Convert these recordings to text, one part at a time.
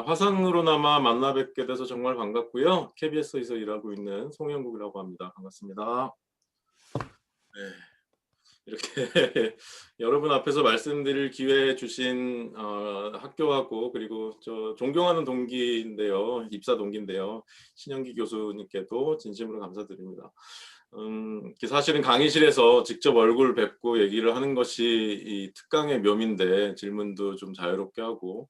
화상으로나마 만나 뵙게 돼서 정말 반갑고요. KBS에서 일하고 있는 송영국이라고 합니다. 반갑습니다. 네. 이렇게 여러분 앞에서 말씀드릴 기회 주신 학교하고 그리고 저 존경하는 동기인데요. 입사 동기인데요. 신영기 교수님께도 진심으로 감사드립니다. 사실은 강의실에서 직접 얼굴 뵙고 얘기를 하는 것이 이 특강의 묘미인데 질문도 좀 자유롭게 하고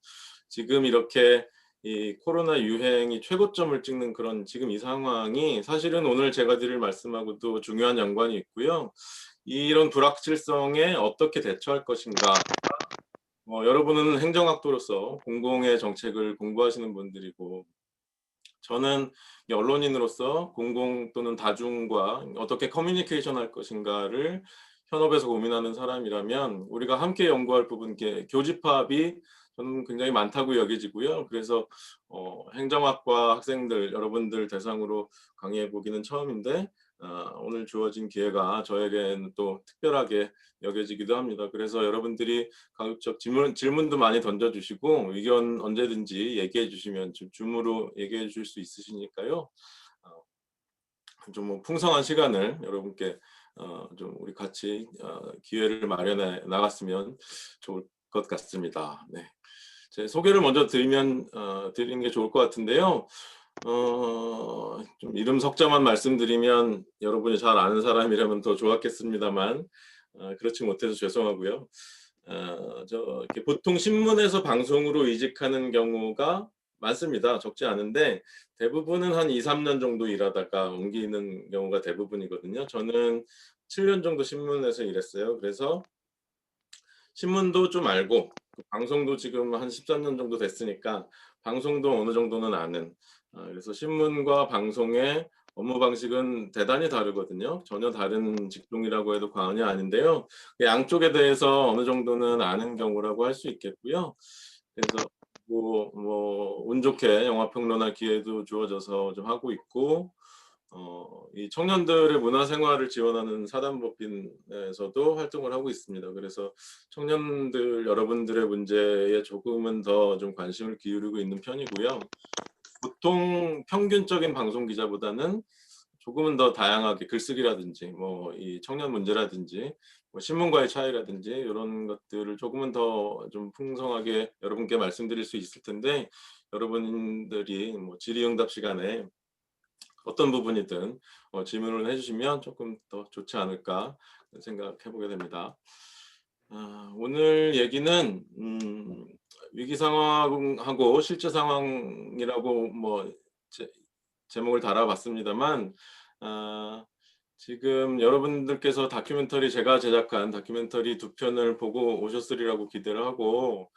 지금 이렇게 이 코로나 유행이 최고점을 찍는 그런 지금 이 상황이 사실은 오늘 제가 드릴 말씀하고도 중요한 연관이 있고요. 이런 불확실성에 어떻게 대처할 것인가. 여러분은 행정학도로서 공공의 정책을 공부하시는 분들이고 저는 언론인으로서 공공 또는 다중과 어떻게 커뮤니케이션 할 것인가를 현업에서 고민하는 사람이라면 우리가 함께 연구할 부분 교집합이 저는 굉장히 많다고 여겨지고요. 그래서 행정학과 학생들 여러분들 대상으로 강의해 보기는 처음인데 오늘 주어진 기회가 저에게는 또 특별하게 여겨지기도 합니다. 그래서 여러분들이 가급적 질문도 많이 던져주시고 의견 언제든지 얘기해 주시면 줌으로 얘기해 주실 수 있으시니까요. 좀 뭐 풍성한 시간을 여러분께 좀 우리 같이 기회를 마련해 나갔으면 좋을 것 같습니다. 네. 제 소개를 먼저 드리는 게 좋을 것 같은데요. 좀 이름 석자만 말씀드리면 여러분이 잘 아는 사람이라면 더 좋았겠습니다만 그렇지 못해서 죄송하고요. 이렇게 보통 신문에서 방송으로 이직하는 경우가 많습니다. 적지 않은데 대부분은 한 2-3년 정도 일하다가 옮기는 경우가 대부분이거든요. 저는 7년 정도 신문에서 일했어요. 그래서 신문도 좀 알고 방송도 지금 한 13년 정도 됐으니까 방송도 어느 정도는 아는 그래서 신문과 방송의 업무 방식은 대단히 다르거든요. 전혀 다른 직종이라고 해도 과언이 아닌데요. 양쪽에 대해서 어느 정도는 아는 경우라고 할 수 있겠고요. 그래서 운 좋게 영화평론할 기회도 주어져서 좀 하고 있고 이 청년들의 문화생활을 지원하는 사단법인에서도 활동을 하고 있습니다. 그래서 청년들 여러분들의 문제에 조금은 더 좀 관심을 기울이고 있는 편이고요. 보통 평균적인 방송 기자보다는 조금은 더 다양하게 글쓰기라든지 이 청년 문제라든지 신문과의 차이라든지 이런 것들을 조금은 더 좀 풍성하게 여러분께 말씀드릴 수 있을 텐데 여러분들이 질의응답 시간에 어떤 부분이든 질문을 해주시면 조금 더 좋지 않을까 생각해 보게 됩니다. 오늘 얘기는 위기 상황하고 실제 상황이라고 제목을 달아봤습니다만 지금 여러분들께서 제가 제작한 다큐멘터리 2편을 보고 오셨으리라고 기대를 하고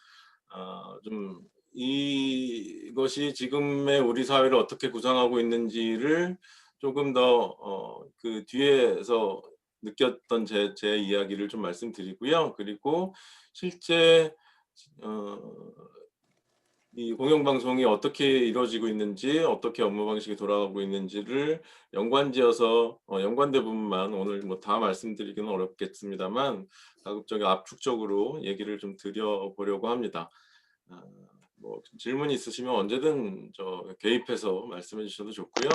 좀 이것이 지금의 우리 사회를 어떻게 구성하고 있는지를 조금 더 그 뒤에서 느꼈던 제 이야기를 좀 말씀드리고요. 그리고 실제 어 이 공영방송이 어떻게 이루어지고 있는지 어떻게 업무 방식이 돌아가고 있는지를 연관지어서 연관된 부분만 오늘 다 말씀드리기는 어렵겠습니다만 가급적 압축적으로 얘기를 좀 드려 보려고 합니다. 아 질문이 있으시면 언제든 개입해서 말씀해 주셔도 좋고요.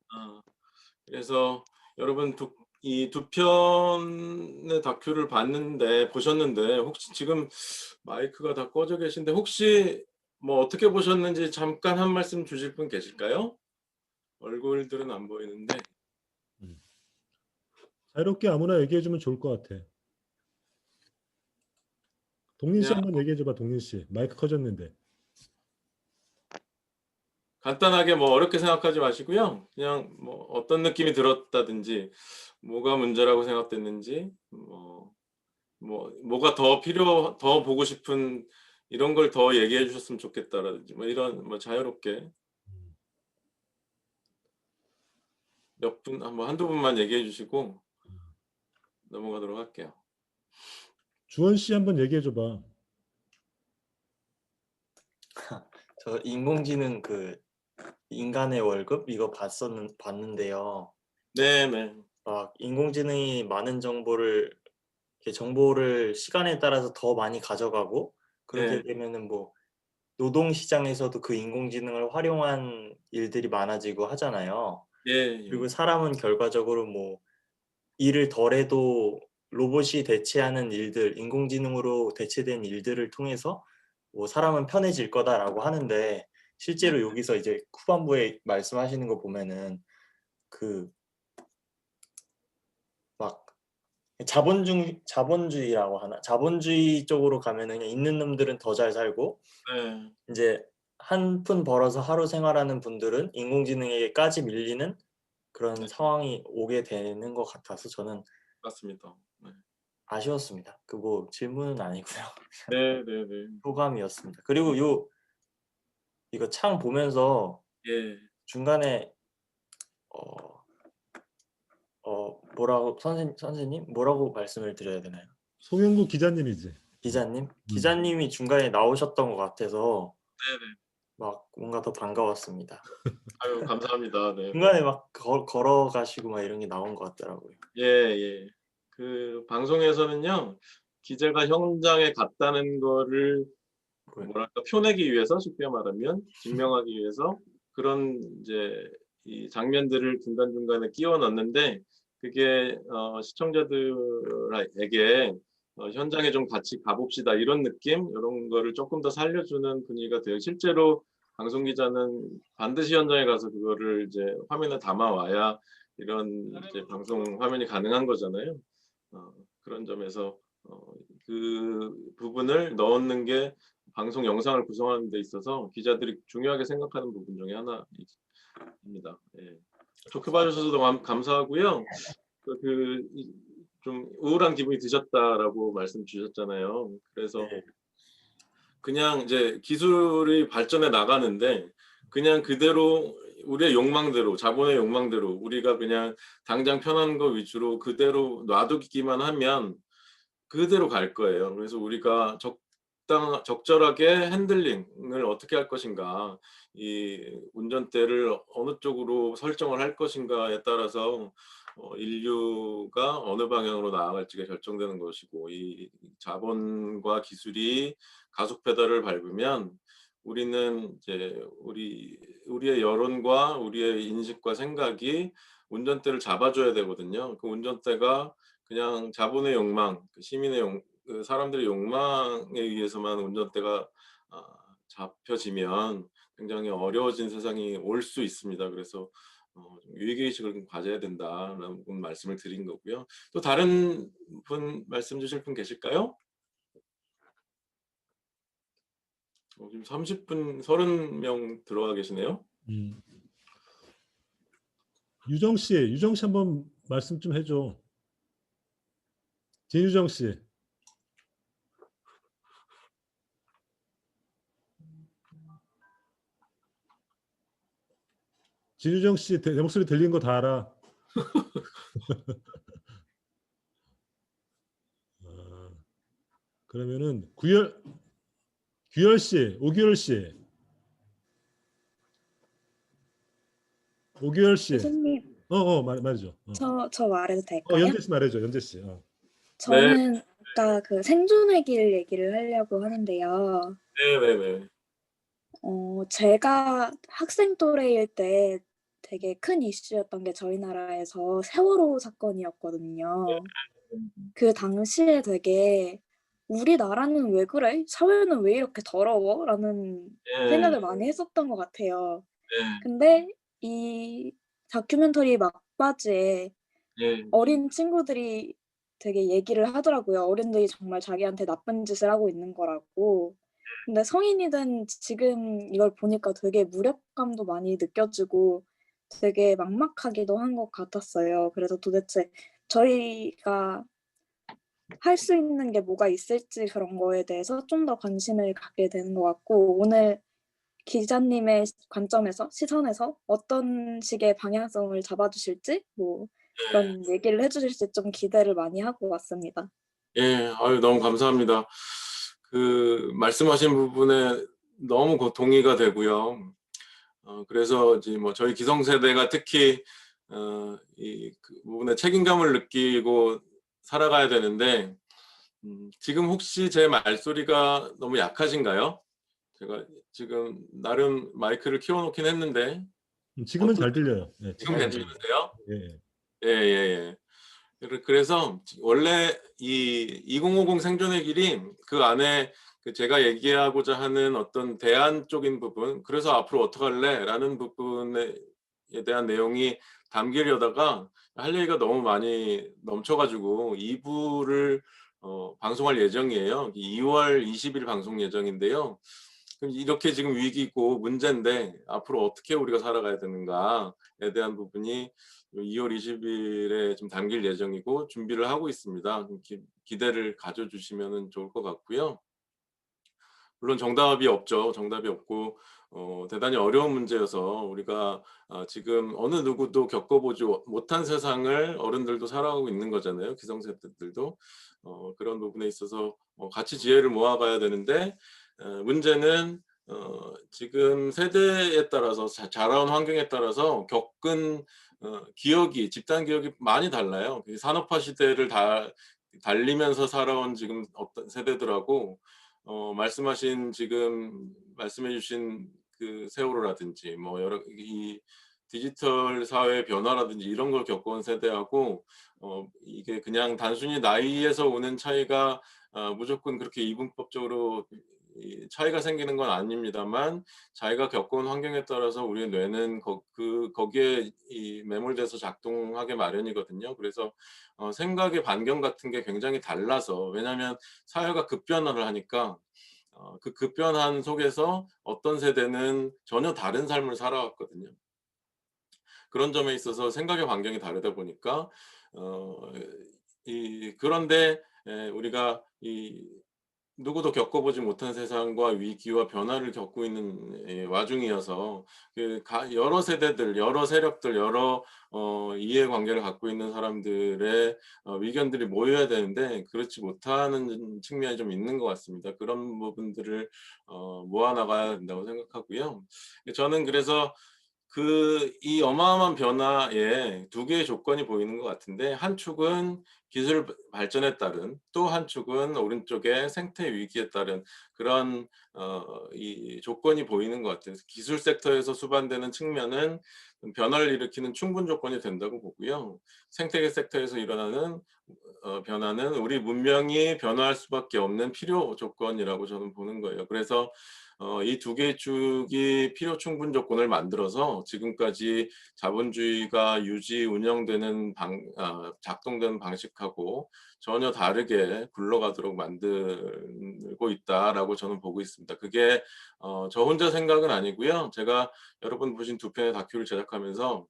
아 그래서 여러분 이 두 편의 다큐를 보셨는데 혹시 지금 마이크가 다 꺼져 계신데 혹시 어떻게 보셨는지 잠깐 한 말씀 주실 분 계실까요? 얼굴들은 안 보이는데. 음. 자유롭게 아무나 얘기해 주면 좋을 것 같아. 동민 씨 그냥 한번 얘기해 줘 봐, 동민 씨. 마이크 켜졌는데. 간단하게 어렵게 생각하지 마시고요. 그냥 어떤 느낌이 들었다든지 뭐가 문제라고 생각됐는지 뭐가 더 보고 싶은 이런 걸 더 얘기해 주셨으면 좋겠다라든지 이런 자유롭게 음. 몇 분 한두 분만 얘기해 주시고 음. 넘어가도록 할게요. 주원 씨 한번 얘기해 줘 봐. 저 인공지능 인간의 월급 이거 봤는데요. 네네. 막 인공지능이 많은 정보를 시간에 따라서 더 많이 가져가고 그렇게 네. 되면은 노동 시장에서도 그 인공지능을 활용한 일들이 많아지고 하잖아요. 예, 예. 그리고 사람은 결과적으로 뭐 일을 덜해도 로봇이 대체하는 일들, 인공지능으로 대체된 일들을 통해서 뭐 사람은 편해질 거다라고 하는데 실제로 여기서 이제 후반부에 말씀하시는 거 보면은 그 막 자본주의라고 하나? 자본주의 쪽으로 가면은 그냥 있는 놈들은 더 잘 살고 네, 이제 한 푼 벌어서 하루 생활하는 분들은 인공지능에게까지 밀리는 그런 상황이 오게 되는 것 같아서 저는 맞습니다. 네, 아쉬웠습니다. 그 뭐 질문은 아니고요. 네, 네, 네. 소감이었습니다. 그리고 이거 창 보면서 예, 중간에 어 뭐라고 선생님 뭐라고 말씀을 드려야 되나요? 송영구 기자님이지. 기자님? 기자님이 중간에 나오셨던 것 같아서 네, 네. 막 뭔가 더 반가웠습니다. 아유, 감사합니다. 네, 네. 중간에 막 걸어가시고 막 이런 게 나온 것 같더라고요. 예, 예. 그 방송에서는요, 기자가 현장에 갔다는 거를 뭐랄까 표내기 위해서, 쉽게 말하면 증명하기 위해서 그런 이제 이 장면들을 중간중간에 끼워 넣는데, 그게 시청자들에게 현장에 좀 같이 가봅시다 이런 느낌, 이런 거를 조금 더 살려주는 분위기가 돼요. 실제로 방송 기자는 반드시 현장에 가서 그거를 이제 화면에 담아와야 이런 이제 방송 화면이 가능한 거잖아요. 그런 점에서 그 부분을 넣는 게 방송 영상을 구성하는 데 있어서 기자들이 중요하게 생각하는 부분 중에 하나입니다. 예. 좋게 봐주셔서 너무 감사하고요. 좀 우울한 기분이 드셨다라고 말씀 주셨잖아요. 그래서 네. 그냥 이제 기술이 발전해 나가는데 그냥 그대로 우리의 욕망대로, 자본의 욕망대로 우리가 그냥 당장 편한 거 위주로 그대로 놔두기만 하면 그대로 갈 거예요. 그래서 우리가 적절하게 핸들링을 어떻게 할 것인가, 이 운전대를 어느 쪽으로 설정을 할 것인가에 따라서 인류가 어느 방향으로 나아갈지가 결정되는 것이고, 이 자본과 기술이 가속 페달을 밟으면 우리는 이제 우리의 여론과 우리의 인식과 생각이 운전대를 잡아줘야 되거든요. 그 운전대가 그냥 자본의 욕망, 그 사람들의 욕망에 의해서만 운전대가 잡혀지면 굉장히 어려워진 세상이 올 수 있습니다. 그래서 좀 유의의식을 좀 가져야 된다라는 말씀을 드린 거고요. 또 다른 분 말씀 주실 분 계실까요? 지금 30분, 30명 들어와 계시네요. 유정 씨 한번 말씀 좀 해줘. 진유정 씨. 진유정 씨, 내 목소리 들린 거 다 알아. 그러면은 규열 씨, 오규열 씨, 오규열 씨. 교수님, 말해줘. 저 말해도 될까요? 연재 씨 말해줘, 연재 씨. 네, 저는 아까 그 생존의 길 얘기를 하려고 하는데요. 네, 네, 네. 제가 학생 또래일 때 되게 큰 이슈였던 게 저희 나라에서 세월호 사건이었거든요. 그 당시에 되게 우리나라는 왜 그래? 사회는 왜 이렇게 더러워? 라는 예, 생각을 많이 했었던 것 같아요. 예, 근데 이 다큐멘터리 막바지에 예, 어린 친구들이 되게 얘기를 하더라고요. 어른들이 정말 자기한테 나쁜 짓을 하고 있는 거라고. 근데 성인이 된 지금 이걸 보니까 되게 무력감도 많이 느껴지고 되게 막막하기도 한 것 같았어요. 그래서 도대체 저희가 할 수 있는 게 뭐가 있을지 그런 거에 대해서 좀 더 관심을 갖게 되는 것 같고 오늘 기자님의 관점에서 시선에서 어떤 식의 방향성을 잡아주실지 뭐 그런 얘기를 해주실지 좀 기대를 많이 하고 왔습니다. 예, 아유, 너무 감사합니다. 그 말씀하신 부분에 너무 동의가 되고요. 그래서 이제 뭐 저희 기성세대가 특히 그 부분에 책임감을 느끼고 살아가야 되는데 지금 혹시 제 말소리가 너무 약하신가요? 제가 지금 나름 마이크를 키워놓긴 했는데 지금은 어떤- 잘 들려요. 네, 지금 잘 들려요. 괜찮으세요? 예, 예, 예, 예. 그래서 원래 이 2050 생존의 길이 그 안에 그 제가 얘기하고자 하는 어떤 대안 쪽인 부분, 그래서 앞으로 어떡할래? 라는 부분에 대한 내용이 담기려다가 할 얘기가 너무 많이 넘쳐가지고 2부를 방송할 예정이에요. 2월 20일 방송 예정인데요. 그럼 이렇게 지금 위기고 문제인데 앞으로 어떻게 우리가 살아가야 되는가에 대한 부분이 2월 20일에 좀 담길 예정이고 준비를 하고 있습니다. 기대를 가져주시면 좋을 것 같고요. 물론 정답이 없죠. 정답이 없고 대단히 어려운 문제여서 우리가 지금 어느 누구도 겪어보지 못한 세상을 어른들도 살아가고 있는 거잖아요. 기성세대들도. 그런 부분에 있어서 같이 지혜를 모아가야 되는데 문제는 지금 세대에 따라서 자라온 환경에 따라서 겪은 기억이 집단 기억이 많이 달라요. 산업화 시대를 달리면서 살아온 지금 어떤 세대들하고 말씀하신 지금 말씀해주신 그 세월호라든지 뭐 여러 이 디지털 사회 변화라든지 이런 걸 겪어온 세대하고 이게 그냥 단순히 나이에서 오는 차이가 무조건 그렇게 이분법적으로 차이가 생기는 건 아닙니다만 자기가 겪어온 환경에 따라서 우리 뇌는 거기에 매몰돼서 작동하게 마련이거든요. 그래서 생각의 반경 같은 게 굉장히 달라서 왜냐하면 사회가 급변화를 하니까 그 급변한 속에서 어떤 세대는 전혀 다른 삶을 살아왔거든요. 그런 점에 있어서 생각의 반경이 다르다 보니까 그런데 우리가 누구도 겪어보지 못한 세상과 위기와 변화를 겪고 있는 와중이어서 여러 세대들, 여러 세력들, 여러 이해관계를 갖고 있는 사람들의 의견들이 모여야 되는데 그렇지 못하는 측면이 좀 있는 것 같습니다. 그런 부분들을 모아나가야 된다고 생각하고요. 저는 그래서 이 어마어마한 변화에 두 개의 조건이 보이는 것 같은데 한 축은 기술 발전에 따른 또 한 축은 오른쪽에 생태 위기에 따른 그런 이 조건이 보이는 것 같아요. 기술 섹터에서 수반되는 측면은 변화를 일으키는 충분 조건이 된다고 보고요. 생태계 섹터에서 일어나는 변화는 우리 문명이 변화할 수밖에 없는 필요 조건이라고 저는 보는 거예요. 그래서 이 두 개의 축이 필요 충분 조건을 만들어서 지금까지 자본주의가 운영되는 작동되는 방식하고 전혀 다르게 굴러가도록 만들고 있다라고 저는 보고 있습니다. 그게 저 혼자 생각은 아니고요. 제가 여러분 보신 두 편의 다큐를 제작하면서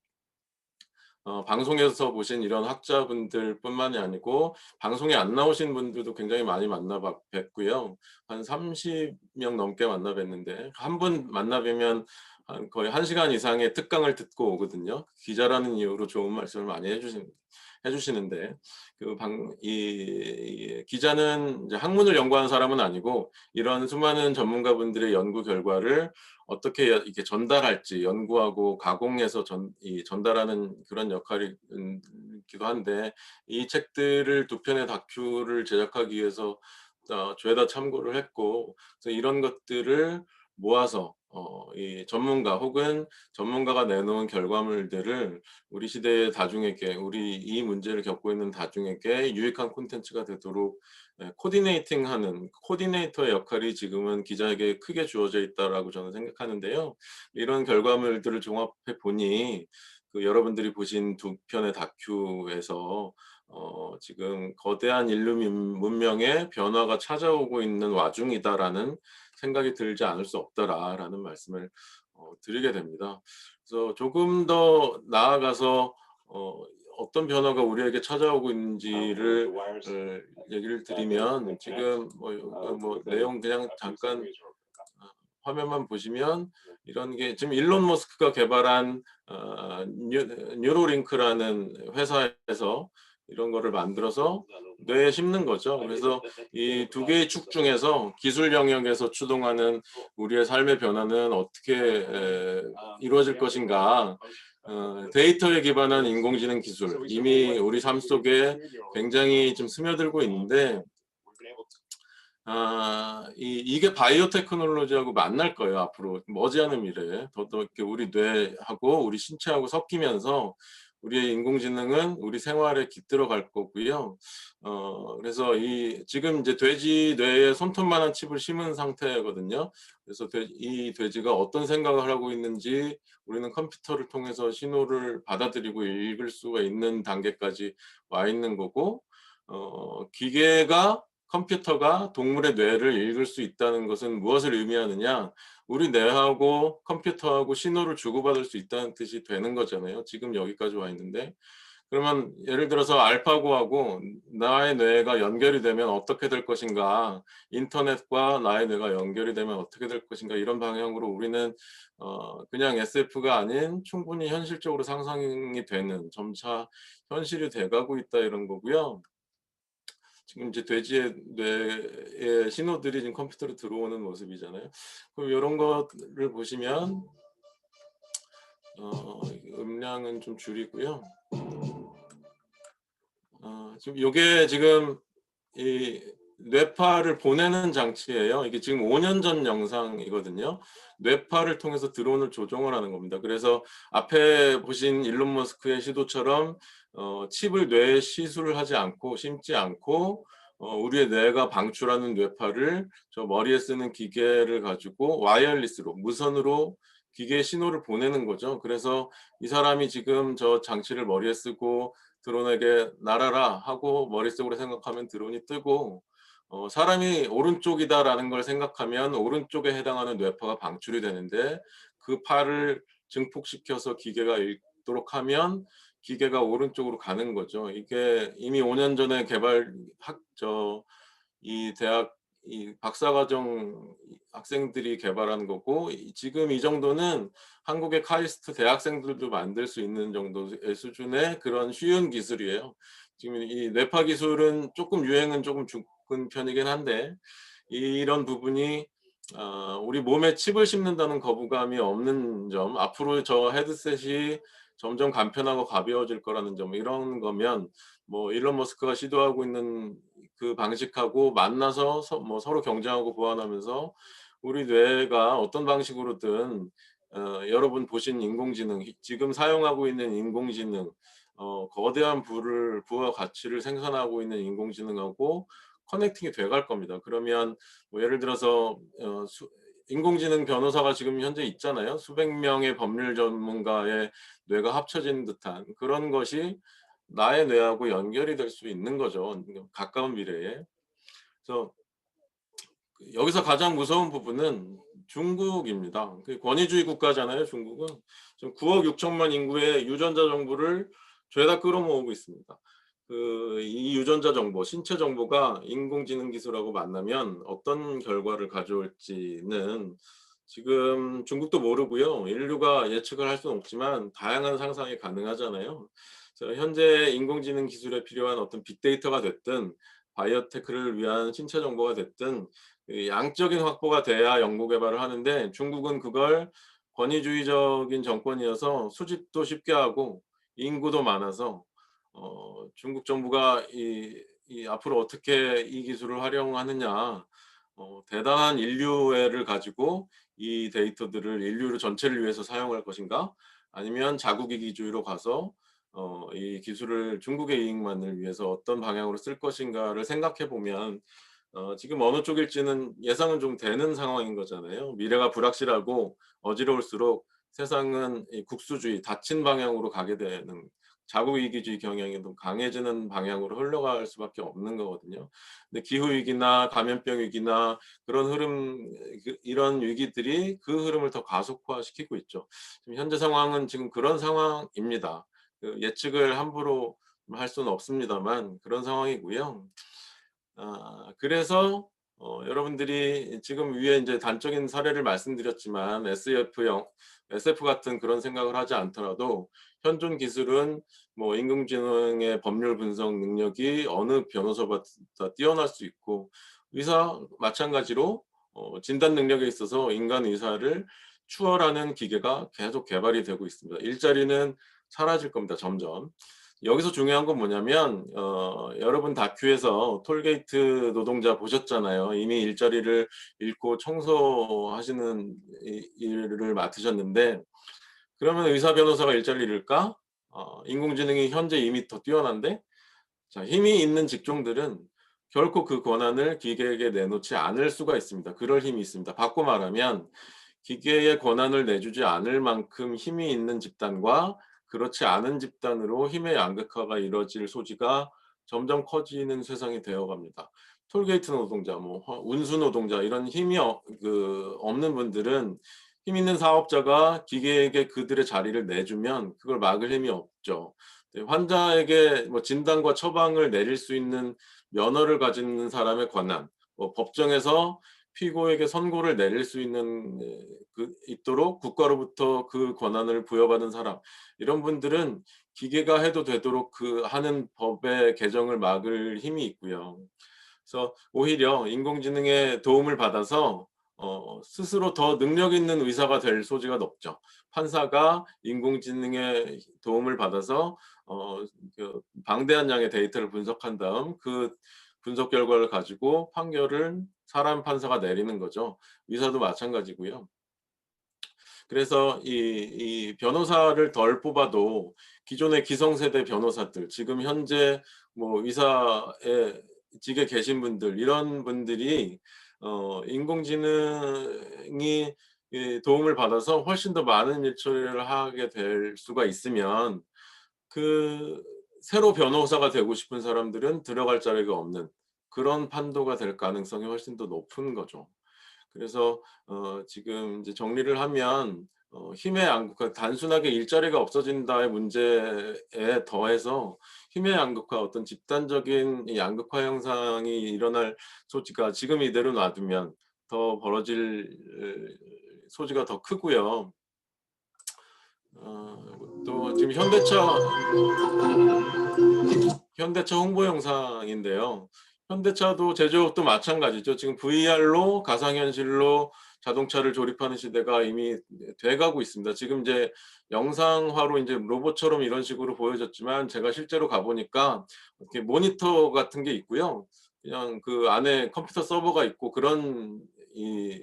방송에서 보신 이런 학자분들뿐만이 아니고 방송에 안 나오신 분들도 굉장히 많이 뵀고요. 한 30명 넘게 만나 뵀는데 한 분 만나 뵈면 거의 1시간 이상의 특강을 듣고 오거든요. 기자라는 이유로 좋은 말씀을 많이 해주시는데 이 기자는 이제 학문을 연구하는 사람은 아니고 이런 수많은 전문가분들의 연구 결과를 어떻게 이렇게 전달할지 연구하고 가공해서 전달하는 그런 역할이기도 한데 이 책들을 두 편의 다큐를 제작하기 위해서 죄다 참고를 했고 그래서 이런 것들을 모아서 이 전문가 혹은 전문가가 내놓은 결과물들을 우리 시대의 다중에게 이 문제를 겪고 있는 다중에게 유익한 콘텐츠가 되도록 코디네이팅하는 코디네이터의 역할이 지금은 기자에게 크게 주어져 있다라고 저는 생각하는데요. 이런 결과물들을 종합해 보니 여러분들이 보신 두 편의 다큐에서 지금 거대한 인류 문명의 변화가 찾아오고 있는 와중이다라는 생각이 들지 않을 수 없더라라는 말씀을 드리게 됩니다. 그래서 조금 더 나아가서 어떤 변화가 우리에게 찾아오고 있는지를 얘기를 드리면 지금 뭐 내용 그냥 잠깐 화면만 보시면 이런 게 지금 일론 머스크가 개발한 뉴로링크라는 회사에서 이런 거를 만들어서 뇌에 심는 거죠. 그래서 이 두 개의 축 중에서 기술 영역에서 추동하는 우리의 삶의 변화는 어떻게 이루어질 것인가. 데이터에 기반한 인공지능 기술 이미 우리 삶 속에 굉장히 좀 스며들고 있는데 이게 바이오 테크놀로지하고 만날 거예요, 앞으로. 머지않은 미래에. 더 이렇게 우리 뇌하고 우리 신체하고 섞이면서 우리의 인공지능은 우리 생활에 깃들어 갈 거고요. 그래서 지금 이제 돼지 뇌에 손톱만한 칩을 심은 상태거든요. 그래서 이 돼지가 어떤 생각을 하고 있는지 우리는 컴퓨터를 통해서 신호를 받아들이고 읽을 수가 있는 단계까지 와 있는 거고, 컴퓨터가 동물의 뇌를 읽을 수 있다는 것은 무엇을 의미하느냐? 우리 뇌하고 컴퓨터하고 신호를 주고받을 수 있다는 뜻이 되는 거잖아요. 지금 여기까지 와 있는데. 그러면 예를 들어서 알파고하고 나의 뇌가 연결이 되면 어떻게 될 것인가? 인터넷과 나의 뇌가 연결이 되면 어떻게 될 것인가? 이런 방향으로 우리는 그냥 SF가 아닌 충분히 현실적으로 상상이 되는, 점차 현실이 돼가고 있다, 이런 거고요. 지금 이제 돼지의 뇌에 신호들이 지금 컴퓨터로 들어오는 모습이잖아요. 그럼 이런 것을 보시면 음량은 좀 줄이고요. 지금 요게 지금 이 뇌파를 보내는 장치예요. 이게 지금 5년 전 영상이거든요. 뇌파를 통해서 드론을 조종을 하는 겁니다. 그래서 앞에 보신 일론 머스크의 시도처럼 칩을 뇌에 시술을 하지 않고, 심지 않고, 우리의 뇌가 방출하는 뇌파를 저 머리에 쓰는 기계를 가지고 와이어리스로, 무선으로 기계에 신호를 보내는 거죠. 그래서 이 사람이 지금 저 장치를 머리에 쓰고 드론에게 날아라 하고 머릿속으로 생각하면 드론이 뜨고, 사람이 오른쪽이다라는 걸 생각하면 오른쪽에 해당하는 뇌파가 방출이 되는데, 그 파를 증폭시켜서 기계가 읽도록 하면 기계가 오른쪽으로 가는 거죠. 이게 이미 5년 전에 이 대학 이 박사과정 학생들이 개발한 거고, 지금 이 정도는 한국의 카이스트 대학생들도 만들 수 있는 정도의 수준의 그런 쉬운 기술이에요. 지금 이 뇌파 기술은 조금 유행은 조금 죽은 편이긴 한데, 이런 부분이 우리 몸에 칩을 심는다는 거부감이 없는 점, 앞으로 저 헤드셋이 점점 간편하고 가벼워질 거라는 점, 이런 거면 뭐 일론 머스크가 시도하고 있는 그 방식하고 만나서 서로 경쟁하고 보완하면서 우리 뇌가 어떤 방식으로든 여러분 보신 인공지능, 지금 사용하고 있는 인공지능, 거대한 부와 가치를 생산하고 있는 인공지능하고 커넥팅이 돼갈 겁니다. 그러면 뭐 예를 들어서 인공지능 변호사가 지금 현재 있잖아요. 수백 명의 법률 전문가의 뇌가 합쳐진 듯한 그런 것이 나의 뇌하고 연결이 될 수 있는 거죠, 가까운 미래에. 그래서 여기서 가장 무서운 부분은 중국입니다. 권위주의 국가잖아요, 중국은. 지금 9억 6천만 인구의 유전자 정보를 죄다 끌어모으고 있습니다. 이 유전자 정보, 신체 정보가 인공지능 기술하고 만나면 어떤 결과를 가져올지는 지금 중국도 모르고요. 인류가 예측을 할 수는 없지만 다양한 상상이 가능하잖아요. 그래서 현재 인공지능 기술에 필요한 어떤 빅데이터가 됐든 바이오테크를 위한 신체 정보가 됐든 양적인 확보가 돼야 연구 개발을 하는데, 중국은 그걸 권위주의적인 정권이어서 수집도 쉽게 하고 인구도 많아서 중국 정부가 앞으로 어떻게 이 기술을 활용하느냐, 대단한 인류애를 가지고 이 데이터들을 인류 전체를 위해서 사용할 것인가, 아니면 자국이기주의로 가서 이 기술을 중국의 이익만을 위해서 어떤 방향으로 쓸 것인가를 생각해 보면 지금 어느 쪽일지는 예상은 좀 되는 상황인 거잖아요. 미래가 불확실하고 어지러울수록 세상은 이 국수주의, 닫힌 방향으로 가게 되는, 자국이기주의 경향이 더 강해지는 방향으로 흘러갈 수밖에 없는 거거든요. 근데 기후위기나 감염병 위기나 그런 흐름, 이런 위기들이 그 흐름을 더 가속화시키고 있죠. 지금 현재 상황은 지금 그런 상황입니다. 예측을 함부로 할 수는 없습니다만 그런 상황이고요. 그래서 여러분들이 지금 위에 이제 단적인 사례를 말씀드렸지만 SF 같은 그런 생각을 하지 않더라도 현존 기술은 뭐 인공지능의 법률 분석 능력이 어느 변호사보다 뛰어날 수 있고, 의사 마찬가지로 진단 능력에 있어서 인간 의사를 추월하는 기계가 계속 개발이 되고 있습니다. 일자리는 사라질 겁니다, 점점. 여기서 중요한 건 뭐냐면 여러분 다큐에서 톨게이트 노동자 보셨잖아요. 이미 일자리를 잃고 청소하시는 일을 맡으셨는데 그러면 의사 변호사가 일자리를 잃을까? 인공지능이 현재 이미 더 뛰어난데 자, 힘이 있는 직종들은 결코 그 권한을 기계에게 내놓지 않을 수가 있습니다. 그럴 힘이 있습니다. 바꿔 말하면 기계에 권한을 내주지 않을 만큼 힘이 있는 집단과 그렇지 않은 집단으로 힘의 양극화가 이뤄질 소지가 점점 커지는 세상이 되어갑니다. 톨게이트 노동자, 뭐 운수 노동자 이런 힘이 없는 분들은 힘 있는 사업자가 기계에게 그들의 자리를 내주면 그걸 막을 힘이 없죠. 네, 환자에게 뭐 진단과 처방을 내릴 수 있는 면허를 가진 사람의 권한, 뭐 법정에서 피고에게 선고를 내릴 수 있는 있도록 국가로부터 그 권한을 부여받은 사람 이런 분들은 기계가 해도 되도록 그 하는 법의 개정을 막을 힘이 있고요. 그래서 오히려 인공지능의 도움을 받아서 스스로 더 능력 있는 의사가 될 소지가 높죠. 판사가 인공지능의 도움을 받아서 그 방대한 양의 데이터를 분석한 다음 그 분석 결과를 가지고 판결을 사람 판사가 내리는 거죠. 의사도 마찬가지고요. 그래서 이 변호사를 덜 뽑아도 기존의 기성세대 변호사들, 지금 현재 뭐 의사의 직에 계신 분들 이런 분들이 인공지능이 도움을 받아서 훨씬 더 많은 일 처리를 하게 될 수가 있으면 그 새로 변호사가 되고 싶은 사람들은 들어갈 자리가 없는 그런 판도가 될 가능성이 훨씬 더 높은 거죠. 그래서 지금 이제 정리를 하면 힘의 양극화, 단순하게 일자리가 없어진다의 문제에 더해서 힘의 양극화, 어떤 집단적인 이 양극화 현상이 일어날 소지가 지금 이대로 놔두면 더 벌어질 소지가 더 크고요. 또 지금 현대차 홍보 영상인데요. 현대차도 제조업도 마찬가지죠. 지금 VR로 가상현실로 자동차를 조립하는 시대가 이미 돼가고 있습니다. 지금 이제 영상화로 이제 로봇처럼 이런 식으로 보여졌지만 제가 실제로 가보니까 이렇게 모니터 같은 게 있고요. 그냥 그 안에 컴퓨터 서버가 있고 그런 이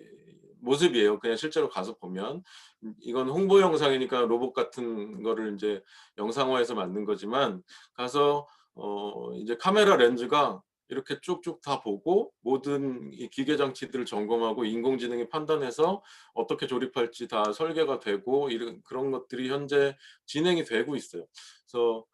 모습이에요. 그냥 실제로 가서 보면 이건 홍보 영상이니까 로봇 같은 거를 이제 영상화해서 만든 거지만 가서 이제 카메라 렌즈가 이렇게 쭉쭉 다 보고 모든 이 기계 장치들을 점검하고 인공지능이 판단해서 어떻게 조립할지 다 설계가 되고 이런 그런 것들이 현재 진행이 되고 있어요. 그래서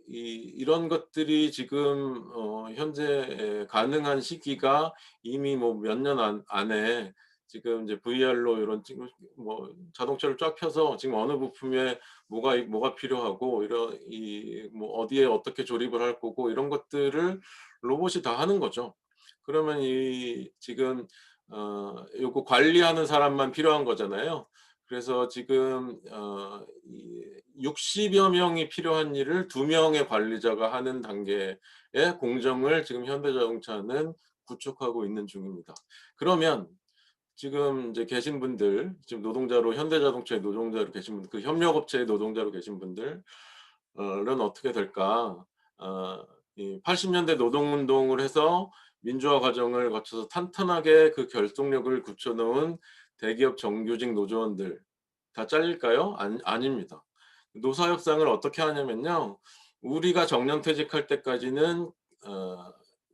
이런 것들이 지금 현재 가능한 시기가 이미 뭐 몇 년 안에 지금 이제 VR로 이런 지금 뭐 자동차를 쫙 펴서 지금 어느 부품에 뭐가 필요하고 이런 이 뭐 어디에 어떻게 조립을 할 거고 이런 것들을 로봇이 다 하는 거죠. 그러면 이 지금 요거 관리하는 사람만 필요한 거잖아요. 그래서 지금 60여 명이 필요한 일을 2명의 관리자가 하는 단계의 공정을 지금 현대자동차는 구축하고 있는 중입니다. 그러면 지금 이제 계신 분들, 지금 노동자로 현대자동차의 노동자로 계신 분들, 그 협력업체의 노동자로 계신 분들은 어떻게 될까? 이 80년대 노동운동을 해서 민주화 과정을 거쳐서 탄탄하게 그 결속력을 굳혀놓은 대기업 정규직 노조원들 다 잘릴까요? 아닙니다. 노사 협상을 어떻게 하냐면요. 우리가 정년퇴직할 때까지는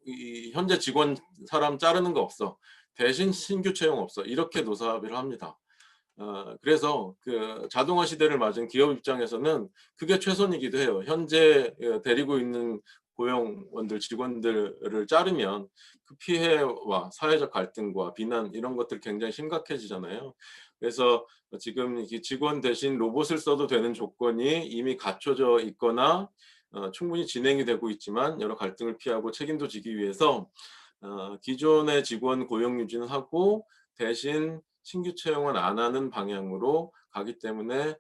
이 현재 직원 사람 자르는 거 없어. 대신 신규 채용 없어. 이렇게 노사 합의를 합니다. 그래서 그 자동화 시대를 맞은 기업 입장에서는 그게 최선이기도 해요. 현재 데리고 있는 고용원들, 직원들을 자르면 그 피해와 사회적 갈등과 비난 이런 것들 굉장히 심각해지잖아요. 그래서 지금 직원 대신 로봇을 써도 되는 조건이 이미 갖춰져 있거나 충분히 진행이 되고 있지만 여러 갈등을 피하고 책임도 지기 위해서 기존의 직원 고용 유지는 하고 대신 신규 채용은 안 하는 방향으로 가기 때문에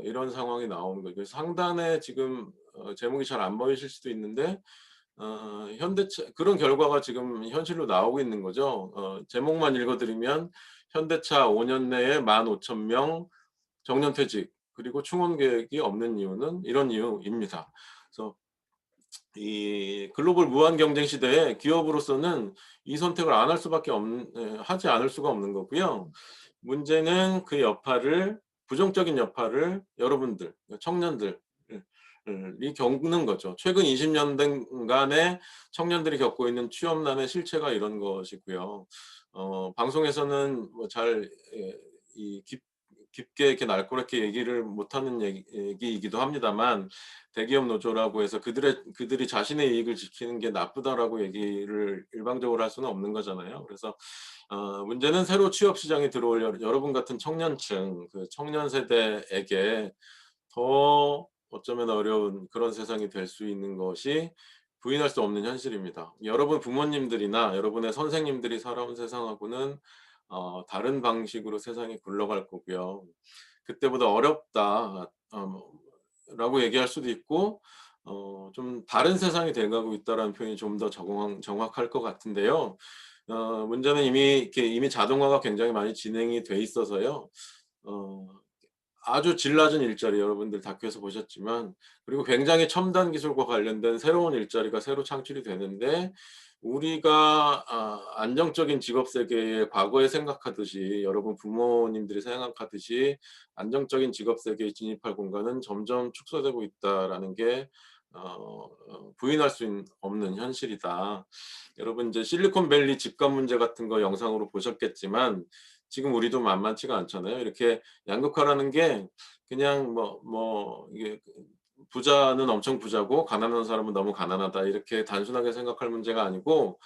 이런 상황이 나오는 거예요. 그래서 상단에 지금 제목이 잘 안 보이실 수도 있는데 현대차 그런 결과가 지금 현실로 나오고 있는 거죠. 제목만 읽어드리면 현대차 5년 내에 15,000명 정년퇴직 그리고 충원 계획이 없는 이유는 이런 이유입니다. 그래서 이 글로벌 무한 경쟁 시대에 기업으로서는 이 선택을 안 할 수밖에 하지 않을 수가 없는 거고요. 문제는 그 여파를 부정적인 여파를 여러분들 청년들 이 겪는 거죠. 최근 20년간의 청년들이 겪고 있는 취업난의 실체가 이런 것이고요. 방송에서는 깊게 이렇게 날카롭게 얘기를 못하는 얘기이기도 합니다만 대기업 노조라고 해서 그들이 자신의 이익을 지키는 게 나쁘다라고 얘기를 일방적으로 할 수는 없는 거잖아요. 그래서 문제는 새로 취업 시장에 들어올 여러분 같은 청년층, 그 청년 세대에게 더 어쩌면 어려운 그런 세상이 될 수 있는 것이 부인할 수 없는 현실입니다. 여러분 부모님들이나 여러분의 선생님들이 살아온 세상하고는 다른 방식으로 세상이 굴러갈 거고요. 그때보다 어렵다 라고 얘기할 수도 있고 좀 다른 세상이 돼가고 있다라는 표현이 좀 더 정확할 것 같은데요. 문제는 이미 자동화가 굉장히 많이 진행이 돼 있어서요. 아주 질 낮은 일자리 여러분들 다큐에서 보셨지만 그리고 굉장히 첨단 기술과 관련된 새로운 일자리가 새로 창출이 되는데 우리가 안정적인 직업 세계에 과거에 생각하듯이 여러분 부모님들이 생각하듯이 안정적인 직업 세계에 진입할 공간은 점점 축소되고 있다라는 게 부인할 수 없는 현실이다. 여러분 이제 실리콘밸리 집값 문제 같은 거 영상으로 보셨겠지만 지금 우리도 만만치가 않잖아요. 이렇게 양극화라는 게 그냥 이게 부자는 엄청 부자고 가난한 사람은 너무 가난하다 이렇게 단순하게 생각할 문제가 아니고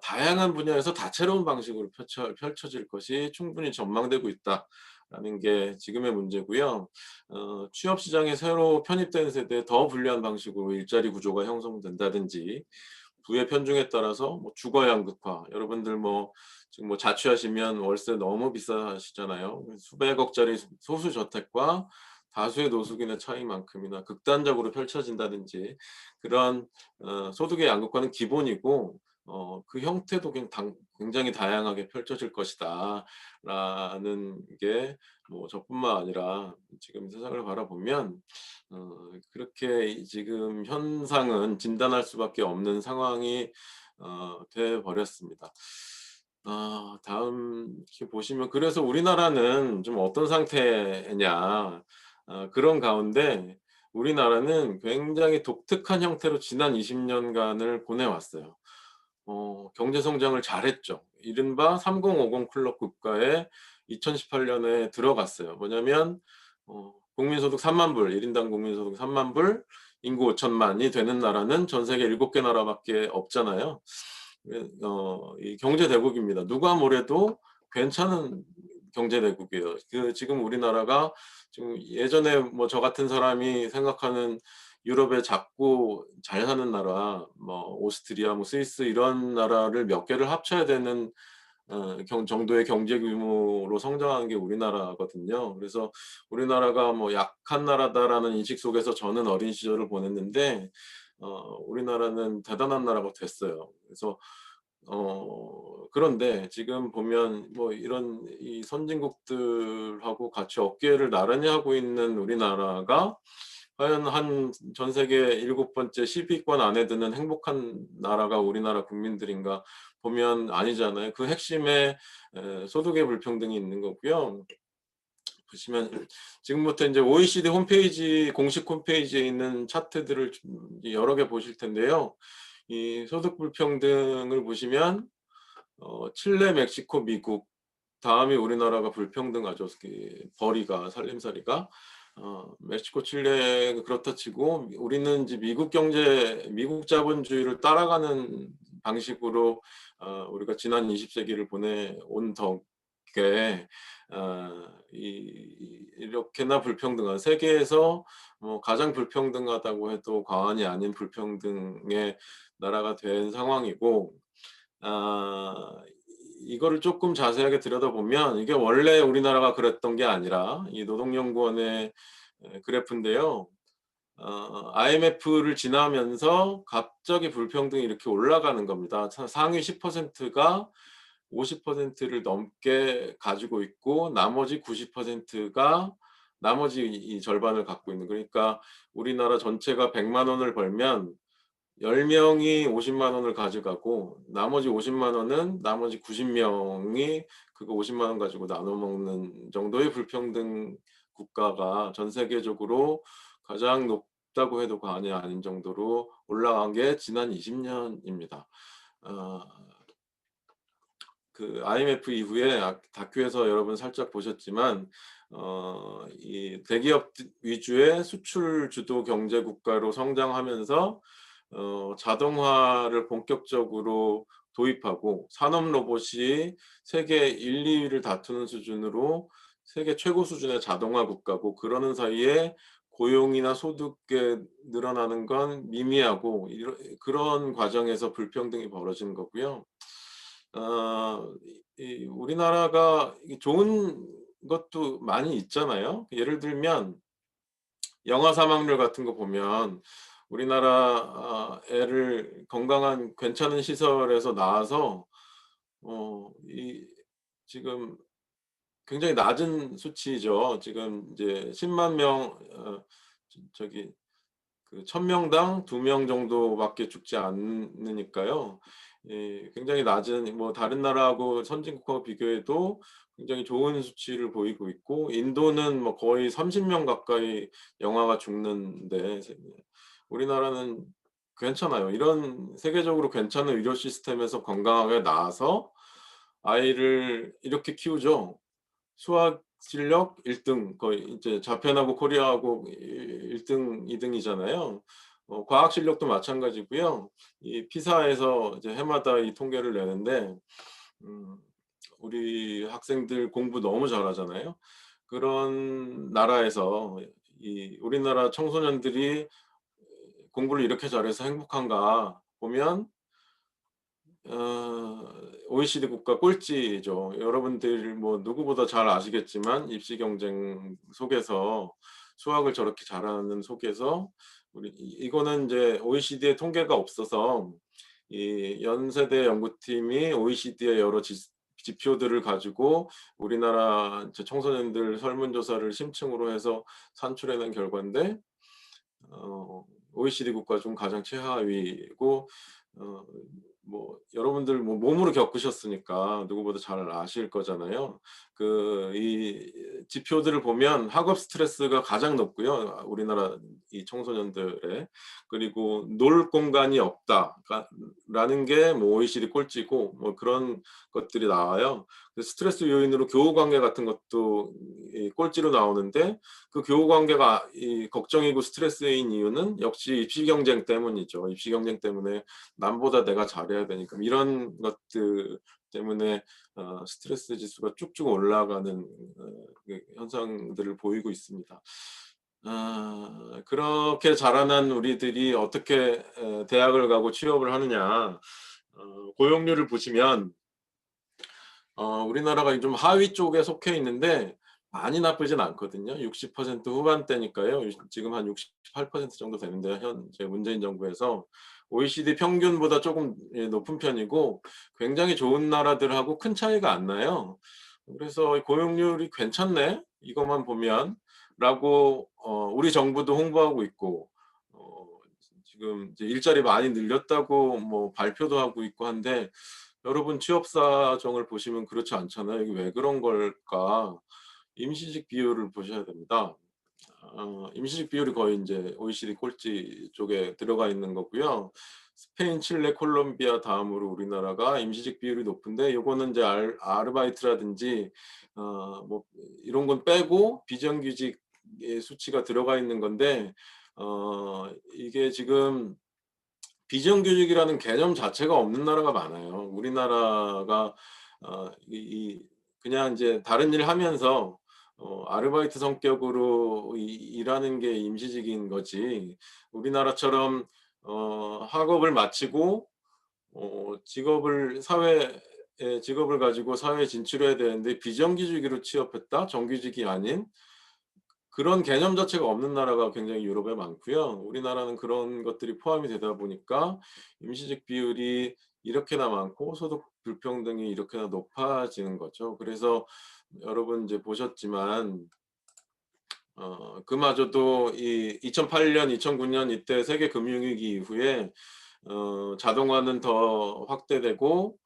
다양한 분야에서 다채로운 방식으로 펼쳐질 것이 충분히 전망되고 있다라는 게 지금의 문제고요. 취업 시장에 새로 편입된 세대에 더 불리한 방식으로 일자리 구조가 형성된다든지 부의 편중에 따라서 주거 양극화 여러분들 지금 자취하시면 월세 너무 비싸시잖아요. 수백억짜리 소수 저택과 다수의 노숙인의 차이만큼이나 극단적으로 펼쳐진다든지 그런 소득의 양극화는 기본이고 그 형태도 굉장히 다양하게 펼쳐질 것이다 라는 게 저뿐만 아니라 지금 세상을 바라보면 그렇게 지금 현상은 진단할 수밖에 없는 상황이 돼 버렸습니다. 다음 이렇게 보시면 그래서 우리나라는 좀 어떤 상태냐 그런 가운데 우리나라는 굉장히 독특한 형태로 지난 20년간을 보내왔어요. 경제 성장을 잘했죠. 이른바 3050 클럽 국가에 2018년에 들어갔어요. 뭐냐면 국민소득 3만 불, 1인당 국민소득 3만 불, 인구 5천만이 되는 나라는 전 세계 7개 나라밖에 없잖아요. 이 경제 대국입니다. 누가 뭐래도 괜찮은 경제 대국이에요. 지금 우리나라가 지금 예전에 저 같은 사람이 생각하는 유럽의 작고 잘 사는 나라, 오스트리아, 스위스 이런 나라를 몇 개를 합쳐야 되는 정도의 경제 규모로 성장한 게 우리나라거든요. 그래서 우리나라가 약한 나라다라는 인식 속에서 저는 어린 시절을 보냈는데 우리나라는 대단한 나라가 됐어요. 그래서 그런데 지금 보면 이런 이 선진국들하고 같이 어깨를 나란히 하고 있는 우리나라가 과연 한 전 세계 7번째 10위권 안에 드는 행복한 나라가 우리나라 국민들인가 보면 아니잖아요. 그 핵심에 소득의 불평등이 있는 거고요. 보시면 지금부터 이제 OECD 홈페이지 공식 홈페이지에 있는 차트들을 여러 개 보실 텐데요. 이 소득 불평등을 보시면 칠레, 멕시코, 미국 다음이 우리나라가 불평등하죠. 벌이가 살림살이가 멕시코, 칠레 그렇다 치고 우리는 이제 미국 자본주의를 따라가는 방식으로 우리가 지난 20세기를 보내온 덕에 이렇게나 불평등한 세계에서 가장 불평등하다고 해도 과언이 아닌 불평등의 나라가 된 상황이고 이거를 조금 자세하게 들여다보면 이게 원래 우리나라가 그랬던 게 아니라 이 노동연구원의 그래프인데요. IMF를 지나면서 갑자기 불평등이 이렇게 올라가는 겁니다. 상위 10%가 50%를 넘게 가지고 있고 나머지 90%가 나머지 이 절반을 갖고 있는, 그러니까 우리나라 전체가 100만 원을 벌면 10명이 50만 원을 가져가고 나머지 50만 원은 나머지 90명이 그거 50만 원 가지고 나눠 먹는 정도의 불평등 국가가 전 세계적으로 가장 높다고 해도 과언이 아닌 정도로 올라간 게 지난 20년입니다. 그 IMF 이후에 다큐에서 여러분 살짝 보셨지만 이 대기업 위주의 수출 주도 경제 국가로 성장하면서 자동화를 본격적으로 도입하고 산업 로봇이 세계 1, 2위를 다투는 수준으로 세계 최고 수준의 자동화 국가고, 그러는 사이에 고용이나 소득이 늘어나는 건 미미하고 그런 과정에서 불평등이 벌어지는 거고요. 우리나라가 좋은 것도 많이 있잖아요. 예를 들면 영아 사망률 같은 거 보면 우리나라 애를 건강한 괜찮은 시설에서 낳아서 지금 굉장히 낮은 수치죠. 지금 이제 10만 명 저기 그 1000명당 2명 정도밖에 죽지 않으니까요. 굉장히 낮은, 뭐 다른 나라하고 선진국하고 비교해도 굉장히 좋은 수치를 보이고 있고, 인도는 뭐 거의 30명 가까이 영아가 죽는데 우리나라는 괜찮아요. 이런 세계적으로 괜찮은 의료 시스템에서 건강하게 나와서 아이를 이렇게 키우죠. 수학 실력 1등, 거의 이제 자편하고 코리아하고 1등, 2등이잖아요. 과학 실력도 마찬가지고요. 이 피사에서 이제 해마다 이 통계를 내는데 우리 학생들 공부 너무 잘하잖아요. 그런 나라에서 이 우리나라 청소년들이 공부를 이렇게 잘해서 행복한가 보면 OECD 국가 꼴찌죠. 여러분들 뭐 누구보다 잘 아시겠지만 입시 경쟁 속에서 수학을 저렇게 잘하는 속에서 이거는 이제 OECD의 통계가 없어서 이 연세대 연구팀이 OECD의 여러 지표들을 가지고 우리나라 청소년들 설문조사를 심층으로 해서 산출해낸 결과인데 OECD 국가 중 가장 최하위고, 뭐 여러분들 뭐 몸으로 겪으셨으니까 누구보다 잘 아실 거잖아요. 이 지표들을 보면 학업 스트레스가 가장 높고요. 우리나라 이 청소년들의. 그리고 놀 공간이 없다라는 게 뭐 OECD 꼴찌고 뭐 그런 것들이 나와요. 스트레스 요인으로 교우 관계 같은 것도 꼴찌로 나오는데, 그 교우 관계가 걱정이고 스트레스인 이유는 역시 입시 경쟁 때문이죠. 입시 경쟁 때문에 남보다 내가 잘해야 되니까 이런 것들 때문에 스트레스 지수가 쭉쭉 올라가는 현상들을 보이고 있습니다. 그렇게 자라난 우리들이 어떻게 대학을 가고 취업을 하느냐, 고용률을 보시면 우리나라가 좀 하위 쪽에 속해 있는데 많이 나쁘진 않거든요. 60% 후반대니까요. 지금 한 68% 정도 되는데 현재 문재인 정부에서 OECD 평균보다 조금 높은 편이고 굉장히 좋은 나라들하고 큰 차이가 안 나요. 그래서 고용률이 괜찮네 이것만 보면 라고 우리 정부도 홍보하고 있고, 지금 이제 일자리 많이 늘렸다고 뭐 발표도 하고 있고 한데, 여러분 취업 사정을 보시면 그렇지 않잖아요. 이게 왜 그런 걸까? 임시직 비율을 보셔야 됩니다. 임시직 비율이 거의 이제 OECD 꼴찌 쪽에 들어가 있는 거고요. 스페인, 칠레, 콜롬비아 다음으로 우리나라가 임시직 비율이 높은데, 요거는 이제 아르바이트라든지 뭐 이런 건 빼고 비정규직의 수치가 들어가 있는 건데, 이게 지금 비정규직이라는 개념 자체가 없는 나라가 많아요. 우리나라가 그냥 이제 다른 일 하면서 아르바이트 성격으로 일하는 게 임시직인 거지. 우리나라처럼 학업을 마치고 직업을 가지고 사회에 진출해야 되는데 비정규직으로 취업했다? 정규직이 아닌 그런 개념 자체가 없는 나라가 굉장히 유럽에 많고요. 우리나라는 그런 것들이 포함이 되다 보니까 임시직 비율이 이렇게나 많고 소득 불평등이 이렇게나 높아지는 거죠. 그래서 여러분 이제 보셨지만 그마저도 이 2008년, 2009년 이때 세계 금융위기 이후에 자동화는 더 확대되고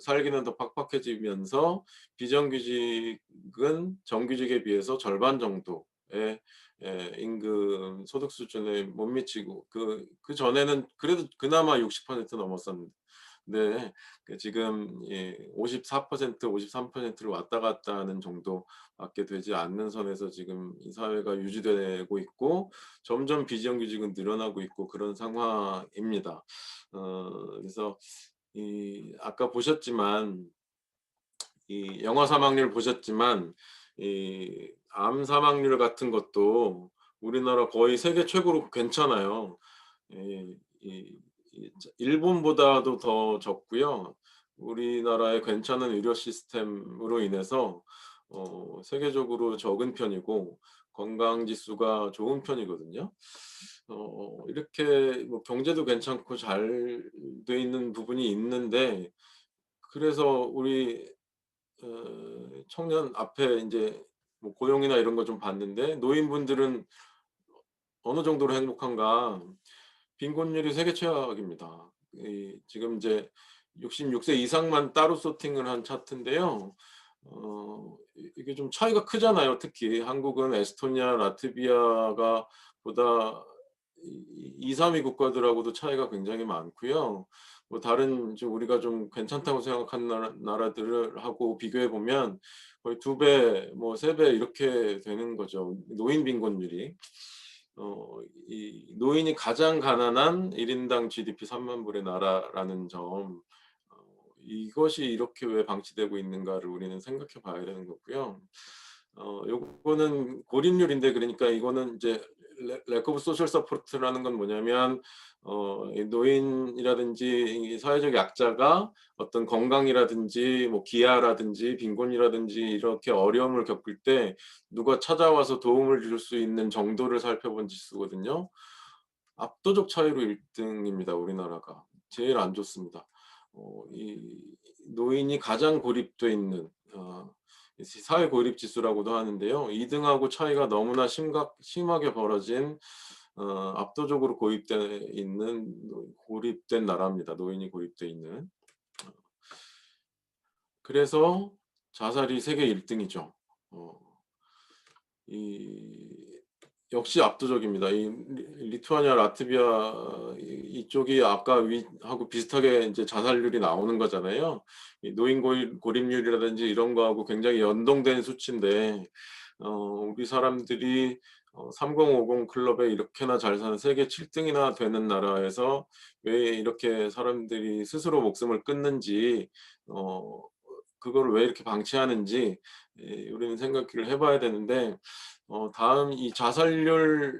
살기는 더 팍팍해지면서 비정규직은 정규직에 비해서 절반 정도의 임금 소득 수준에 못 미치고 그 전에는 그래도 그나마 60% 넘었었는데 네. 지금 54%, 53%를 왔다 갔다 하는 정도밖에 되지 않는 선에서 지금 이 사회가 유지되고 있고 점점 비정규직은 늘어나고 있고 그런 상황입니다. 그래서 아까 보셨지만 이 영아 사망률 보셨지만 이 암 사망률 같은 것도 우리나라 거의 세계 최고로 괜찮아요. 이 이 일본보다도 더 적고요. 우리나라의 괜찮은 의료 시스템으로 인해서 세계적으로 적은 편이고 건강 지수가 좋은 편이거든요. 이렇게 뭐 경제도 괜찮고 잘 돼 있는 부분이 있는데 그래서 우리 청년 앞에 인제 뭐 고용이나 이런 거 좀 봤는데 노인분들은 어느 정도로 행복한가? 빈곤율이 세계 최악입니다. 지금 이제 66세 이상만 따로 소팅을 한 차트인데요. 이게 좀 차이가 크잖아요. 특히 한국은 에스토니아, 라트비아가 보다 2-3위 국가들하고도 차이가 굉장히 많고요. 뭐 다른 좀 우리가 좀 괜찮다고 생각하는 나라들하고 비교해 보면 거의 2배 뭐 3배 이렇게 되는 거죠, 노인 빈곤율이. 이 노인이 가장 가난한 1 인당 GDP 3만 불의 나라라는 점 이것이 이렇게 왜 방치되고 있는가를 우리는 생각해 봐야 되는 거고요. 요거는 고립률인데 그러니까 이거는 이제 lack of social support라는 건 뭐냐면 이 노인이라든지 이 사회적 약자가 어떤 건강이라든지 뭐 기아라든지 빈곤이라든지 이렇게 어려움을 겪을 때 누가 찾아와서 도움을 줄 수 있는 정도를 살펴본 지수거든요. 압도적 차이로 1 등입니다, 우리나라가. 제일 안 좋습니다. 이 노인이 가장 고립돼 있는 이 사회 고립 지수라고도 하는데요. 2 등하고 차이가 너무나 심하게 벌어진 압도적으로 고립된 나라입니다, 노인이 고립돼 있는. 그래서 자살이 세계 1 등이죠. 어 이 역시 압도적입니다. 이 리투아니아, 라트비아 이쪽이 아까 하고 비슷하게 인제 자살률이 나오는 거잖아요. 이 노인 고립률이라든지 이런 거하고 굉장히 연동된 수치인데 우리 사람들이 3050 클럽에 이렇게나 잘 사는 세계 7 등이나 되는 나라에서 왜 이렇게 사람들이 스스로 목숨을 끊는지 어 그거를 왜 이렇게 방치하는지 우리는 생각을 해 봐야 되는데 다음 이 자살률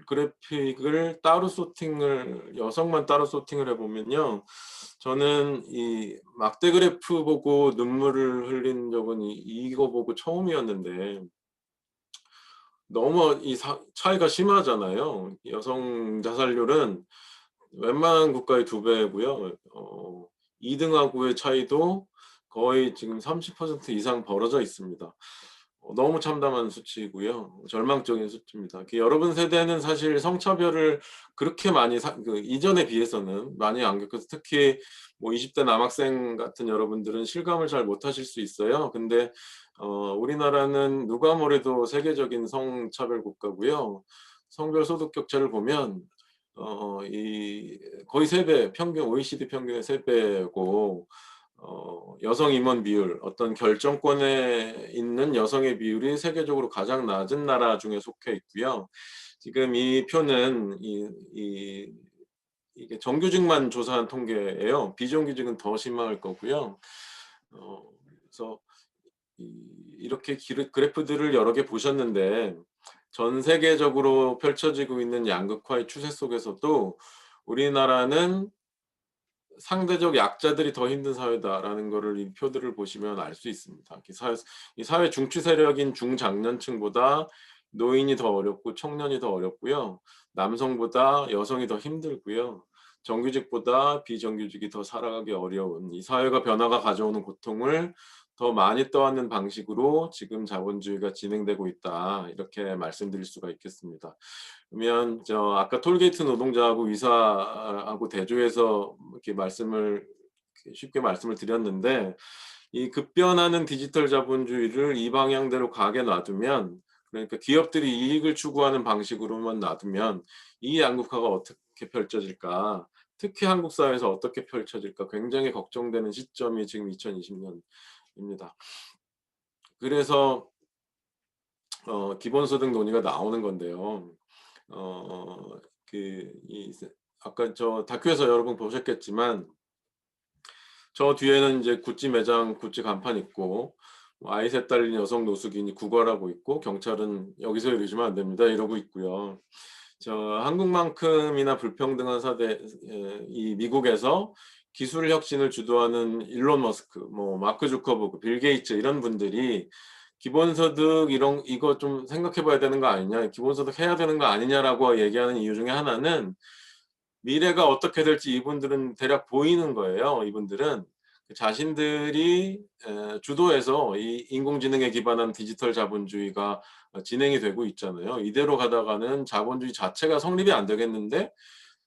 그래픽을 따로 여성만 따로 소팅을 해 보면요. 저는 이 막대 그래프 보고 눈물을 흘린 적은 이거 보고 처음이었는데 너무 이 차이가 심하잖아요. 여성 자살률은 웬만한 국가의 2 배고요. 2 등하고의 차이도 거의 지금 30% 이상 벌어져 있습니다. 너무 참담한 수치이고요. 절망적인 수치입니다. 여러분 세대는 사실 성차별을 그렇게 많이 이전에 비해서는 많이 안 겪어서 특히 뭐 20대 남학생 같은 여러분들은 실감을 잘 못하실 수 있어요. 근데 우리나라는 누가 뭐래도 세계적인 성차별 국가고요. 성별 소득 격차를 보면 이 거의 3배 평균 OECD 평균의 3 배고 여성 임원 비율 어떤 결정권에 있는 여성의 비율이 세계적으로 가장 낮은 나라 중에 속해 있고요. 지금 이 표는 이게 정규직만 조사한 통계예요. 비정규직은 더 심할 거고요. 그래서 이렇게 그래프들을 여러 개 보셨는데 전 세계적으로 펼쳐지고 있는 양극화의 추세 속에서도 우리나라는 '상대적 약자들이 더 힘든 사회다.'라는 거를 이 표들을 보시면 알 수 있습니다. 이 사회 중추 세력인 중장년층보다 노인이 더 어렵고 청년이 더 어렵고요. 남성보다 여성이 더 힘들고요. 정규직보다 비정규직이 더 살아가기 어려운 이 사회가 변화가 가져오는 고통을 더 많이 떠안는 방식으로 지금 자본주의가 진행되고 있다. 이렇게 말씀드릴 수가 있겠습니다. 그러면 아까 톨게이트 노동자하고 위사하고 대조해서 이렇게 쉽게 말씀을 드렸는데, 이 급변하는 디지털 자본주의를 이 방향대로 가게 놔두면, 그러니까 기업들이 이익을 추구하는 방식으로만 놔두면 이 양극화가 어떻게 펼쳐질까? 특히 한국 사회에서 어떻게 펼쳐질까? 굉장히 걱정되는 시점이 지금 2020년입니다. 그래서 기본소득 논의가 나오는 건데요. 아까 다큐에서 여러분 보셨겠지만, 저 뒤에는 이제 구찌 매장, 구찌 간판 있고, 아이 셋 딸린 여성 노숙인이 구걸하고 있고, 경찰은 여기서 이러시면 안 됩니다 이러고 있고요. 한국만큼이나 불평등한 이 미국에서 기술 혁신을 주도하는 일론 머스크, 마크 주커버그, 빌 게이츠 이런 분들이 기본소득 이거 좀 생각해 봐야 되는 거 아니냐, 기본소득 해야 되는 거 아니냐라고 얘기하는 이유 중에 하나는, 미래가 어떻게 될지 이분들은 대략 보이는 거예요. 이분들은 자신들이 주도해서 이 인공지능에 기반한 디지털 자본주의가 진행이 되고 있잖아요. 이대로 가다가는 자본주의 자체가 성립이 안 되겠는데,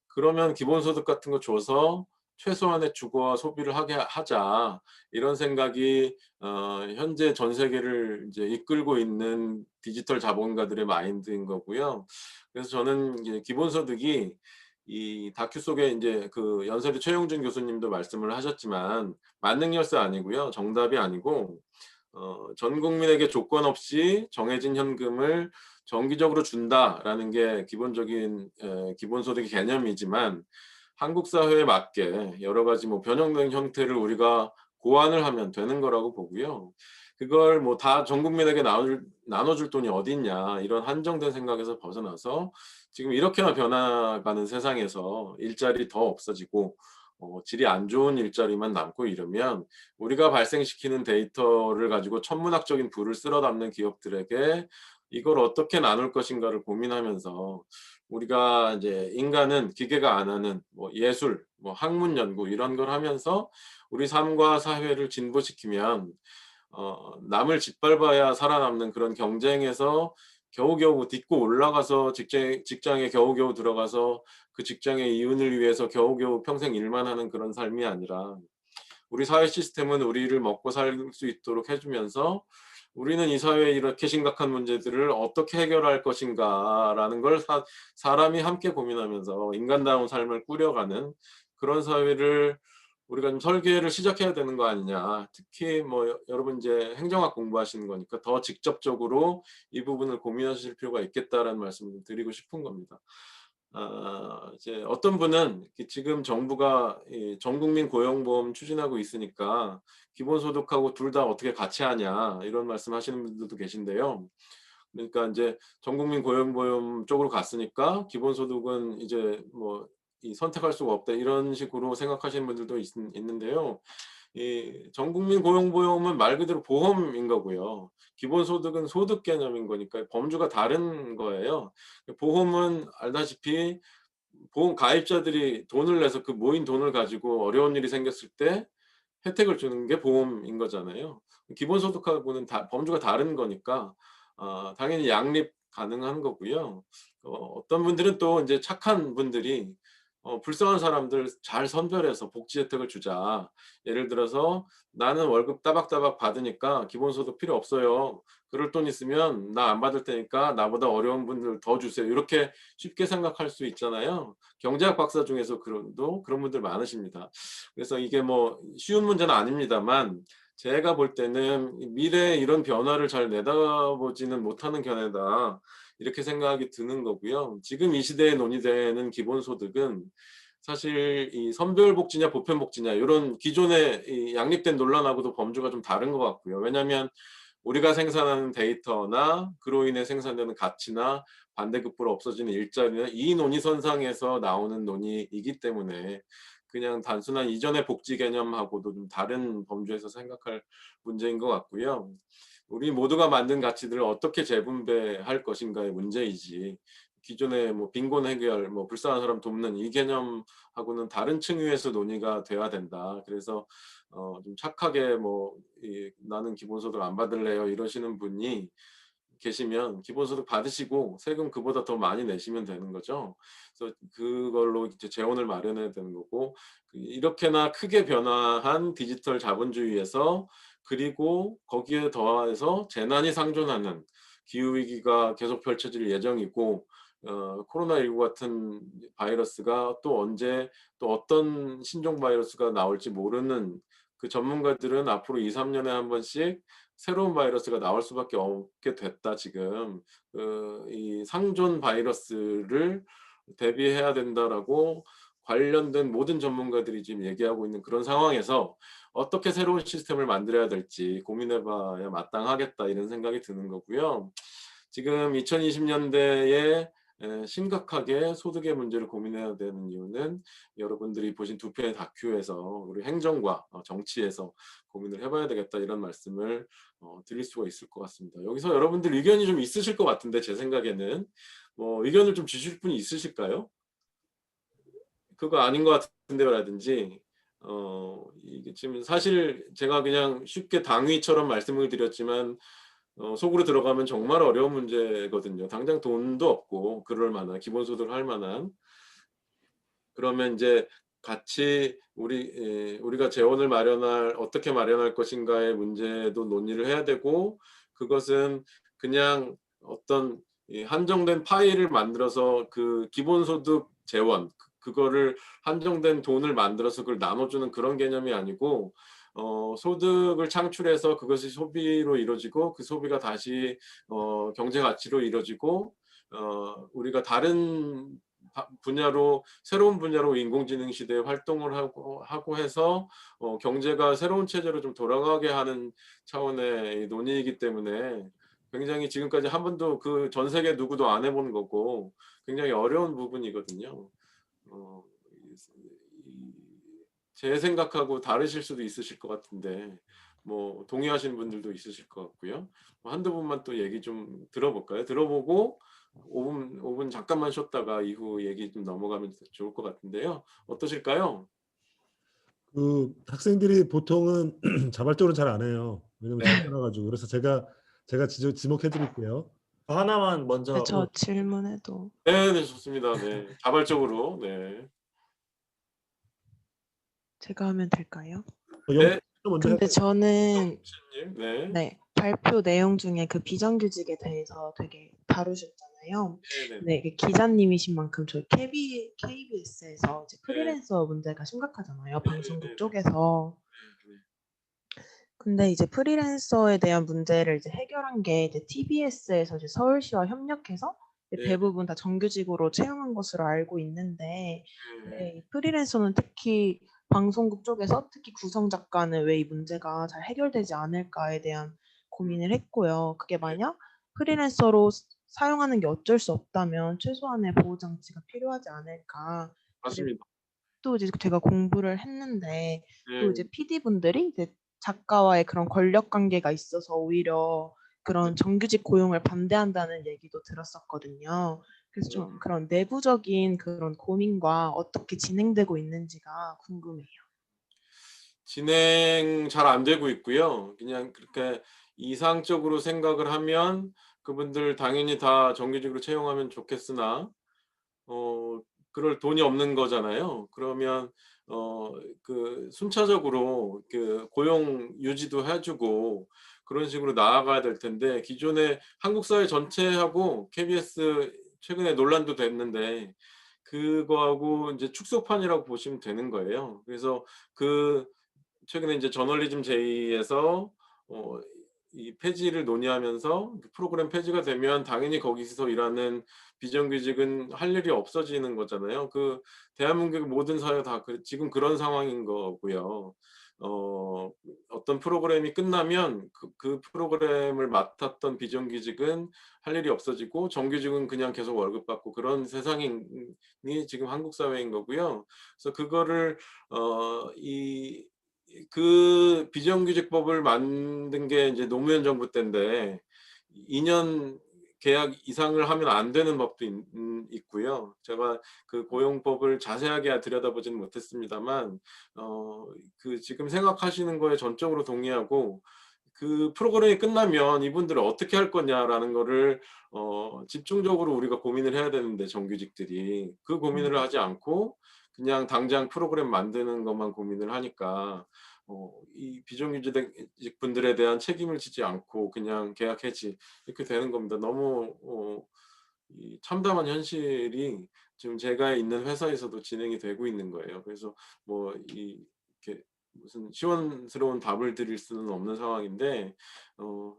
그러면 기본소득 같은 거 줘서 최소한의 주거와 소비를 하게 하자, 이런 생각이 현재 전 세계를 이제 이끌고 있는 디지털 자본가들의 마인드인 거고요. 그래서 저는 이제 기본소득이, 이 다큐 속에 이제 그 연세대 최용준 교수님도 말씀을 하셨지만, 만능 열쇠 아니고요, 정답이 아니고, 전 국민에게 조건 없이 정해진 현금을 정기적으로 준다라는 게 기본적인 기본소득의 개념이지만, 한국 사회에 맞게 여러 가지 변형된 형태를 우리가 고안을 하면 되는 거라고 보고요. 그걸 다 전 국민에게 나눠줄 돈이 어디 있냐, 이런 한정된 생각에서 벗어나서 지금 이렇게나 변화가는 세상에서 일자리 더 없어지고 질이 안 좋은 일자리만 남고 이러면, 우리가 발생시키는 데이터를 가지고 천문학적인 부를 쓸어 담는 기업들에게 이걸 어떻게 나눌 것인가를 고민하면서, 우리가 이제 인간은 기계가 안 하는 예술, 학문 연구 이런 걸 하면서 우리 삶과 사회를 진보시키면, 남을 짓밟아야 살아남는 그런 경쟁에서 겨우겨우 딛고 올라가서 직장에 겨우겨우 들어가서 그 직장의 이윤을 위해서 겨우겨우 평생 일만 하는 그런 삶이 아니라, 우리 사회 시스템은 우리를 먹고 살 수 있도록 해주면서, 우리는 이 사회에 이렇게 심각한 문제들을 어떻게 해결할 것인가라는 걸 사람이 함께 고민하면서 인간다운 삶을 꾸려가는 그런 사회를 우리가 좀 설계를 시작해야 되는 거 아니냐. 특히 여러분 이제 행정학 공부하시는 거니까 더 직접적으로 이 부분을 고민하실 필요가 있겠다라는 말씀을 드리고 싶은 겁니다. 이제 어떤 분은 지금 정부가 이 전국민 고용보험 추진하고 있으니까 기본소득하고 둘 다 어떻게 같이 하냐, 이런 말씀하시는 분들도 계신데요. 그러니까 이제 전국민 고용보험 쪽으로 갔으니까 기본소득은 이제 이 선택할 수가 없다, 이런 식으로 생각하시는 분들도 있는데요. 이 전국민 고용보험은 말 그대로 보험인 거고요. 기본소득은 소득 개념인 거니까 범주가 다른 거예요. 보험은 알다시피 보험 가입자들이 돈을 내서 그 모인 돈을 가지고 어려운 일이 생겼을 때 혜택을 주는 게 보험인 거잖아요. 기본소득하고는 범주가 다른 거니까 당연히 양립 가능한 거고요. 어떤 분들은 또 이제 착한 분들이 불쌍한 사람들 잘 선별해서 복지 혜택을 주자. 예를 들어서 나는 월급 따박따박 받으니까 기본소득 필요 없어요. 그럴 돈 있으면 나 안 받을 테니까 나보다 어려운 분들 더 주세요. 이렇게 쉽게 생각할 수 있잖아요. 경제학 박사 중에서 그런 분들 많으십니다. 그래서 이게 쉬운 문제는 아닙니다만, 제가 볼 때는 미래에 이런 변화를 잘 내다보지는 못하는 견해다, 이렇게 생각이 드는 거고요. 지금 이 시대에 논의되는 기본소득은 사실 이 선별복지냐 보편복지냐 이런 기존의 이 양립된 논란하고도 범주가 좀 다른 것 같고요. 왜냐하면 우리가 생산하는 데이터나 그로 인해 생산되는 가치나 반대급부로 없어지는 일자리나 이 논의선상에서 나오는 논의이기 때문에, 그냥 단순한 이전의 복지 개념하고도 좀 다른 범주에서 생각할 문제인 것 같고요. 우리 모두가 만든 가치들을 어떻게 재분배할 것인가의 문제이지, 기존의 뭐 빈곤 해결, 뭐 불쌍한 사람 돕는 이 개념하고는 다른 층위에서 논의가 돼야 된다. 그래서 좀 착하게 뭐 나는 기본소득 안 받을래요 이러시는 분이 계시면 기본소득 받으시고 세금 그보다 더 많이 내시면 되는 거죠. 그래서 그걸로 이제 재원을 마련해야 되는 거고, 이렇게나 크게 변화한 디지털 자본주의에서, 그리고 거기에 더해서 재난이 상존하는 기후위기가 계속 펼쳐질 예정이고, 코로나19 같은 바이러스가 또 언제 또 어떤 신종 바이러스가 나올지 모르는, 그 전문가들은 앞으로 2~3년에 한 번씩 새로운 바이러스가 나올 수밖에 없게 됐다 지금. 이 상존 바이러스를 대비해야 된다라고 관련된 모든 전문가들이 지금 얘기하고 있는 그런 상황에서 어떻게 새로운 시스템을 만들어야 될지 고민해 봐야 마땅하겠다 이런 생각이 드는 거고요. 지금 2020년대에 심각하게 소득의 문제를 고민해야 되는 이유는 여러분들이 보신 두 편의 다큐에서 우리 행정과 정치에서 고민을 해봐야 되겠다 이런 말씀을 드릴 수가 있을 것 같습니다. 여기서 여러분들 의견이 좀 있으실 것 같은데, 제 생각에는 뭐 의견을 좀 주실 분이 있으실까요? 그거 아닌 것 같은데라든지, 이게 지금 사실 제가 그냥 쉽게 당위처럼 말씀을 드렸지만 속으로 들어가면 정말 어려운 문제거든요. 당장 돈도 없고 그럴 만한 기본소득을 할 만한. 그러면 이제 같이 우리가 재원을 마련할, 어떻게 마련할 것인가의 문제도 논의를 해야 되고, 그것은 그냥 어떤 이 한정된 파일을 만들어서 그 기본소득 재원, 그거를 한정된 돈을 만들어서 그걸 나눠주는 그런 개념이 아니고, 소득을 창출해서 그것이 소비로 이루어지고 그 소비가 다시 경제 가치로 이루어지고, 우리가 다른 분야로, 새로운 분야로 인공지능 시대에 활동을 하고 해서 경제가 새로운 체제로 좀 돌아가게 하는 차원의 논의이기 때문에 굉장히 지금까지 한 번도 그 전 세계 누구도 안 해본 거고 굉장히 어려운 부분이거든요. 어, 제 생각하고 다르실 수도 있으실 것 같은데 뭐 동의하시는 분들도 있으실 것 같고요. 한두 분만 또 얘기 좀 들어볼까요? 들어보고 5분 잠깐만 쉬었다가 이후 얘기 좀 넘어가면 좋을 것 같은데요. 어떠실까요? 그 학생들이 보통은 자발적으로 잘 안 해요. 왜냐면 네. 귀찮아가지고. 그래서 제가 지목해 드릴게요. 저 하나만 네, 먼저 저 질문해도 네, 네, 좋습니다. 네, 자발적으로. 네, 제가 하면 될까요? 영수 네, 먼저 해야 근데 저는 님, 네, 네, 발표 내용 중에 그 비정규직에 대해서 되게 다루셨잖아요. 네, 네, 근데 이게 기자님이신 만큼 저희 KBS에서 이제 네, 프리랜서 문제가 심각하잖아요. 네, 방송국 네, 쪽에서. 근데 이제 프리랜서에 대한 문제를 이제 해결한 게 이제 TBS에서 이제 서울시와 협력해서 이제 네, 대부분 다 정규직으로 채용한 것으로 알고 있는데, 네, 네, 이 프리랜서는 특히 방송국 쪽에서 특히 구성 작가는 왜 이 문제가 잘 해결되지 않을까에 대한 고민을 했고요. 그게 만약 프리랜서로 사용하는 게 어쩔 수 없다면 최소한의 보호 장치가 필요하지 않을까. 그리고 맞습니다. 또 이제 제가 공부를 했는데 또 네, 이제 PD분들이 이제 작가와의 그런 권력 관계가 있어서 오히려 그런 정규직 고용을 반대한다는 얘기도 들었었거든요. 그래서 좀 그런 내부적인 그런 고민과 어떻게 진행되고 있는지가 궁금해요. 진행 잘 안 되고 있고요. 그냥 그렇게 이상적으로 생각을 하면 그분들 당연히 다 정규직으로 채용하면 좋겠으나 어 그럴 돈이 없는 거잖아요. 그러면 그 순차적으로 그 고용 유지도 해 주고 그런 식으로 나아가야 될 텐데, 기존의 한국 사회 전체하고 KBS 최근에 논란도 됐는데 그거하고 이제 축소판이라고 보시면 되는 거예요. 그래서 그 최근에 이제 저널리즘 제의에서 어 이 폐지를 논의하면서 그 프로그램 폐지가 되면 당연히 거기서 일하는 비정규직은 할 일이 없어지는 거잖아요. 그 대한민국 모든 사회가 다 지금 그런 상황인 거고요. 어떤 프로그램이 끝나면 그 프로그램을 맡았던 비정규직은 할 일이 없어지고 정규직은 그냥 계속 월급 받고 그런 세상이 지금 한국 사회인 거고요. 그래서 그거를 그 비정규직법을 만든 게 이제 노무현 정부 때인데 2년 계약 이상을 하면 안 되는 법도 있고요. 제가 그 고용법을 자세하게 들여다보지는 못했습니다만 그 지금 생각하시는 거에 전적으로 동의하고 그 프로그램이 끝나면 이분들을 어떻게 할 거냐라는 거를 집중적으로 우리가 고민을 해야 되는데 정규직들이 그 고민을 하지 않고 그냥 당장 프로그램 만드는 것만 고민을 하니까 이 비정규직 분들에 대한 책임을 지지 않고 그냥 계약 해지 이렇게 되는 겁니다. 너무 이 참담한 현실이 지금 제가 있는 회사에서도 진행이 되고 있는 거예요. 그래서 뭐 이렇게 무슨 시원스러운 답을 드릴 수는 없는 상황인데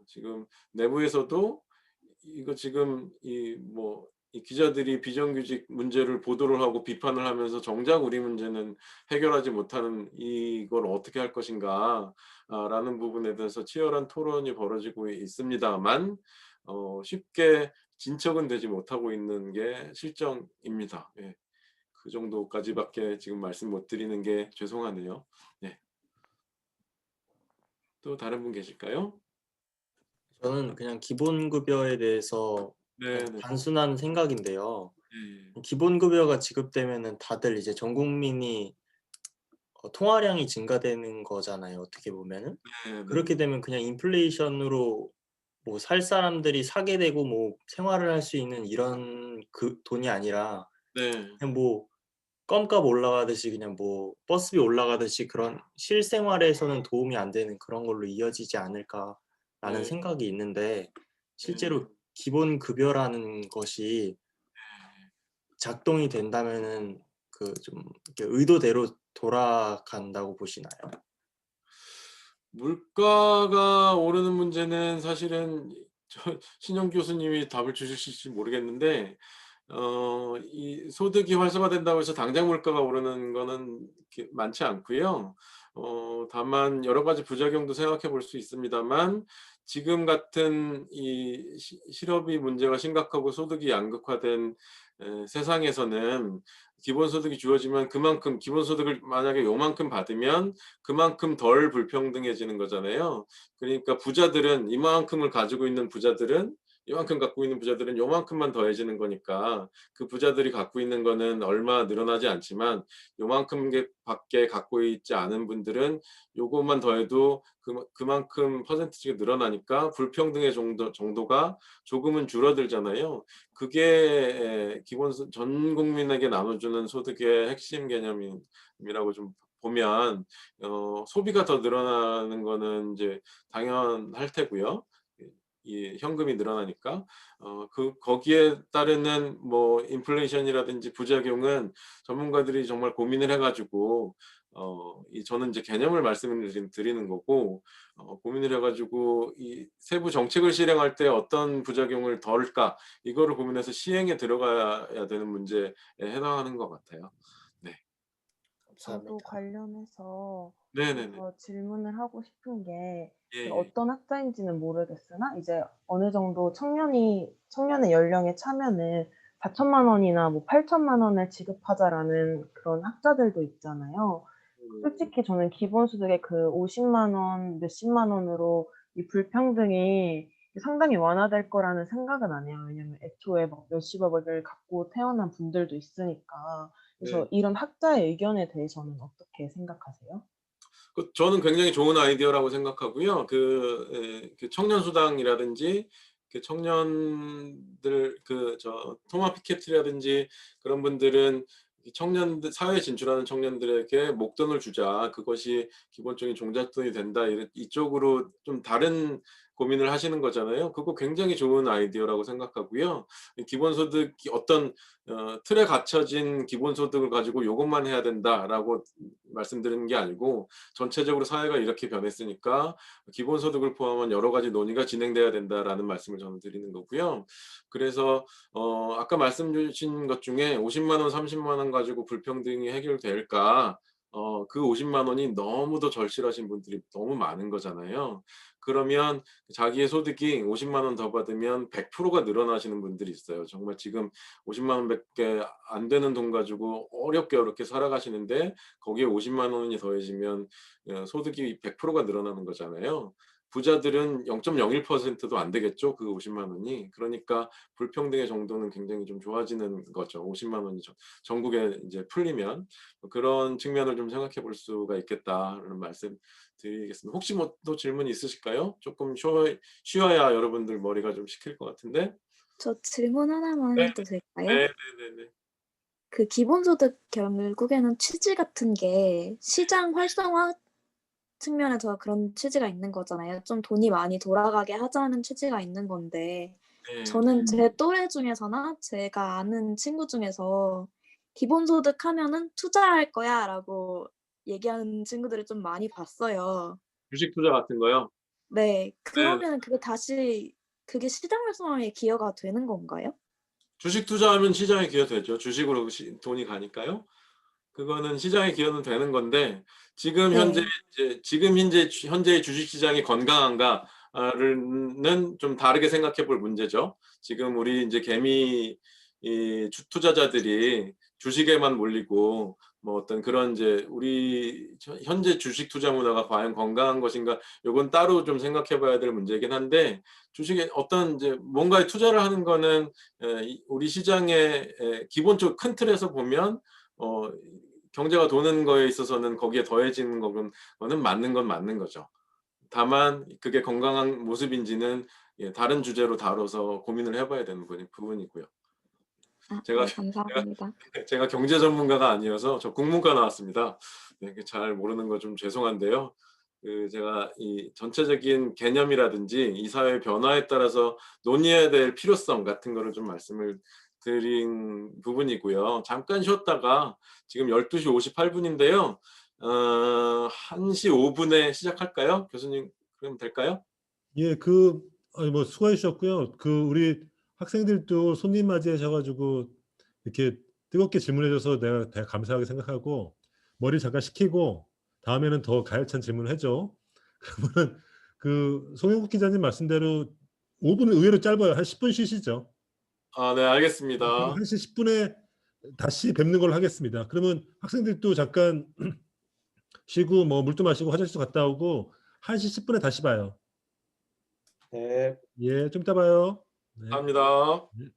지금 내부에서도 이거 지금 이 기자들이 비정규직 문제를 보도를 하고 비판을 하면서 정작 우리 문제는 해결하지 못하는 이걸 어떻게 할 것인가 라는 부분에 대해서 치열한 토론이 벌어지고 있습니다만 쉽게 진척은 되지 못하고 있는 게 실정입니다. 예. 그 정도까지밖에 지금 말씀 못 드리는 게 죄송하네요. 네. 또 다른 분 계실까요? 저는 그냥 기본급여에 대해서 그냥 네네. 단순한 생각인데요. 예. 기본급여가 지급되면은 다들 이제 전 국민이 통화량이 증가되는 거잖아요, 어떻게 보면은. 네네. 그렇게 되면 그냥 인플레이션으로 뭐 살 사람들이 사게 되고 뭐 생활을 할 수 있는 이런 그 돈이 아니라 네. 그냥 뭐 껌값 올라가듯이 그냥 뭐 버스비 올라가듯이 그런 실생활에서는 도움이 안 되는 그런 걸로 이어지지 않을까라는 네. 생각이 있는데 네. 실제로 기본급여라는 것이 작동이 된다면은 그 좀 의도대로 돌아간다고 보시나요? 물가가 오르는 문제는 사실은 신영 교수님이 답을 주실지 모르겠는데 이 소득이 활성화된다고 해서 당장 물가가 오르는 거는 이렇게 많지 않고요. 다만 여러 가지 부작용도 생각해 볼 수 있습니다만 지금 같은 이 실업이 문제가 심각하고 소득이 양극화된 세상에서는 기본소득이 주어지면 그만큼 기본소득을 만약에 요만큼 받으면 그만큼 덜 불평등해지는 거잖아요. 그러니까 부자들은 이만큼을 가지고 있는 부자들은 이만큼 갖고 있는 부자들은 요만큼만 더해지는 거니까 그 부자들이 갖고 있는 거는 얼마 늘어나지 않지만 요만큼 밖에 갖고 있지 않은 분들은 요것만 더해도 그만큼 퍼센티지가 늘어나니까 불평등의 정도가 조금은 줄어들잖아요. 그게 전 국민에게 나눠주는 소득의 핵심 개념이라고 좀 보면 소비가 더 늘어나는 거는 이제 당연할 테고요. 이 현금이 늘어나니까 거기에 따르는 뭐 인플레이션이라든지 부작용은 전문가들이 정말 고민을 해가지고 저는 이제 개념을 말씀을 드리는 거고 고민을 해가지고 이 세부 정책을 실행할 때 어떤 부작용을 덜까 이거를 고민해서 시행에 들어가야 되는 문제에 해당하는 것 같아요. 네, 저도 감사합니다. 관련해서 네네네. 더 질문을 하고 싶은 게 예, 그 예. 어떤 학자인지는 모르겠으나 이제 어느 정도 청년의 연령에 차면은 4천만 원이나 뭐 8천만 원을 지급하자라는 그런 학자들도 있잖아요. 솔직히 저는 기본소득의 그 50만 원, 몇십만 원으로 이 불평등이 상당히 완화될 거라는 생각은 안 해요. 왜냐면 애초에 막 몇십억을 갖고 태어난 분들도 있으니까. 네. 그래서 이런 학자의 의견에 대해서는 어떻게 생각하세요? 저는 굉장히 좋은 아이디어라고 생각하고요. 그 청년 수당이라든지 그 청년들 토마 피케티라든지 그런 분들은 이 청년들 사회에 진출하는 청년들에게 목돈을 주자. 그것이 기본적인 종잣돈이 된다. 이쪽으로 좀 다른 고민을 하시는 거잖아요. 그거 굉장히 좋은 아이디어라고 생각하고요. 기본소득이 어떤 틀에 갇혀진 기본소득을 가지고 요것만 해야 된다라고 말씀드리는 게 아니고 전체적으로 사회가 이렇게 변했으니까 기본소득을 포함한 여러 가지 논의가 진행돼야 된다라는 말씀을 저는 드리는 거고요. 그래서 아까 말씀 주신 것 중에 50만 원, 30만 원 가지고 불평등이 해결될까? 그 50만 원이 너무도 절실하신 분들이 너무 많은 거잖아요. 그러면 자기의 소득이 50만 원 더 받으면 100%가 늘어나시는 분들이 있어요. 정말 지금 50만 원밖에 안 되는 돈 가지고 어렵게 살아가시는데 거기에 50만 원이 더해지면 소득이 100%가 늘어나는 거잖아요. 부자들은 0.01%도 안 되겠죠. 그 50만 원이. 그러니까 불평등의 정도는 굉장히 좀 좋아지는 거죠. 50만 원이 전국에 이제 풀리면 그런 측면을 좀 생각해 볼 수가 있겠다는 말씀 드리겠습니다. 혹시 뭐 또 질문이 있으실까요? 조금 쉬어야 여러분들 머리가 좀 식힐 것 같은데. 저 질문 하나만 네, 해도 될까요? 네, 네, 네, 네. 그 기본소득 결국에는 취지 같은 게 시장 활성화 측면에서 그런 취지가 있는 거잖아요. 좀 돈이 많이 돌아가게 하자는 취지가 있는 건데 네, 저는 제 또래 중에서나 제가 아는 친구 중에서 기본소득 하면은 투자할 거야라고 얘기하는 친구들을 좀 많이 봤어요. 주식 투자 같은 거요. 네. 네, 그러면은 그게 시장 활성화에 기여가 되는 건가요? 주식 투자하면 시장에 기여되죠. 주식으로 돈이 가니까요. 그거는 시장에 기여는 되는 건데 지금 현재 네. 현재의 주식 시장이 건강한가를 좀 다르게 생각해 볼 문제죠. 지금 우리 이제 개미 투자자들이 주식에만 몰리고 뭐 어떤 그런 이제 우리 현재 주식 투자 문화가 과연 건강한 것인가 요건 따로 좀 생각해 봐야 될 문제이긴 한데 주식에 어떤 이제 뭔가에 투자를 하는 거는 우리 시장의 기본적 큰 틀에서 보면 어 경제가 도는 거에 있어서는 거기에 더해지는 거는 맞는 건 맞는 거죠. 다만 그게 건강한 모습인지는 다른 주제로 다뤄서 고민을 해봐야 되는 부분이고요. 아 제가 네 감사합니다. 제가 경제 전문가가 아니어서 저 국문과 나왔습니다. 네, 잘 모르는 거 좀 죄송한데요. 제가 이 전체적인 개념이라든지 이 사회 변화에 따라서 논의해야 될 필요성 같은 거를 좀 말씀을 드린 부분이고요. 잠깐 쉬었다가 지금 12시 58분인데요. 1시 5분에 시작할까요? 교수님, 그럼 될까요? 예, 아니 뭐 수고해 주셨고요. 우리 학생들도 손님 맞이하셔가지고 이렇게 뜨겁게 질문해줘서 내가 되게 감사하게 생각하고 머리 잠깐 식히고 다음에는 더 가열찬 질문을 해줘. 그러면은 송영국 기자님 말씀대로 5분은 의외로 짧아요. 한 10분 쉬시죠. 아, 네, 그리고 알겠습니다. 1시 10분에 다시 뵙는 걸로 하겠습니다. 그러면 학생들도 잠깐 쉬고 뭐 물도 마시고 화장실 갔다 오고 1시 10분에 다시 봐요. 네. 예, 좀 이따 봐요. 네. 감사합니다. 네.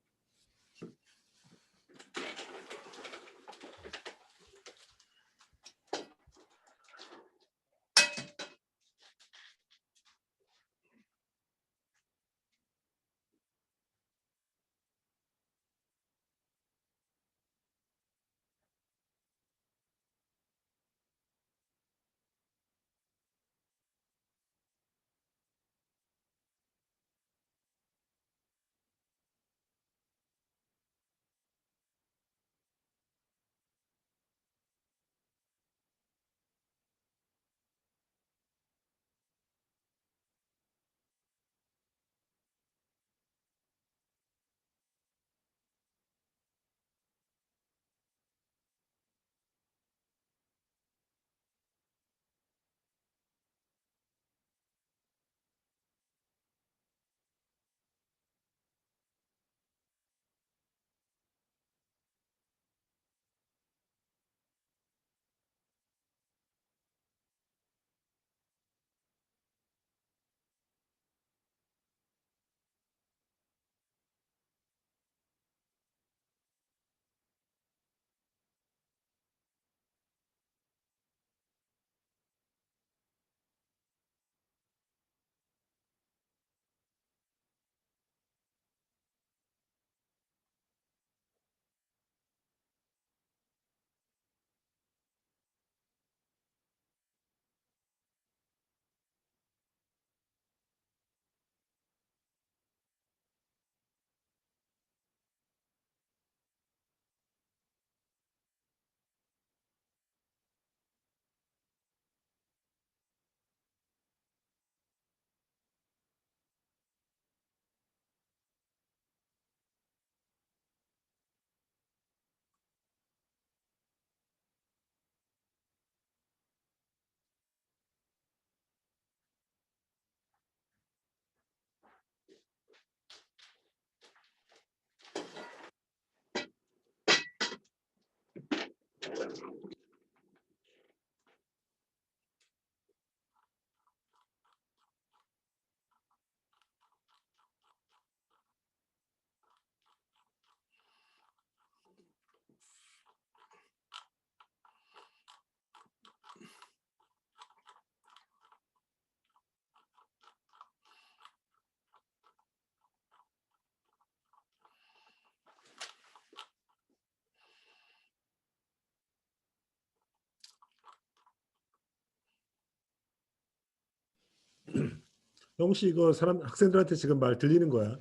형씨 이거 사람 학생들한테 지금 말 들리는 거야.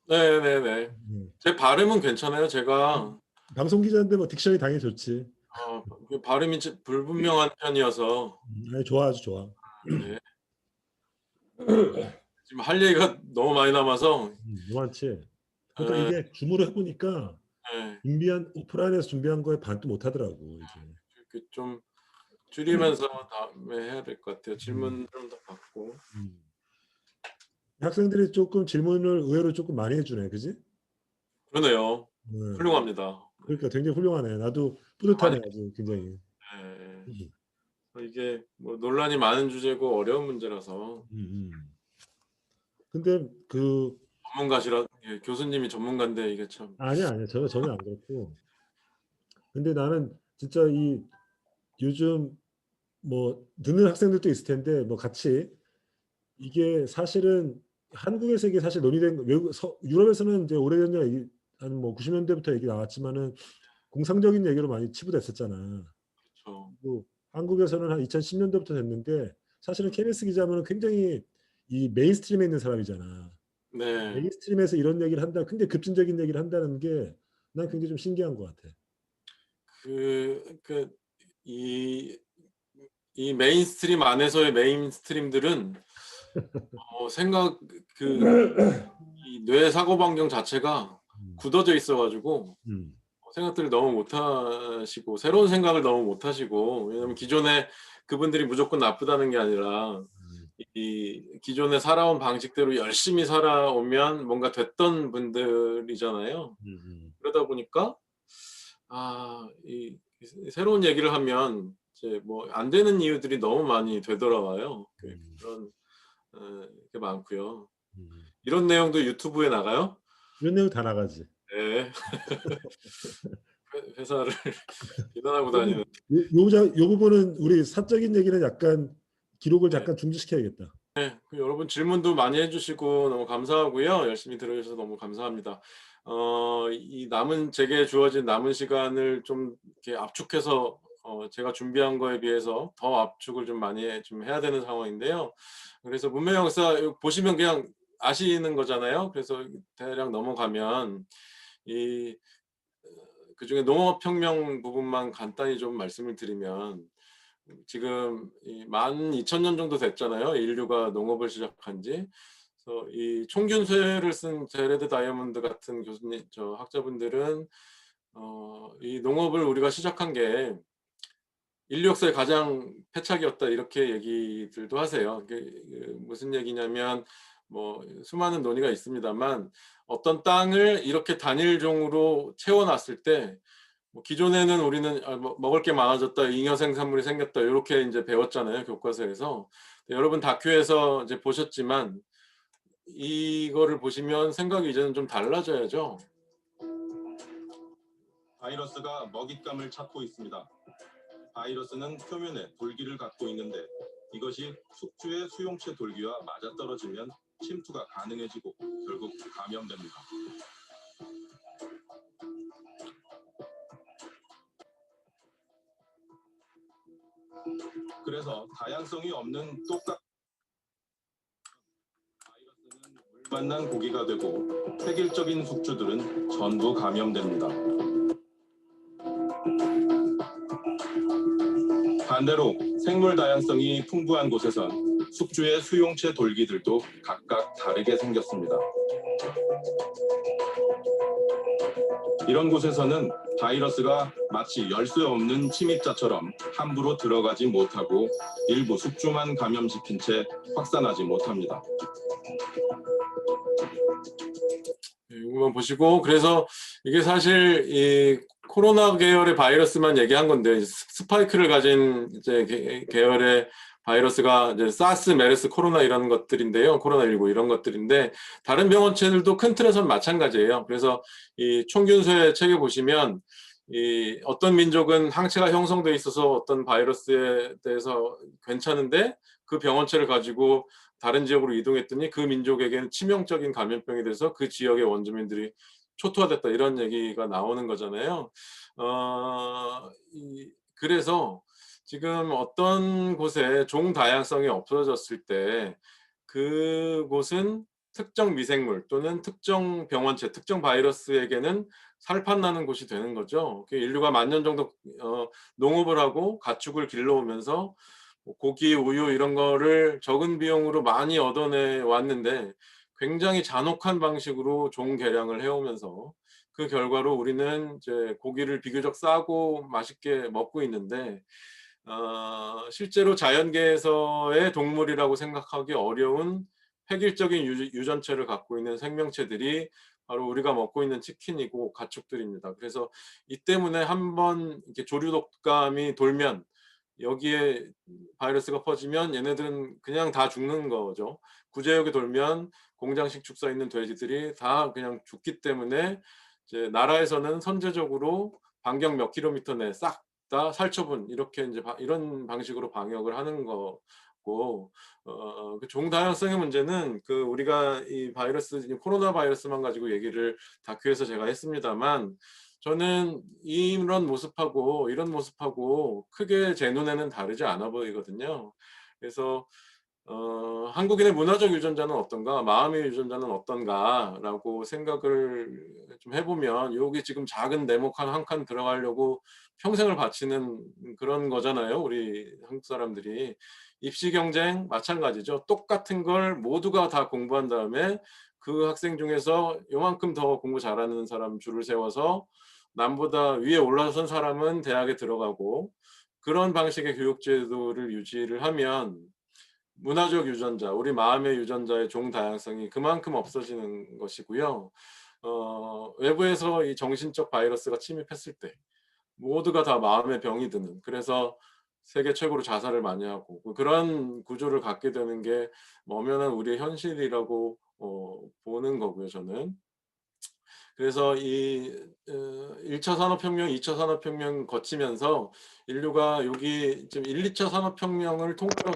네네네. 음. 제 발음은 괜찮아요. 제가 방송 기자인데 뭐 딕션이 당연히 좋지. 발음이 불분명한 편이어서 아니, 좋아, 아주 좋아. 네. 지금 할 얘기가 너무 많이 남아서 많지. 그러니까 이게 줌으로 해보니까 네, 오프라인에서 준비한 거에 반도 못 하더라고 이제. 이렇게 좀 줄이면서 다음에 해야 될 것 같아요. 질문 좀 더 받고. 학생들이 조금 질문을 의외로 조금 많이 해주네, 그지? 그러네요. 네. 훌륭합니다. 그러니까 굉장히 훌륭하네. 나도 뿌듯하네, 아주 굉장히. 네. 이게 뭐 논란이 많은 주제고 어려운 문제라서 근데 그 전문가시라 예, 교수님이 전문가인데 이게 참 아니야, 전혀 안 그렇고. 근데 나는 진짜 이 요즘 뭐 듣는 학생들도 있을 텐데 뭐 같이 이게 사실은 한국에서 이게 사실 논의된 유럽에서는 이제 오래전 얘기 한뭐 90년대부터 얘기 나왔지만은 공상적인 얘기로 많이 치부됐었잖아. 그렇죠. 그리고 한국에서는 한 2010년대부터 됐는데 사실은 KBS 기자면은 굉장히 이 메인스트림에 있는 사람이잖아. 네. 메인스트림에서 이런 얘기를 한다, 굉장히 급진적인 얘기를 한다는 게 난 굉장히 좀 신기한 것 같아. 이 메인스트림 안에서의 메인스트림들은 생각 이 뇌 사고 반경 자체가 굳어져 있어가지고 생각들을 너무 못 하시고 새로운 생각을 너무 못 하시고 왜냐면 기존에 그분들이 무조건 나쁘다는 게 아니라 이 기존에 살아온 방식대로 열심히 살아오면 뭔가 됐던 분들이잖아요. 그러다 보니까 이 새로운 얘기를 하면 이제 뭐 안 되는 이유들이 너무 많이 되돌아와요. 그런 게 많고요. 이런 내용도 유튜브에 나가요? 이런 내용 다 나가지. 네. 회사를 비난하고 다니는. 요 부분은 우리 사적인 얘기는 약간 기록을 네. 잠깐 중지시켜야겠다. 여러분 질문도 많이 해주시고 너무 감사하고요. 열심히 들어주셔서 너무 감사합니다. 제게 주어진 남은 시간을 좀 이렇게 압축해서 제가 준비한 거에 비해서 더 압축을 좀 많이 좀 해야 되는 상황인데요. 그래서 문명 역사 보시면 그냥 아시는 거잖아요. 그래서 대략 넘어가면 그중에 농업혁명 부분만 간단히 좀 말씀을 드리면 지금 12,000년 정도 됐잖아요. 인류가 농업을 시작한 지. 그래서 이 총균쇠를 쓴 제레드 다이아몬드 같은 학자분들은 이 농업을 우리가 시작한 게 인류 역사의 가장 패착이었다 이렇게 얘기들도 하세요. 무슨 얘기냐면 뭐 수많은 논의가 있습니다만 어떤 땅을 이렇게 단일종으로 채워놨을 때 뭐 기존에는 우리는 먹을 게 많아졌다, 잉여 생산물이 생겼다 이렇게 이제 배웠잖아요 교과서에서. 여러분 다큐에서 이제 보셨지만 이거를 보시면 생각이 이제는 좀 달라져야죠. 바이러스가 먹잇감을 찾고 있습니다. 바이러스는 표면에 돌기를 갖고 있는데 이것이 숙주의 수용체 돌기와 맞아떨어지면 침투가 가능해지고 결국 감염됩니다. 그래서 다양성이 없는 바이러스는 물 만난 고기가 되고 획일적인 숙주들은 전부 감염됩니다. 반대로 생물 다양성이 풍부한 곳에선 숙주의 수용체 돌기들도 각각 다르게 생겼습니다. 이런 곳에서는 바이러스가 마치 열쇠 없는 침입자처럼 함부로 들어가지 못하고 일부 숙주만 감염시킨 채 확산하지 못합니다. 이거만 보시고 그래서 이게 사실 이 코로나 계열의 바이러스만 얘기한 건데 스파이크를 가진 이제 계열의 바이러스가 이제 사스, 메르스, 코로나 이런 것들인데요. 코로나19 이런 것들인데 다른 병원체들도 큰 틀에서는 마찬가지예요. 그래서 이 총균쇠 책에 보시면 이 어떤 민족은 항체가 형성돼 있어서 어떤 바이러스에 대해서 괜찮은데 그 병원체를 가지고 다른 지역으로 이동했더니 그 민족에게는 치명적인 감염병이 돼서 그 지역의 원주민들이 초토화됐다 이런 얘기가 나오는 거잖아요. 그래서 지금 어떤 곳에 종 다양성이 없어졌을 때 그곳은 특정 미생물 또는 특정 병원체, 특정 바이러스에게는 살판나는 곳이 되는 거죠. 인류가 10,000년 정도 농업을 하고 가축을 길러오면서 뭐 고기, 우유 이런 거를 적은 비용으로 많이 얻어내 왔는데 굉장히 잔혹한 방식으로 종 개량을 해오면서 그 결과로 우리는 이제 고기를 비교적 싸고 맛있게 먹고 있는데 실제로 자연계에서의 동물이라고 생각하기 어려운 획일적인 유전체를 갖고 있는 생명체들이 바로 우리가 먹고 있는 치킨이고 가축들입니다. 그래서 이 때문에 한번 이렇게 조류 독감이 돌면 여기에 바이러스가 퍼지면 얘네들은 그냥 다 죽는 거죠. 구제역에 돌면 공장식 축사 있는 돼지들이 다 그냥 죽기 때문에 이제 나라에서는 선제적으로 반경 몇 킬로미터 내에 싹 다 살처분 이렇게 이제 이런 방식으로 방역을 하는 거고 그 종 다양성의 문제는 그 우리가 이 바이러스 코로나 바이러스만 가지고 얘기를 다큐에서 제가 했습니다만 저는 이런 모습하고 크게 제 눈에는 다르지 않아 보이거든요. 그래서 한국인의 문화적 유전자는 어떤가, 마음의 유전자는 어떤가라고 생각을 좀 해보면 여기 지금 작은 네모 한 칸 들어가려고 평생을 바치는 그런 거잖아요. 우리 한국 사람들이. 입시 경쟁 마찬가지죠. 똑같은 걸 모두가 다 공부한 다음에 그 학생 중에서 요만큼 더 공부 잘하는 사람 줄을 세워서 남보다 위에 올라선 사람은 대학에 들어가고 그런 방식의 교육제도를 유지를 하면 문화적 유전자, 우리 마음의 유전자의 종 다양성이 그만큼 없어지는 것이고요. 외부에서 이 정신적 바이러스가 침입했을 때 모두가 다 마음의 병이 드는, 그래서 세계 최고로 자살을 많이 하고 그런 구조를 갖게 되는 게 엄연한 우리의 현실이라고 보는 거고요, 저는. 그래서 이 1차 산업혁명, 2차 산업혁명 거치면서 인류가 여기 지금 1, 2차 산업혁명을 통틀어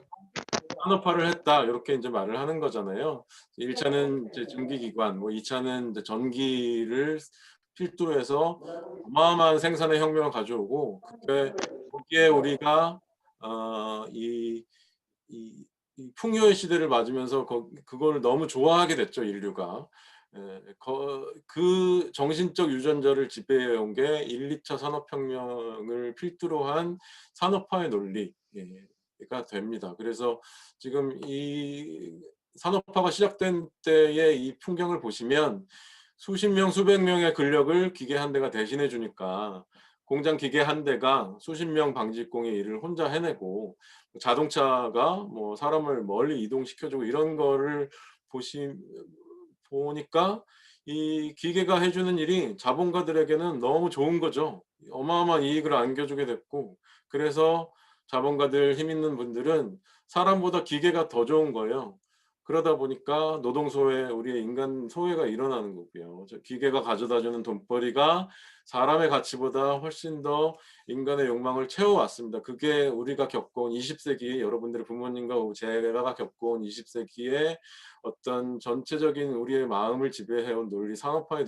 산업화를 했다 이렇게 이제 말을 하는 거잖아요. 1차는 이제 전기기관, 뭐 2차는 이제 전기를 필두로 해서 어마어마한 생산의 혁명을 가져오고 거기에 우리가 이 풍요의 시대를 맞으면서 그걸 너무 좋아하게 됐죠, 인류가. 그 정신적 유전자를 지배해온 게 1, 2차 산업혁명을 필두로 한 산업화의 논리가 됩니다. 그래서 지금 이 산업화가 시작된 때의 이 풍경을 보시면 수십 명, 수백 명의 근력을 기계 한 대가 대신해 주니까 공장 기계 한 대가 수십 명 방직공의 일을 혼자 해내고 자동차가 뭐 사람을 멀리 이동시켜주고 이런 거를 보니까 이 기계가 해주는 일이 자본가들에게는 너무 좋은 거죠. 어마어마한 이익을 안겨주게 됐고 그래서 자본가들 힘 있는 분들은 사람보다 기계가 더 좋은 거예요. 그러다 보니까 노동소외, 우리의 인간 소외가 일어나는 거고요. 기계가 가져다주는 돈벌이가 사람의 가치보다 훨씬 더 인간의 욕망을 채워왔습니다. 그게 우리가 겪어온 20세기, 여러분들의 부모님과 제가 겪어온 20세기의 어떤 전체적인 우리의 마음을 지배해온 논리, 산업화의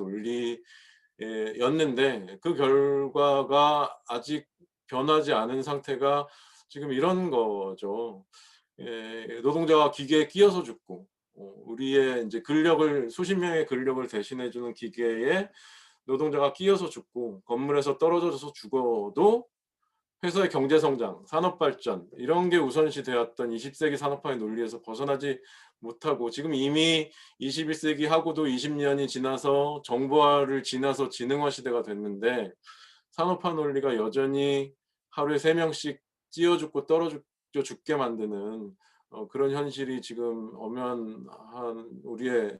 논리였는데 그 결과가 아직 변하지 않은 상태가 지금 이런 거죠. 노동자가 기계에 끼어서 죽고 우리의 이제 근력을 수십 명의 근력을 대신해주는 기계에 노동자가 끼어서 죽고 건물에서 떨어져서 죽어도 회사의 경제성장, 산업발전 이런 게 우선시 되었던 20세기 산업화의 논리에서 벗어나지 못하고 지금 이미 21세기 하고도 20년이 지나서 정보화를 지나서 지능화 시대가 됐는데 산업화 논리가 여전히 하루에 3명씩 찌어 죽고 떨어져 죽게 만드는 그런 현실이 지금 엄연한 우리의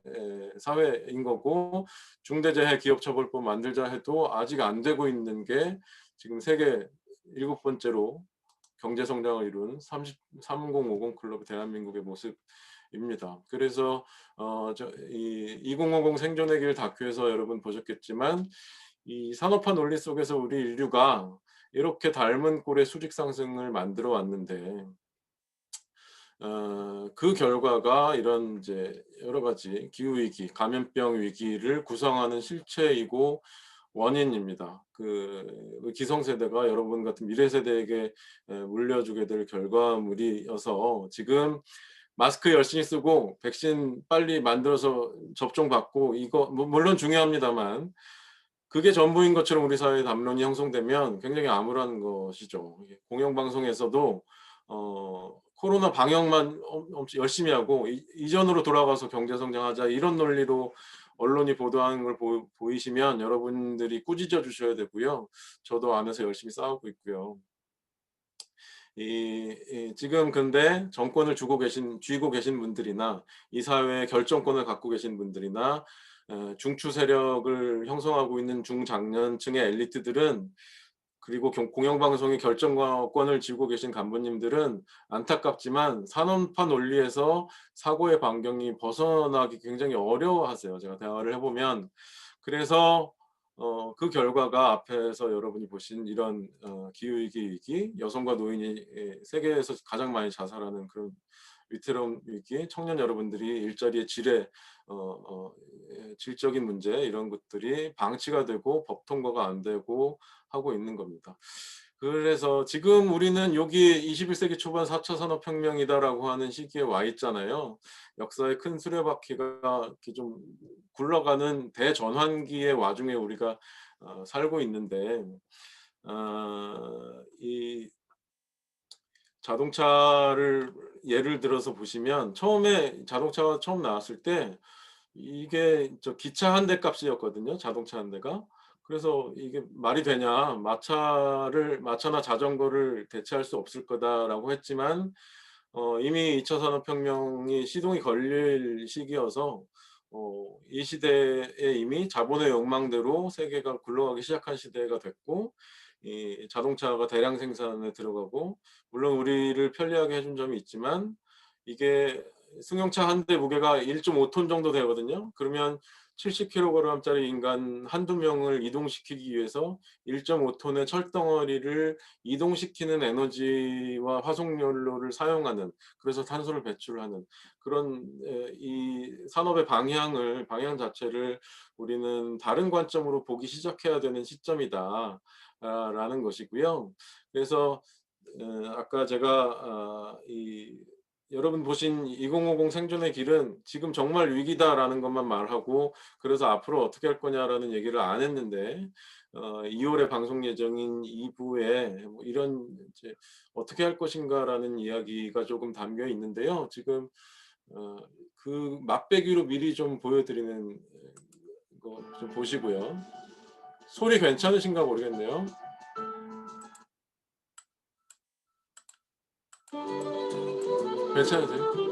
사회인 거고 중대재해 기업처벌법 만들자 해도 아직 안 되고 있는 게 지금 세계 7번째로 경제성장을 이룬 3050 클럽 대한민국의 모습입니다. 그래서 이 2050 생존의 길 다큐에서 여러분 보셨겠지만 이 산업화 논리 속에서 우리 인류가 이렇게 닮은 꼴의 수직 상승을 만들어 왔는데 그 결과가 이런 이제 여러 가지 기후 위기, 감염병 위기를 구성하는 실체이고 원인입니다. 그 기성세대가 여러분 같은 미래 세대에게 물려주게 될 결과물이어서 지금 마스크 열심히 쓰고 백신 빨리 만들어서 접종 받고 이거 물론 중요합니다만 그게 전부인 것처럼 우리 사회에 담론이 형성되면 굉장히 암울한 것이죠. 공영방송에서도 코로나 방역만 엄청 열심히 하고 이전으로 돌아가서 경제성장하자 이런 논리로 언론이 보도하는 걸 보이시면 여러분들이 꾸짖어 주셔야 되고요. 저도 안에서 열심히 싸우고 있고요. 지금 근데 정권을 쥐고 계신 분들이나 이 사회의 결정권을 갖고 계신 분들이나 중추 세력을 형성하고 있는 중장년층의 엘리트들은 그리고 공영방송의 결정권을 쥐고 계신 간부님들은 안타깝지만 산업화 논리에서 사고의 반경이 벗어나기 굉장히 어려워하세요. 제가 대화를 해보면. 그래서 그 결과가 앞에서 여러분이 보신 이런 기후위기 위기, 여성과 노인이 세계에서 가장 많이 자살하는 그런 위태로운 위기, 청년 여러분들이 일자리의 질적인 문제 이런 것들이 방치가 되고 법 통과가 안 되고 하고 있는 겁니다. 그래서 지금 우리는 여기 21세기 초반 4차 산업혁명이다라고 하는 시기에 와 있잖아요. 역사의 큰 수레바퀴가 이렇게 좀 굴러가는 대전환기의 와중에 우리가 살고 있는데 이 자동차를 예를 들어서 보시면 처음에 자동차가 처음 나왔을 때 이게 기차 한 대 값이었거든요. 자동차 한 대가. 그래서 이게 말이 되냐, 마차나 자전거를 대체할 수 없을 거다라고 했지만 이미 2차 산업혁명이 시동이 걸릴 시기여서 이 시대에 이미 자본의 욕망대로 세계가 굴러가기 시작한 시대가 됐고 이 자동차가 대량 생산에 들어가고 물론 우리를 편리하게 해준 점이 있지만 이게 승용차 한 대 무게가 1.5톤 정도 되거든요. 그러면 70kg짜리 인간 한두 명을 이동시키기 위해서 1.5톤의 철덩어리를 이동시키는 에너지와 화석연료를 사용하는 그래서 탄소를 배출하는 그런 이 산업의 방향 자체를 우리는 다른 관점으로 보기 시작해야 되는 시점이다 라는 것이고요. 그래서 아까 제가 여러분 보신 2050 생존의 길은 지금 정말 위기다라는 것만 말하고 그래서 앞으로 어떻게 할 거냐라는 얘기를 안 했는데 2월에 방송 예정인 2부에 뭐 이런 이제 어떻게 할 것인가라는 이야기가 조금 담겨 있는데요. 지금 그 맛배기로 미리 좀 보여드리는 거 좀 보시고요. 소리 괜찮으신가 모르겠네요. 괜찮으세요?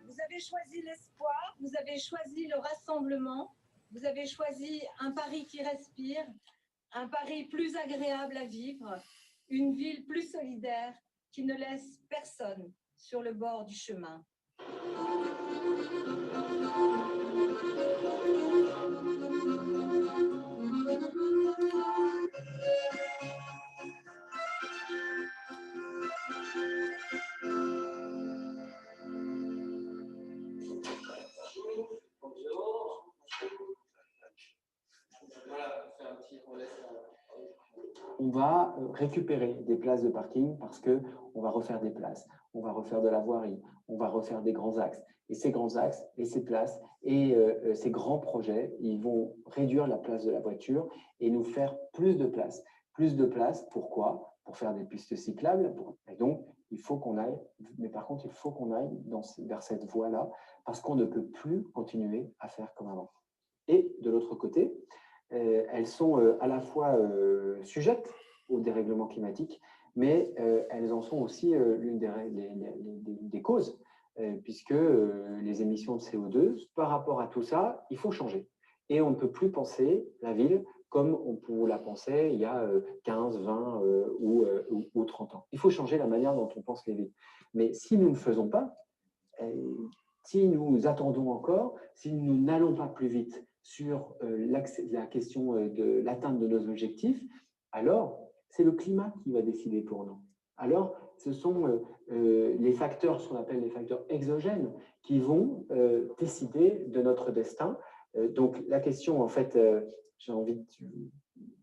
Vous avez choisi l'espoir, vous avez choisi le rassemblement, vous avez choisi un Paris qui respire, un Paris plus agréable à vivre, une ville plus solidaire qui ne laisse personne sur le bord du chemin. On va récupérer des places de parking parce que on va refaire des places, on va refaire de la voirie, on va refaire des grands axes. Et ces grands axes et ces places et ces grands projets, ils vont réduire la place de la voiture et nous faire plus de place. Plus de place, pourquoi? Pour faire des pistes cyclables. Et donc, il faut qu'on aille, mais par contre, il faut qu'on aille vers cette voie-là parce qu'on ne peut plus continuer à faire comme avant. Et de l'autre côté, elles sont à la fois sujettes au dérèglement climatique, mais elles en sont aussi l'une des causes, puisque les émissions de CO2, par rapport à tout ça, il faut changer. Et on ne peut plus penser la ville comme on la pensait il y a 15, 20 ou 30 ans. Il faut changer la manière dont on pense les villes. Mais si nous ne faisons pas, si nous attendons encore, si nous n'allons pas plus vite sur la question de l'atteinte de nos objectifs, alors c'est le climat qui va décider pour nous. Alors, ce sont les facteurs, ce qu'on appelle les facteurs exogènes, qui vont décider de notre destin. Donc, la question, en fait, j'ai envie de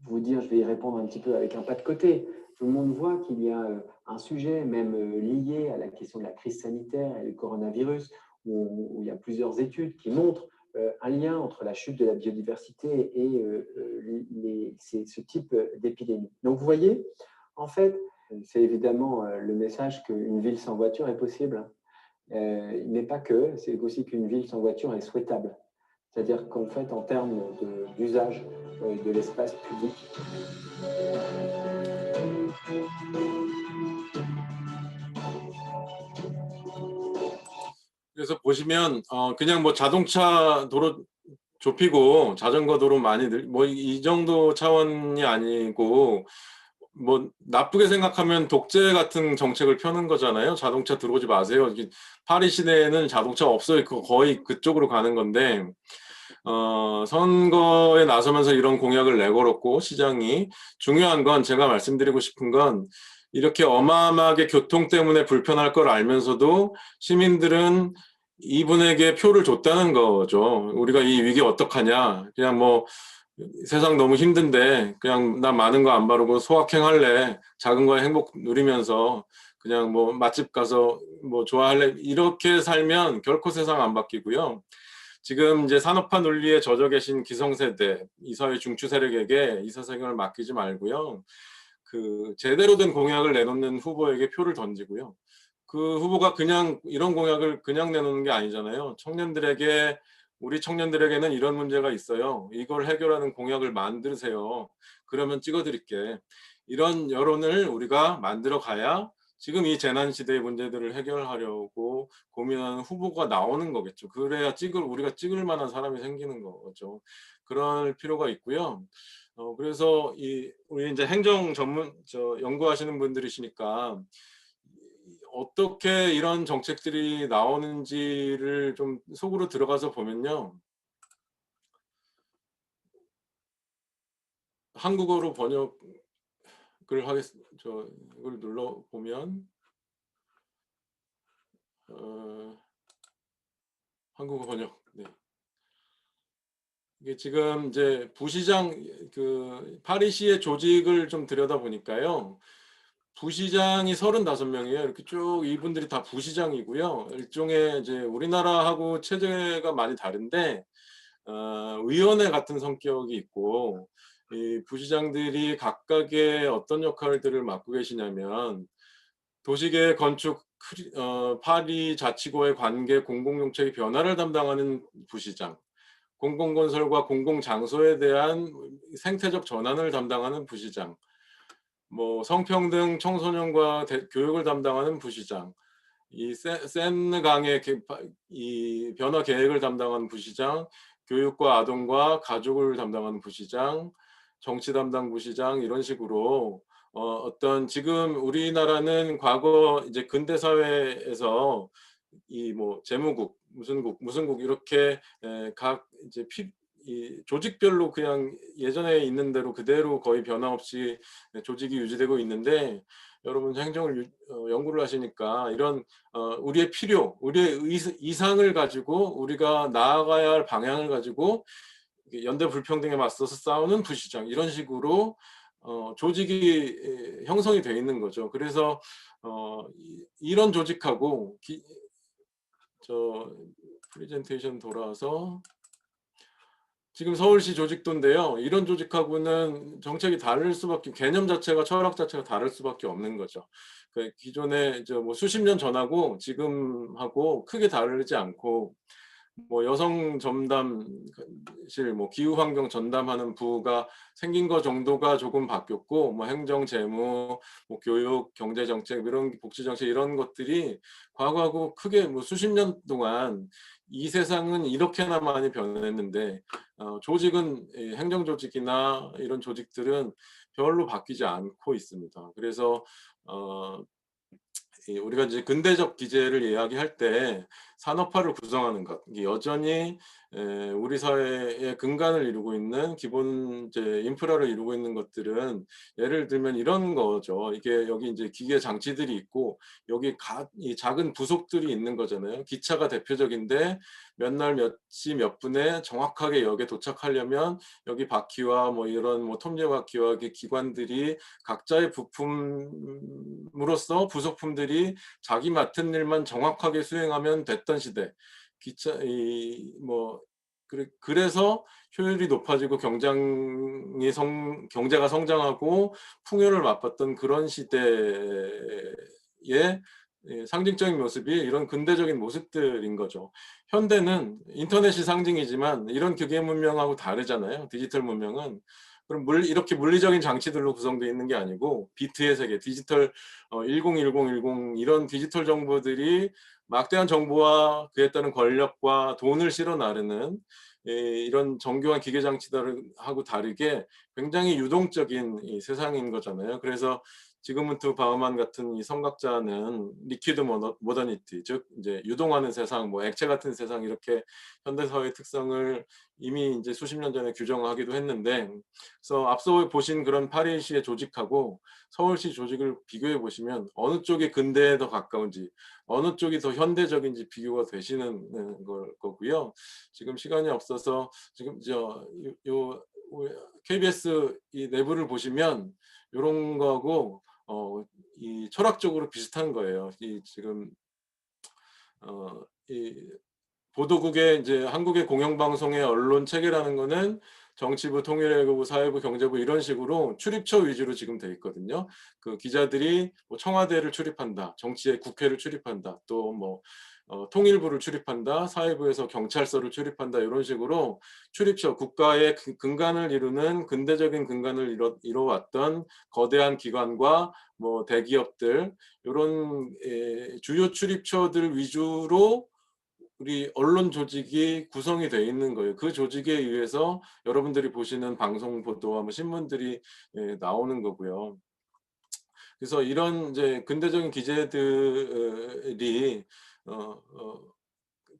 vous dire, je vais y répondre un petit peu avec un pas de côté. Tout le monde voit qu'il y a un sujet même lié à la question de la crise sanitaire et du coronavirus, où il y a plusieurs études qui montrent un lien entre la chute de la biodiversité et ce type d'épidémie. Donc, vous voyez, en fait, c'est évidemment le message qu'une ville sans voiture est possible, mais pas que, c'est aussi qu'une ville sans voiture est souhaitable. C'est-à-dire qu'en fait, en termes d'usage de l'espace public, 그래서 보시면 그냥 뭐 자동차 도로 좁히고 자전거 도로 많이 뭐 이 정도 차원이 아니고 뭐 나쁘게 생각하면 독재 같은 정책을 펴는 거잖아요. 자동차 들어오지 마세요. 파리 시내에는 자동차 없어요. 거의 그쪽으로 가는 건데 선거에 나서면서 이런 공약을 내걸었고 시장이 중요한 건 제가 말씀드리고 싶은 건 이렇게 어마어마하게 교통 때문에 불편할 걸 알면서도 시민들은 이분에게 표를 줬다는 거죠. 우리가 이 위기 어떡하냐. 그냥 뭐 세상 너무 힘든데 그냥 나 많은 거 안 바르고 소확행할래. 작은 거에 행복 누리면서 그냥 뭐 맛집 가서 뭐 좋아할래. 이렇게 살면 결코 세상 안 바뀌고요. 지금 이제 산업화 논리에 젖어 계신 기성세대, 이 사회 중추 세력에게 이 세상을 맡기지 말고요. 그 제대로 된 공약을 내놓는 후보에게 표를 던지고요. 그 후보가 그냥 이런 공약을 그냥 내놓는 게 아니잖아요. 청년들에게 우리 청년들에게는 이런 문제가 있어요. 이걸 해결하는 공약을 만드세요. 그러면 찍어드릴게. 이런 여론을 우리가 만들어 가야 지금 이 재난 시대의 문제들을 해결하려고 고민하는 후보가 나오는 거겠죠. 그래야 우리가 찍을 만한 사람이 생기는 거죠. 그럴 필요가 있고요. 그래서 우리 이제 행정 전문 연구하시는 분들이시니까 어떻게 이런 정책들이 나오는지를 좀 속으로 들어가서 보면요. 한국어로 번역을 하겠습니다. 이걸 눌러 보면 한국어 번역. 네. 이게 지금 이제 부시장 파리시의 조직을 좀 들여다 보니까요. 부시장이 35명이에요. 이렇게 쭉 이분들이 다 부시장이고요. 일종의 이제 우리나라하고 체제가 많이 다른데 의원회 같은 성격이 있고 이 부시장들이 각각의 어떤 역할들을 맡고 계시냐면 도시계획 건축 파리 자치구의 관계 공공정책의 변화를 담당하는 부시장, 공공건설과 공공장소에 대한 생태적 전환을 담당하는 부시장, 뭐 성평등 청소년과 교육을 담당하는 부시장, 이 센강의 이 변화 계획을 담당하는 부시장, 교육과 아동과 가족을 담당하는 부시장, 정치 담당 부시장 이런 식으로 어떤 지금 우리나라는 과거 이제 근대 사회에서 이 뭐 재무국 무슨 국 이렇게 각 이제 이 조직별로 그냥 예전에 있는 대로 그대로 거의 변화 없이 조직이 유지되고 있는데 여러분 행정을 연구를 하시니까 이런 우리의 필요, 우리의 이상을 가지고 우리가 나아가야 할 방향을 가지고 연대 불평등에 맞서서 싸우는 부시장 이런 식으로 조직이 형성이 돼 있는 거죠. 그래서 이런 조직하고 프레젠테이션 돌아와서 지금 서울시 조직도인데요. 이런 조직하고는 정책이 다를 수밖에, 개념 자체가, 철학 자체가 다를 수밖에 없는 거죠. 그 기존에 이제 뭐 수십 년 전하고 지금하고 크게 다르지 않고, 뭐 여성 전담실, 뭐 기후 환경 전담하는 부가 생긴 거 정도가 조금 바뀌었고, 뭐 행정, 재무, 뭐 교육, 경제 정책, 이런 복지 정책, 이런 것들이 과거하고 크게 뭐 수십 년 동안 이 세상은 이렇게나 많이 변했는데, 조직은, 행정 조직이나 이런 조직들은 별로 바뀌지 않고 있습니다. 그래서 우리가 이제 근대적 기재를 이야기할 때 산업화를 구성하는 것, 이게 여전히 우리 사회의 근간을 이루고 있는 기본 이제 인프라를 이루고 있는 것들은, 예를 들면 이런 거죠. 이게 여기 이제 기계 장치들이 있고 여기 이 작은 부속들이 있는 거잖아요. 기차가 대표적인데 몇 날 몇 시 몇 분에 정확하게 역에 도착하려면 여기 바퀴와 뭐 이런 뭐 톱니 바퀴와 이렇게 기관들이 각자의 부품으로서 부속품들이 자기 맡은 일만 정확하게 수행하면 됐던 시대. 기차 뭐 그래서 효율이 높아지고 경제가 성장하고 풍요를 맛봤던 그런 시대의 상징적인 모습이 이런 근대적인 모습들인 거죠. 현대는 인터넷이 상징이지만 이런 기계 문명하고 다르잖아요. 디지털 문명은. 그럼 이렇게 물리적인 장치들로 구성되어 있는 게 아니고 비트의 세계, 디지털 101010 이런 디지털 정보들이 막대한 정보와 그에 따른 권력과 돈을 실어 나르는 이런 정교한 기계 장치들하고 다르게 굉장히 유동적인 이 세상인 거잖아요. 그래서 지그문트 바우만 같은 이 성각자는 리퀴드 모더니티, 즉 이제 유동하는 세상, 뭐 액체 같은 세상, 이렇게 현대 사회의 특성을 이미 이제 수십 년 전에 규정하기도 했는데, 그래서 앞서 보신 그런 파리시의 조직하고 서울시 조직을 비교해 보시면 어느 쪽이 근대에 더 가까운지, 어느 쪽이 더 현대적인지 비교가 되시는 거고요. 지금 시간이 없어서 지금 KBS 이 내부를 보시면 이런 거하고 이 철학적으로 비슷한 거예요. 이 지금 이 보도국의 이제 한국의 공영방송의 언론 체계라는 거는 정치부, 통일외교부, 사회부, 경제부 이런 식으로 출입처 위주로 지금 돼 있거든요. 그 기자들이 뭐 청와대를 출입한다, 정치의 국회를 출입한다, 또 뭐 통일부를 출입한다, 사회부에서 경찰서를 출입한다, 이런 식으로 출입처, 국가의 근간을 이루는 근대적인 근간을 이뤄왔던 거대한 기관과 뭐 대기업들, 이런 주요 출입처들 위주로 우리 언론 조직이 구성이 되어 있는 거예요. 그 조직에 의해서 여러분들이 보시는 방송 보도와 뭐 신문들이 나오는 거고요. 그래서 이런 이제 근대적인 기재들이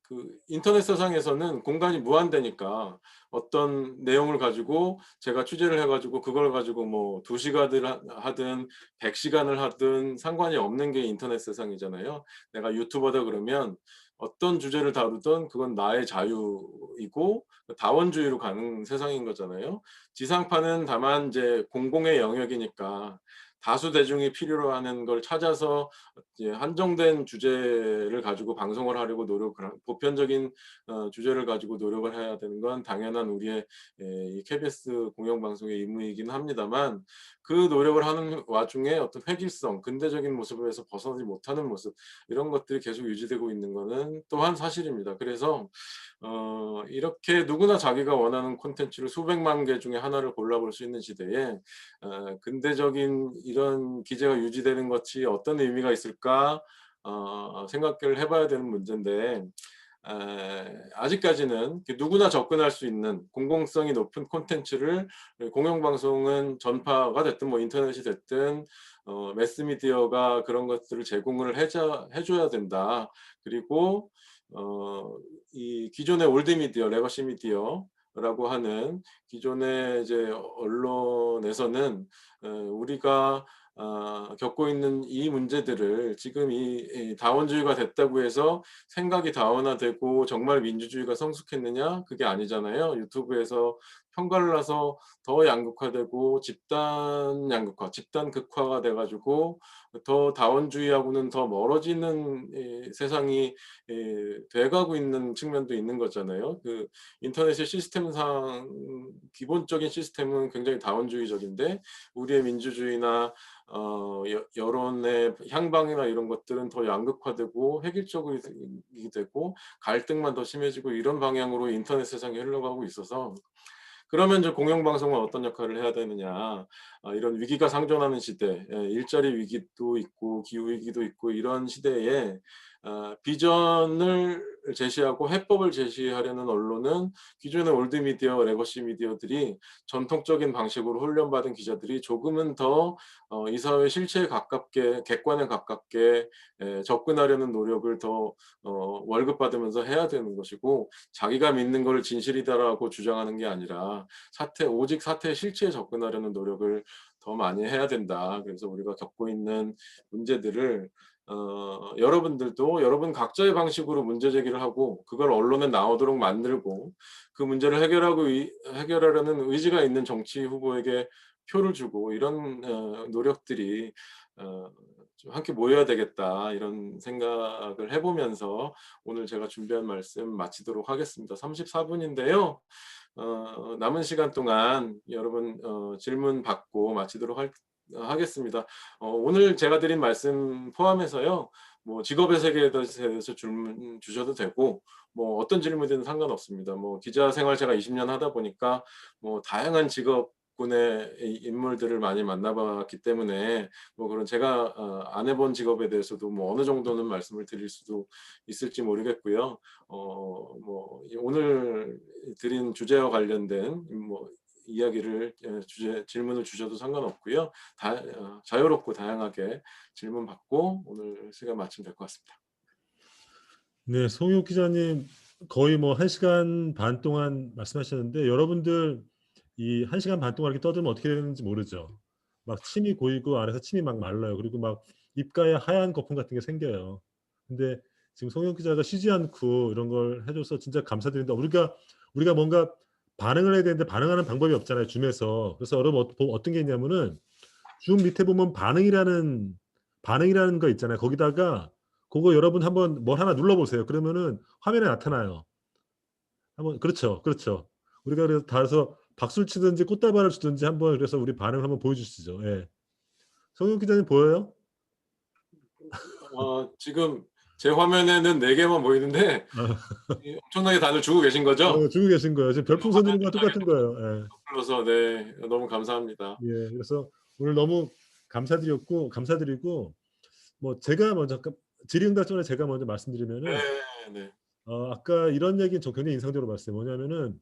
그 인터넷 세상에서는 공간이 무한대니까 어떤 내용을 가지고 제가 취재를 해가지고 그걸 가지고 뭐 2시간을 하든 100시간을 하든 상관이 없는 게 인터넷 세상이잖아요. 내가 유튜버다 그러면 어떤 주제를 다루든 그건 나의 자유이고 다원주의로 가는 세상인 거잖아요. 지상파는 다만 이제 공공의 영역이니까 다수 대중이 필요로 하는 걸 찾아서 이제 한정된 주제를 가지고 방송을 하려고 노력을 보편적인 주제를 가지고 노력을 해야 되는 건 당연한 우리의 이 KBS 공영방송의 임무이긴 합니다만, 그 노력을 하는 와중에 어떤 획일성, 근대적인 모습에서 벗어나지 못하는 모습, 이런 것들이 계속 유지되고 있는 거는 또한 사실입니다. 그래서 이렇게 누구나 자기가 원하는 콘텐츠를 수백만 개 중에 하나를 골라볼 수 있는 시대에 근대적인 이런 기재가 유지되는 것이 어떤 의미가 있을까 생각을 해봐야 되는 문제인데, 아직까지는 누구나 접근할 수 있는 공공성이 높은 콘텐츠를 공영방송은 전파가 됐든 뭐 인터넷이 됐든 매스미디어가 그런 것들을 제공을 해줘야 된다. 그리고 이 기존의 올드미디어, 레거시 미디어라고 하는 기존의 이제 언론에서는 우리가 겪고 있는 이 문제들을 지금 이 다원주의가 됐다고 해서 생각이 다원화되고 정말 민주주의가 성숙했느냐? 그게 아니잖아요. 유튜브에서 편가를 해서 더 양극화되고 집단 양극화, 집단 극화가 돼 가지고 더 다원주의하고는 더 멀어지는 세상이 돼가고 있는 측면도 있는 거잖아요. 그 인터넷의 시스템상 기본적인 시스템은 굉장히 다원주의적인데 우리의 민주주의나 여론의 향방이나 이런 것들은 더 양극화되고 획일적이 되고 갈등만 더 심해지고 이런 방향으로 인터넷 세상이 흘러가고 있어서 그러면 이제 공영방송은 어떤 역할을 해야 되느냐. 이런 위기가 상존하는 시대, 일자리 위기도 있고 기후 위기도 있고 이런 시대에 비전을 제시하고 해법을 제시하려는 언론은 기존의 올드미디어, 레거시 미디어들이 전통적인 방식으로 훈련받은 기자들이 조금은 더 이 사회 실체에 가깝게 객관에 가깝게 접근하려는 노력을 더 월급 받으면서 해야 되는 것이고 자기가 믿는 걸 진실이다라고 주장하는 게 아니라 오직 사태의 실체에 접근하려는 노력을 더 많이 해야 된다. 그래서 우리가 겪고 있는 문제들을 여러분들도 여러분 각자의 방식으로 문제 제기를 하고 그걸 언론에 나오도록 만들고 그 문제를 해결하려는 의지가 있는 정치 후보에게 표를 주고 이런 노력들이 좀 함께 모여야 되겠다 이런 생각을 해보면서 오늘 제가 준비한 말씀 마치도록 하겠습니다. 34분인데요. 남은 시간 동안 여러분 질문 받고 마치도록 하겠습니다. 오늘 제가 드린 말씀 포함해서요. 뭐 직업의 세계에 대해서 질문 주셔도 되고 뭐 어떤 질문이든 상관없습니다. 뭐 기자 생활 제가 20년 하다 보니까 뭐 다양한 직업군의 인물들을 많이 만나봤기 때문에 뭐 그런 제가 안 해본 직업에 대해서도 뭐 어느 정도는 말씀을 드릴 수도 있을지 모르겠고요. 뭐 오늘 드린 주제와 관련된 뭐 이야기를 질문을 주셔도 상관없고요. 자유롭고 다양하게 질문 받고 오늘 시간 마치면 될 것 같습니다. 네, 송유 기자님 거의 뭐 1시간 반 동안 말씀하셨는데 여러분들 이 1시간 반 동안 이렇게 떠들면 어떻게 되는지 모르죠. 막 침이 고이고 안에서 침이 막 말라요. 그리고 막 입가에 하얀 거품 같은 게 생겨요. 근데 지금 송유 기자가 쉬지 않고 이런 걸 해줘서 진짜 감사드린다. 우리가 뭔가 반응을 해야 되는데 반응하는 방법이 없잖아요. 줌에서. 그래서 여러분 어떤 게 있냐면은 줌 밑에 보면 반응이라는 거 있잖아요. 거기다가 그거 여러분 한번 뭘 하나 눌러보세요. 그러면은 화면에 나타나요. 한번 그렇죠. 우리가 그래서 다 해서 박수를 치든지 꽃다발을 주든지 한번 그래서 우리 반응을 한번 보여주시죠. 예. 성윤 기자님 보여요? 지금 제 화면에는 4개만 보이는데 엄청나게 다들 주고 계신 거죠? 주고 계신 거예요. 지금 별풍선 주는 거랑 똑같은 거예요. 예. 불러서 네 너무 감사합니다. 예. 그래서 오늘 너무 감사드리고 뭐 제가 먼저 질의응답 전에 제가 먼저 말씀드리면은 네. 아까 이런 얘기는 저 굉장히 인상적으로 봤어요. 뭐냐면은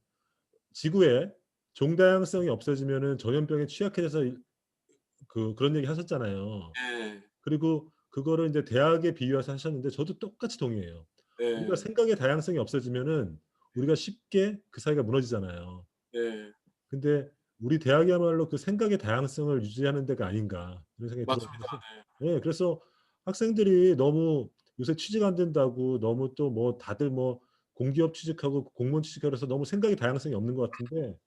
지구에 종다양성이 없어지면은 전염병에 취약해져서 그런 얘기 하셨잖아요. 네. 그리고 그거를 이제 대학에 비유해서 하셨는데 저도 똑같이 동의해요. 네. 우리가 생각의 다양성이 없어지면은 우리가 쉽게 그 사이가 무너지잖아요. 네. 근데 우리 대학이야말로 그 생각의 다양성을 유지하는 데가 아닌가 이런 생각이 들어요. 맞습니다. 네, 그래서 학생들이 너무 요새 취직 안 된다고 너무 또 뭐 다들 뭐 공기업 취직하고 공무원 취직하고 해서 너무 생각의 다양성이 없는 것 같은데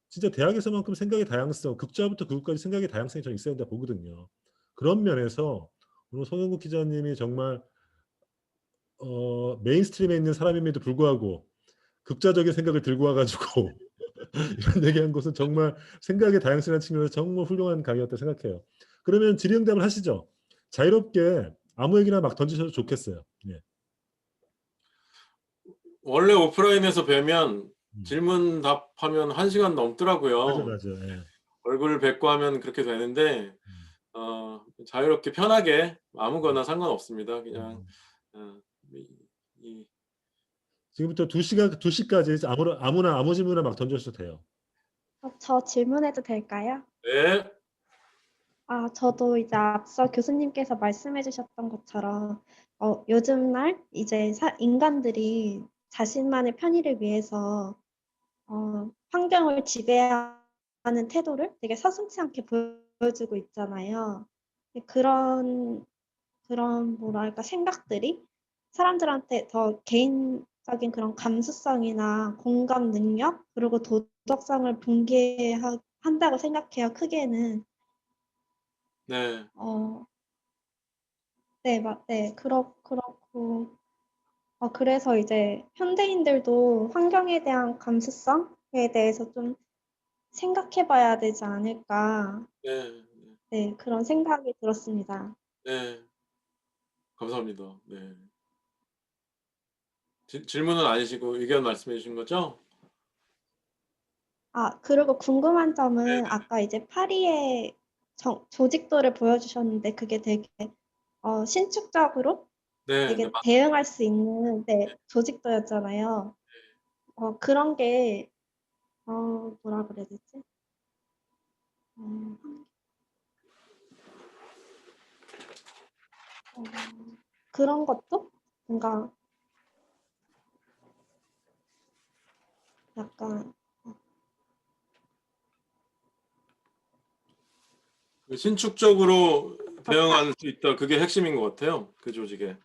진짜 대학에서만큼 생각의 다양성, 극좌부터 극우까지 생각의 다양성이 좀 있어야 된다 보거든요. 그런 면에서 오늘 송영국 기자님이 정말 메인스트림에 있는 사람임에도 불구하고 극좌적인 생각을 들고 와가지고 이런 얘기한 것은 정말 생각의 다양성이라는 측면에서 정말 훌륭한 강의였다 생각해요. 그러면 질의응답을 하시죠. 자유롭게 아무 얘기나 막 던지셔도 좋겠어요. 예. 원래 오프라인에서 뵈면 질문 답하면 1시간 넘더라고요. 맞아. 예. 얼굴 뵙고 하면 그렇게 되는데 자유롭게 편하게 아무거나 상관없습니다. 그냥 지금부터 2시까지 아무나 아무 질문이나 막 던져주셔도 돼요. 저 질문해도 될까요? 네. 저도 이제 앞서 교수님께서 말씀해 주셨던 것처럼 요즘날 이제 인간들이 자신만의 편의를 위해서 환경을 지배하는 태도를 되게 서슴지 않게 보여주고 있잖아요. 그런 뭐랄까 생각들이 사람들한테 더 개인적인 그런 감수성이나 공감 능력 그리고 도덕성을 한다고 생각해요. 크게는 네. 네, 그렇고 그래서 이제 현대인들도 환경에 대한 감수성에 대해서 좀 생각해봐야 되지 않을까. 네. 네, 그런 생각이 들었습니다. 네. 감사합니다. 네. 질문은 아니시고 의견 말씀해 주신 거죠? 그리고 궁금한 점은 네네. 아까 이제 파리의 조직도를 보여주셨는데 그게 되게 신축적으로 네. 네. 되게 대응할 수 있는 조직도였잖아요. 그런 게 뭐라 그래야 되지? 그런 것도 뭔가 약간 신축적으로 대응할 수 있다. 그게 핵심인 것 같아요. 그 조직에.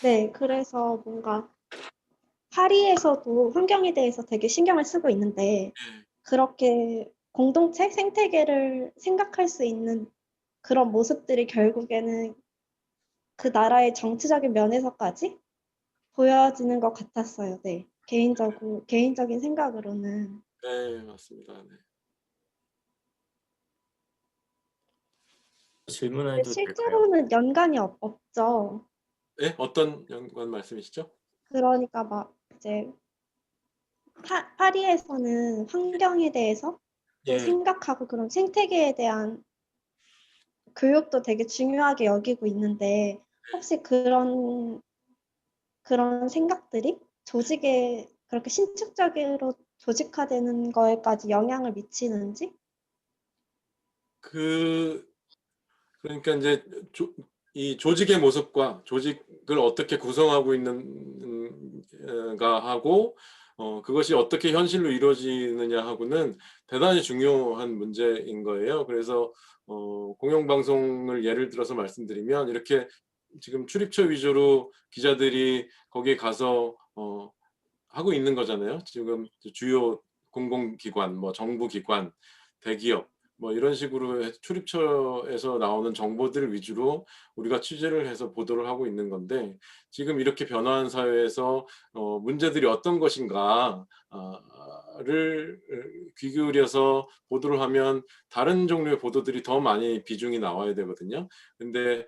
네, 그래서 뭔가 파리에서도 환경에 대해서 되게 신경을 쓰고 있는데 그렇게 공동체 생태계를 생각할 수 있는 그런 모습들이 결국에는 그 나라의 정치적인 면에서까지 보여지는 것 같았어요. 네. 개인적인 생각으로는. 네, 맞습니다. 네. 질문해도 될까요? 실제로는 연관이 없죠. 네? 어떤 연관 말씀이시죠? 그러니까 막 이제 파리에서는 환경에 대해서 또 예. 생각하고 그런 생태계에 대한 교육도 되게 중요하게 여기고 있는데 혹시 그런 생각들이 조직에 그렇게 신축적으로 조직화되는 거에까지 영향을 미치는지? 그러니까 이제 이 조직의 모습과 조직을 어떻게 구성하고 있는가 하고 그것이 어떻게 현실로 이루어지느냐 하고는 대단히 중요한 문제인 거예요. 그래서 공영방송을 예를 들어서 말씀드리면 이렇게 지금 출입처 위주로 기자들이 거기에 가서 하고 있는 거잖아요. 지금 주요 공공기관, 뭐 정부기관, 대기업 뭐 이런 식으로 출입처에서 나오는 정보들 위주로 우리가 취재를 해서 보도를 하고 있는 건데 지금 이렇게 변화한 사회에서 문제들이 어떤 것인가를 귀 기울여서 보도를 하면 다른 종류의 보도들이 더 많이 비중이 나와야 되거든요. 근데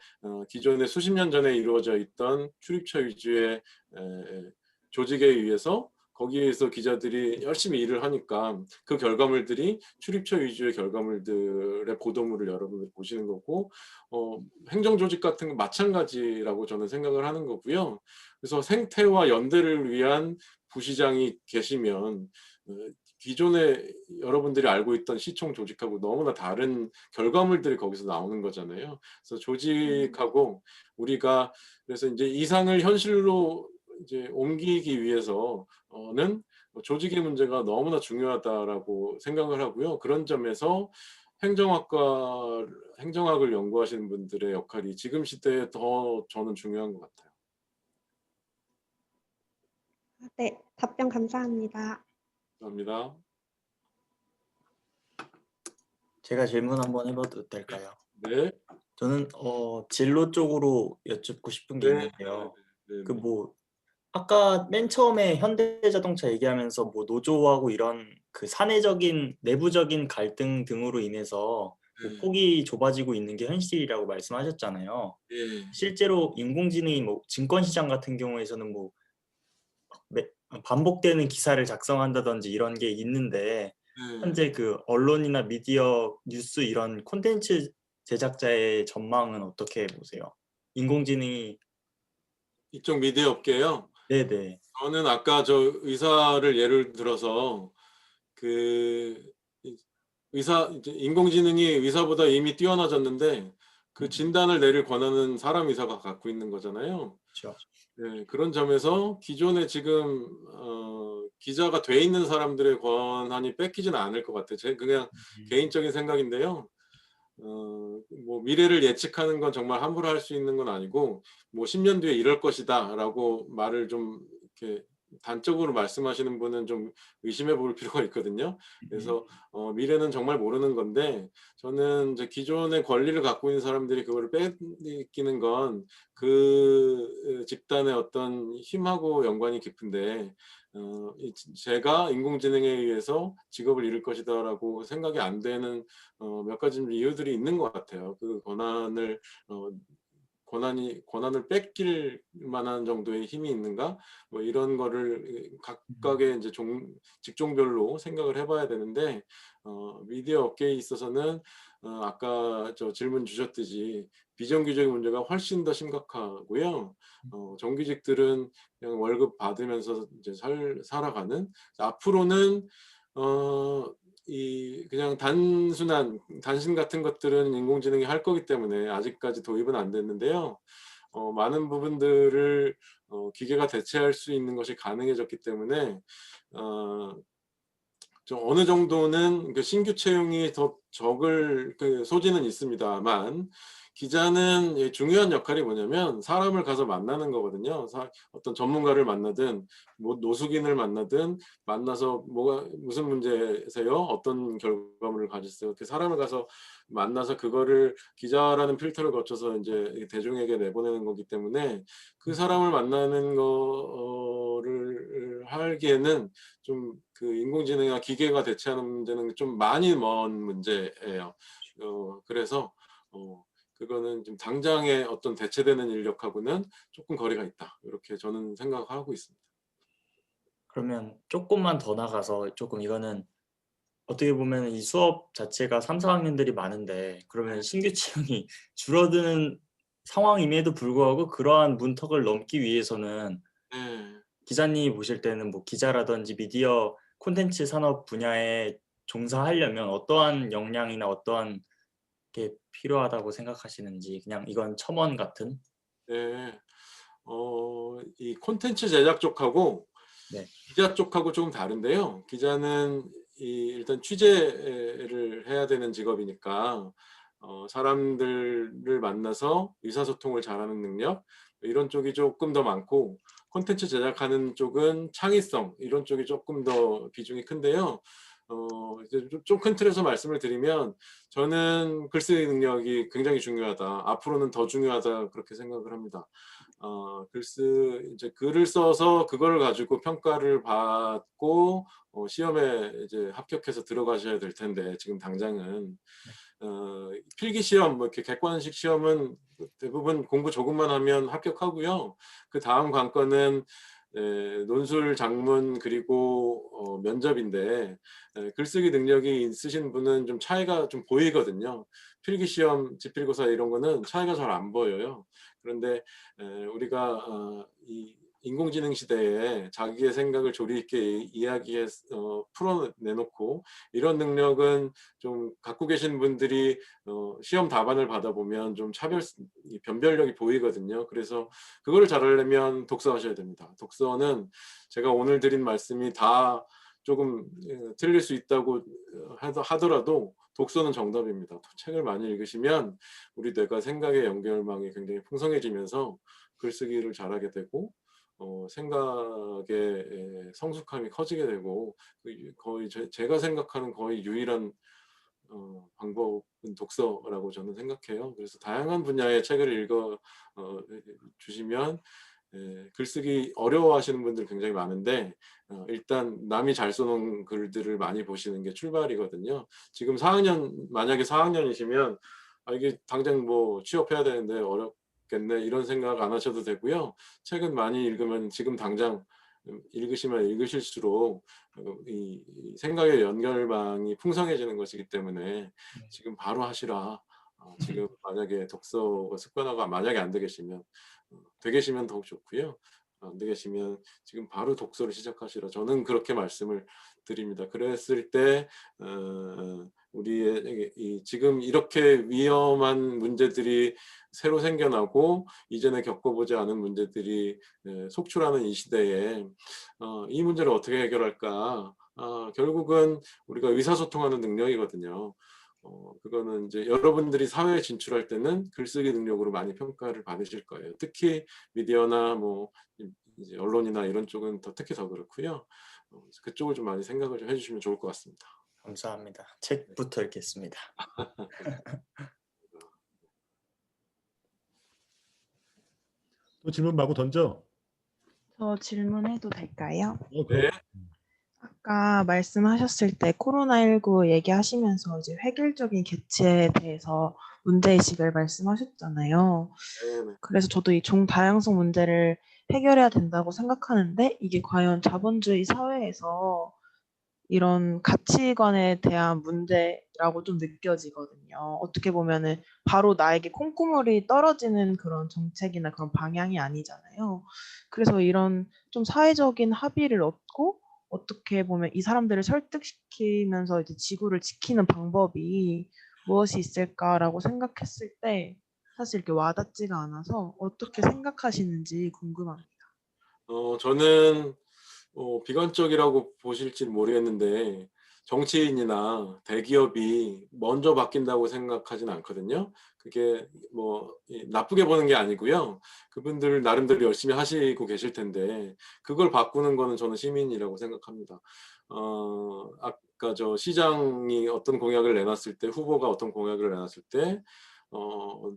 기존에 수십 년 전에 이루어져 있던 출입처 위주의 조직에 의해서 거기에서 기자들이 열심히 일을 하니까 그 결과물들이 출입처 위주의 결과물들의 보도물을 여러분들 보시는 거고 행정조직 같은 건 마찬가지라고 저는 생각을 하는 거고요. 그래서 생태와 연대를 위한 부시장이 계시면 기존에 여러분들이 알고 있던 시청 조직하고 너무나 다른 결과물들이 거기서 나오는 거잖아요. 그래서 조직하고 우리가 그래서 이제 이상을 현실로 이제 옮기기 위해서는 조직의 문제가 너무나 중요하다라고 생각을 하고요. 그런 점에서 행정학을 연구하시는 분들의 역할이 지금 시대에 더 저는 중요한 것 같아요. 네, 답변 감사합니다. 감사합니다. 제가 질문 한번 해봐도 될까요? 네. 저는 진로 쪽으로 여쭙고 싶은 게 네. 있는데요. 네. 그 뭐 아까 맨 처음에 현대자동차 얘기하면서 뭐 노조하고 이런 그 사내적인 내부적인 갈등 등으로 인해서 뭐 폭이 좁아지고 있는 게 현실이라고 말씀하셨잖아요. 예. 실제로 인공지능이 뭐 증권시장 같은 경우에서는 뭐 반복되는 기사를 작성한다든지 이런 게 있는데 현재 그 언론이나 미디어, 뉴스 이런 콘텐츠 제작자의 전망은 어떻게 보세요? 인공지능이 이쪽 미디어 업계요. 네네. 저는 아까 저 의사를 예를 들어서 그 이제 인공지능이 의사보다 이미 뛰어나졌는데 그 진단을 내릴 권한은 사람 의사가 갖고 있는 거잖아요. 그렇죠. 네, 그런 점에서 기존에 지금 기자가 돼 있는 사람들의 권한이 뺏기지는 않을 것 같아요. 제 그냥 개인적인 생각인데요. 뭐 미래를 예측하는 건 정말 함부로 할 수 있는 건 아니고 뭐 10년 뒤에 이럴 것이다라고 말을 좀 이렇게 단적으로 말씀하시는 분은 좀 의심해 볼 필요가 있거든요. 그래서 미래는 정말 모르는 건데 저는 이제 기존의 권리를 갖고 있는 사람들이 그거를 뺏기는 건 그 집단의 어떤 힘하고 연관이 깊은데 제가 인공지능에 의해서 직업을 잃을 것이다라고 생각이 안 되는 몇 가지 이유들이 있는 것 같아요. 그 권한을 뺏길 만한 정도의 힘이 있는가? 뭐 이런 거를 각각의 이제 직종별로 생각을 해봐야 되는데 미디어 업계에 있어서는 아까 저 질문 주셨듯이 비정규직 문제가 훨씬 더 심각하고요. 정규직들은 그냥 월급 받으면서 이제 살아가는 앞으로는 그냥 단신 같은 것들은 인공지능이 할 거기 때문에 아직까지 도입은 안 됐는데요. 많은 부분들을 기계가 대체할 수 있는 것이 가능해졌기 때문에 좀 어느 정도는 그 신규 채용이 더 적을 그 소지는 있습니다만 기자는 중요한 역할이 뭐냐면 사람을 가서 만나는 거거든요. 어떤 전문가를 만나든 뭐 노숙인을 만나든 만나서 무슨 문제세요? 어떤 결과물을 가지세요? 이렇게 사람을 가서 만나서 그거를 기자라는 필터를 거쳐서 이제 대중에게 내보내는 거기 때문에 그 사람을 만나는 거를 하기에는 좀 그 인공지능이나 기계가 대체하는 문제는 좀 많이 먼 문제예요. 그래서 그거는 좀 당장의 어떤 대체되는 인력하고는 조금 거리가 있다. 이렇게 저는 생각하고 있습니다. 그러면 조금만 더 나가서 조금 이거는 어떻게 보면 이 수업 자체가 3, 4학년들이 많은데 그러면 신규 채용이 줄어드는 상황임에도 불구하고 그러한 문턱을 넘기 위해서는 네. 기자님이 보실 때는 뭐 기자라든지 미디어 콘텐츠 산업 분야에 종사하려면 어떠한 역량이나 어떠한 게 필요하다고 생각하시는지 그냥 이건 첨언 같은? 네. 이 콘텐츠 제작 쪽하고 네. 기자 쪽하고 조금 다른데요. 기자는 일단 취재를 해야 되는 직업이니까 사람들을 만나서 의사소통을 잘하는 능력 이런 쪽이 조금 더 많고 콘텐츠 제작하는 쪽은 창의성 이런 쪽이 조금 더 비중이 큰데요. 이제 좀 큰 틀에서 말씀을 드리면 저는 글쓰기 능력이 굉장히 중요하다. 앞으로는 더 중요하다 그렇게 생각을 합니다. 이제 글을 써서 그걸 가지고 평가를 받고 시험에 이제 합격해서 들어가셔야 될 텐데 지금 당장은 필기 시험 뭐 이렇게 객관식 시험은 대부분 공부 조금만 하면 합격하고요. 그 다음 관건은 논술, 작문 그리고 면접인데 글쓰기 능력이 있으신 분은 좀 차이가 좀 보이거든요. 필기 시험, 지필고사 이런 거는 차이가 잘 안 보여요. 그런데 우리가 이 인공지능 시대에 자기의 생각을 조리 있게 풀어내놓고 이런 능력은 좀 갖고 계신 분들이 시험 답안을 받아보면 좀 변별력이 보이거든요. 그래서 그거를 잘하려면 독서하셔야 됩니다. 독서는 제가 오늘 드린 말씀이 다 조금 틀릴 수 있다고 하더라도 독서는 정답입니다. 책을 많이 읽으시면 우리 뇌가 생각의 연결망이 굉장히 풍성해지면서 글쓰기를 잘하게 되고 생각의 성숙함이 커지게 되고 거의 제가 생각하는 거의 유일한 방법은 독서라고 저는 생각해요. 그래서 다양한 분야의 책을 읽어 주시면 글쓰기 어려워하시는 분들 굉장히 많은데 일단 남이 잘 써놓은 글들을 많이 보시는 게 출발이거든요. 지금 만약에 4학년이시면 이게 당장 뭐 취업해야 되는데 어렵겠네 이런 생각 안 하셔도 되고요. 책은 많이 읽으면 지금 당장 읽으시면 읽으실수록 이 생각의 연결망이 풍성해지는 것이기 때문에 지금 바로 하시라. 지금 만약에 독서가 습관화가 만약에 안 되계시면 되계시면 더욱 좋고요. 안 되계시면 지금 바로 독서를 시작하시라. 저는 그렇게 말씀을 드립니다. 그랬을 때 우리의 지금 이렇게 위험한 문제들이 새로 생겨나고 이전에 겪어보지 않은 문제들이 속출하는 이 시대에 이 문제를 어떻게 해결할까? 결국은 우리가 의사소통하는 능력이거든요. 그거는 이제 여러분들이 사회에 진출할 때는 글쓰기 능력으로 많이 평가를 받으실 거예요. 특히 미디어나 뭐 이제 언론이나 이런 쪽은 특히 더 그렇고요. 그쪽을 좀 많이 생각을 좀 해주시면 좋을 것 같습니다. 감사합니다. 책부터 읽겠습니다. 또 질문 마구 던져. 저 질문해도 될까요? 네. 아까 말씀하셨을 때 코로나19 얘기하시면서 이제 획일적인 개최에 대해서 문제의식을 말씀하셨잖아요. 네. 그래서 저도 이 종다양성 문제를 해결해야 된다고 생각하는데 이게 과연 자본주의 사회에서 이런 가치관에 대한 문제라고 좀 느껴지거든요. 어떻게 보면은 바로 나에게 콩고물이 떨어지는 그런 정책이나 그런 방향이 아니잖아요. 그래서 이런 좀 사회적인 합의를 얻고 어떻게 보면 이 사람들을 설득시키면서 이제 지구를 지키는 방법이 무엇이 있을까라고 생각했을 때 사실 이렇게 와닿지가 않아서 어떻게 생각하시는지 궁금합니다. 저는 비관적이라고 보실지 모르겠는데 정치인이나 대기업이 먼저 바뀐다고 생각하진 않거든요. 그게 뭐 나쁘게 보는 게 아니고요. 그분들 나름대로 열심히 하시고 계실 텐데 그걸 바꾸는 거는 저는 시민이라고 생각합니다. 아까 저 시장이 어떤 공약을 내놨을 때, 후보가 어떤 공약을 내놨을 때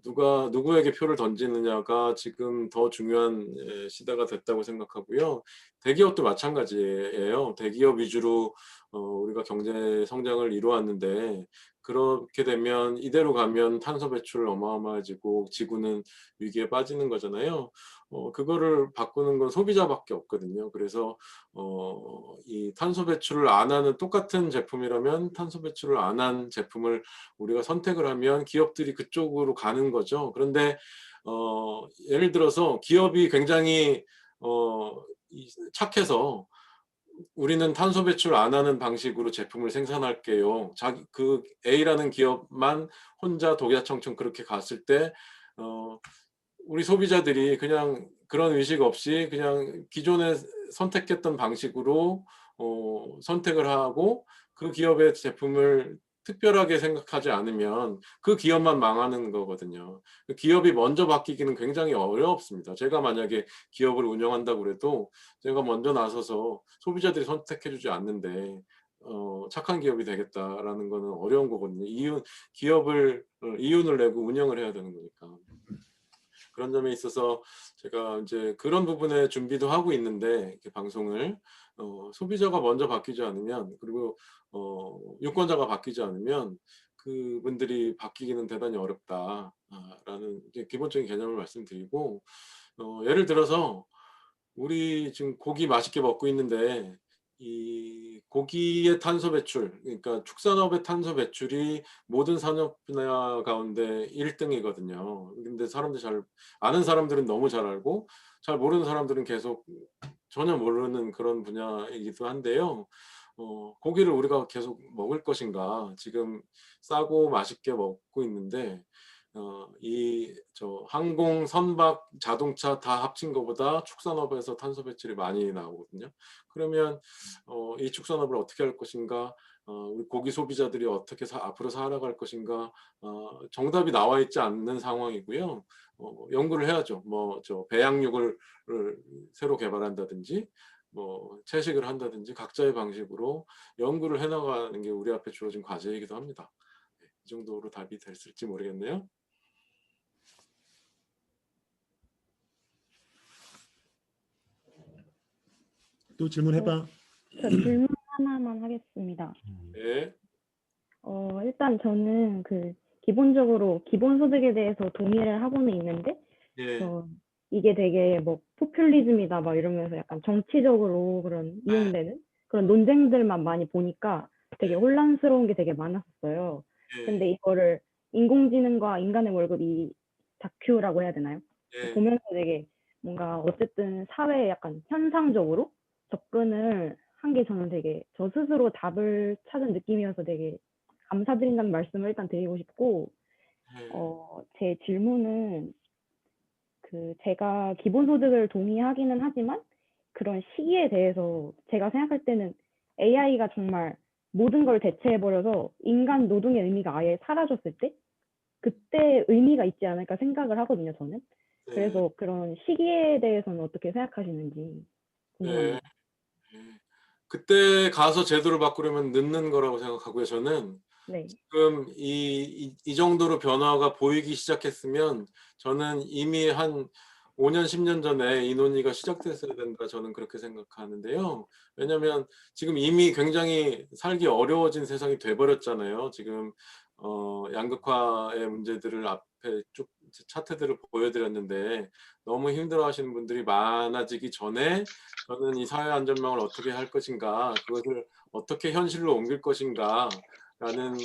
누가 누구에게 표를 던지느냐가 지금 더 중요한 시대가 됐다고 생각하고요. 대기업도 마찬가지예요. 대기업 위주로 우리가 경제 성장을 이루었는데 그렇게 되면 이대로 가면 탄소 배출 어마어마해지고 지구는 위기에 빠지는 거잖아요. 그거를 바꾸는 건 소비자밖에 없거든요. 그래서 이 탄소 배출을 안 하는 똑같은 제품이라면 탄소 배출을 안 한 제품을 우리가 선택을 하면 기업들이 그쪽으로 가는 거죠. 그런데 예를 들어서 기업이 굉장히 착해서 우리는 탄소 배출 안 하는 방식으로 제품을 생산할게요. 그 A라는 기업만 혼자 독야청청 그렇게 갔을 때 우리 소비자들이 그냥 그런 의식 없이 그냥 기존에 선택했던 방식으로 선택을 하고 그 기업의 제품을 특별하게 생각하지 않으면 그 기업만 망하는 거거든요. 그 기업이 먼저 바뀌기는 굉장히 어렵습니다. 제가 만약에 기업을 운영한다고 해도 제가 먼저 나서서 소비자들이 선택해주지 않는데 착한 기업이 되겠다라는 거는 어려운 거거든요. 기업을 이윤을 내고 운영을 해야 되는 거니까. 그런 점에 있어서 제가 이제 그런 부분에 준비도 하고 있는데 이렇게 방송을 소비자가 먼저 바뀌지 않으면 그리고 유권자가 바뀌지 않으면 그분들이 바뀌기는 대단히 어렵다라는 기본적인 개념을 말씀드리고 예를 들어서 우리 지금 고기 맛있게 먹고 있는데 이 고기의 탄소 배출, 그러니까 축산업의 탄소 배출이 모든 산업 분야 가운데 1등이거든요. 근데 사람들이 잘 아는 사람들은 너무 잘 알고 잘 모르는 사람들은 계속 전혀 모르는 그런 분야이기도 한데요. 고기를 우리가 계속 먹을 것인가? 지금 싸고 맛있게 먹고 있는데 항공, 선박, 자동차 다 합친 것보다 축산업에서 탄소 배출이 많이 나오거든요. 그러면 이 축산업을 어떻게 할 것인가? 우리 고기 소비자들이 어떻게 앞으로 살아갈 것인가? 정답이 나와 있지 않는 상황이고요. 연구를 해야죠. 배양육을 새로 개발한다든지, 채식을 한다든지 각자의 방식으로 연구를 해나가는 게 우리 앞에 주어진 과제이기도 합니다. 이 정도로 답이 됐을지 모르겠네요. 또 질문해봐. 저 질문 하나만 하겠습니다. 네. 일단 저는 기본적으로 기본소득에 대해서 동의를 하고는 있는데, 예. 이게 되게 포퓰리즘이다 막 이러면서 약간 정치적으로 그런 이용되는 그런 논쟁들만 많이 보니까 되게 혼란스러운 게 되게 많았어요. 근데 이거를 인공지능과 인간의 월급 이 다큐라고 해야 되나요? 보면서 되게 뭔가 어쨌든 사회에 약간 현상적으로 접근을 한 게 저는 되게 저 스스로 답을 찾은 느낌이어서 되게 감사드린다는 말씀을 일단 드리고 싶고, 제 질문은 제가 기본소득을 동의하기는 하지만 그런 시기에 대해서 제가 생각할 때는 AI가 정말 모든 걸 대체해버려서 인간 노동의 의미가 아예 사라졌을 때 그때 의미가 있지 않을까 생각을 하거든요, 저는. 네. 그래서 그런 시기에 대해서는 어떻게 생각하시는지 궁금합니다. 그때 가서 제도를 바꾸려면 늦는 거라고 생각하고요. 저는 네. 지금 이 정도로 변화가 보이기 시작했으면 저는 이미 한 5년, 10년 전에 이 논의가 시작됐어야 된다. 저는 그렇게 생각하는데요. 왜냐하면 지금 이미 굉장히 살기 어려워진 세상이 돼버렸잖아요. 지금 양극화의 문제들을 앞에 쭉 차트들을 보여드렸는데 너무 힘들어하시는 분들이 많아지기 전에 저는 이 사회 안전망을 어떻게 할 것인가, 그것을 어떻게 현실로 옮길 것인가 라는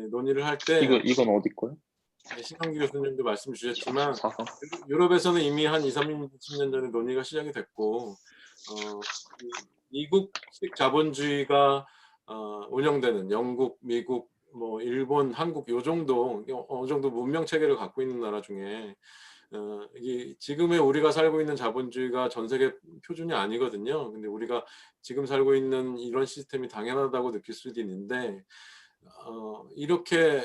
논의를 할 때 이건 어디 거요? 신영기 교수님도 말씀 주셨지만 사선. 유럽에서는 이미 한 2, 30년 전에 논의가 시작이 됐고 미국식 자본주의가 운영되는 영국, 미국, 뭐 일본, 한국 요 정도 어느 정도 문명 체계를 갖고 있는 나라 중에 이게 지금의 우리가 살고 있는 자본주의가 전 세계 표준이 아니거든요. 근데 우리가 지금 살고 있는 이런 시스템이 당연하다고 느낄 수도 있는데 이렇게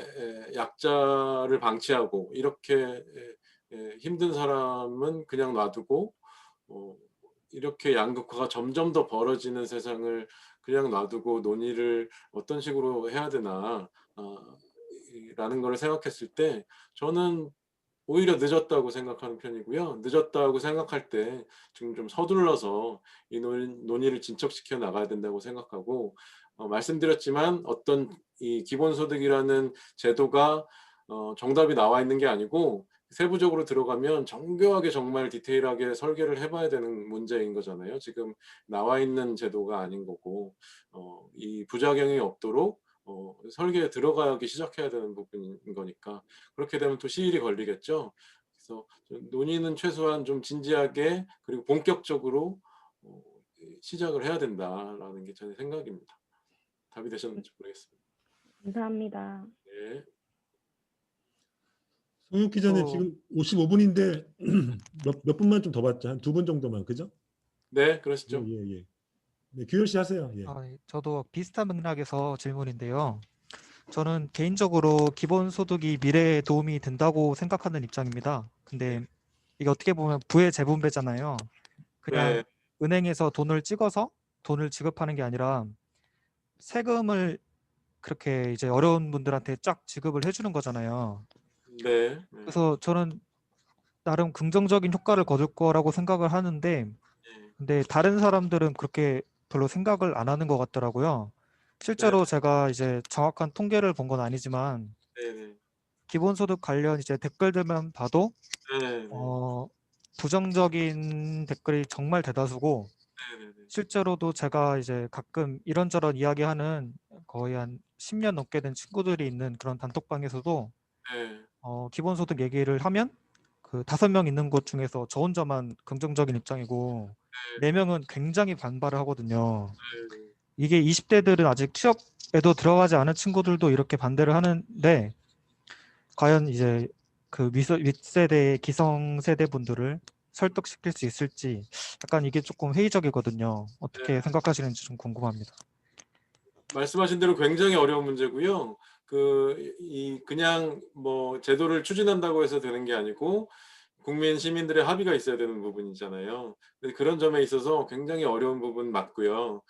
약자를 방치하고 이렇게 힘든 사람은 그냥 놔두고 이렇게 양극화가 점점 더 벌어지는 세상을 그냥 놔두고 논의를 어떤 식으로 해야 되나 라는 걸 생각했을 때 저는 오히려 늦었다고 생각하는 편이고요. 늦었다고 생각할 때 지금 좀 서둘러서 이 논의를 진척시켜 나가야 된다고 생각하고 말씀드렸지만 어떤 이 기본소득이라는 제도가 정답이 나와 있는 게 아니고 세부적으로 들어가면 정교하게 정말 디테일하게 설계를 해봐야 되는 문제인 거잖아요. 지금 나와 있는 제도가 아닌 거고 이 부작용이 없도록 설계에 들어가기 시작해야 되는 부분인 거니까 그렇게 되면 또 시일이 걸리겠죠. 그래서 논의는 최소한 좀 진지하게 그리고 본격적으로 시작을 해야 된다라는 게 저의 생각입니다. 답이 되셨는지 모르겠습니다. 감사합니다. 네. 송육 기자님 지금 55분인데 몇 분만 좀 더 받자. 한 2분 정도만, 그죠? 네, 그러시죠. 예. 네, 규열 씨 하세요. 예. 저도 비슷한 맥락에서 질문인데요. 저는 개인적으로 기본소득이 미래에 도움이 된다고 생각하는 입장입니다. 근데 이게 어떻게 보면 부의 재분배잖아요. 그냥 네. 은행에서 돈을 찍어서 돈을 지급하는 게 아니라 세금을 그렇게 이제 어려운 분들한테 쫙 지급을 해주는 거잖아요. 네. 그래서 저는 나름 긍정적인 효과를 거둘 거라고 생각을 하는데, 근데 다른 사람들은 그렇게 별로 생각을 안 하는 것 같더라고요. 실제로 제가 이제 정확한 통계를 본 건 아니지만 네. 기본소득 관련 이제 댓글들만 봐도 네. 부정적인 댓글이 정말 대다수고, 실제로도 제가 이제 가끔 이런저런 이야기하는 거의 한 10년 넘게 된 친구들이 있는 그런 단톡방에서도 기본소득 얘기를 하면 그 5명 있는 곳 중에서 저 혼자만 긍정적인 입장이고 4명은 굉장히 반발을 하거든요. 이게 20대들은 아직 취업에도 들어가지 않은 친구들도 이렇게 반대를 하는데 과연 이제 그 윗세대의 기성세대 분들을 설득시킬 수 있을지 약간 이게 조금 회의적이거든요. 어떻게 생각하시는지 좀 궁금합니다. 말씀하신 대로 굉장히 어려운 문제고요. 그냥 뭐 제도를 추진한다고 해서 되는 게 아니고 국민 시민들의 합의가 있어야 되는 부분이잖아요. 그런 점에 있어서 굉장히 어려운 부분 맞고요.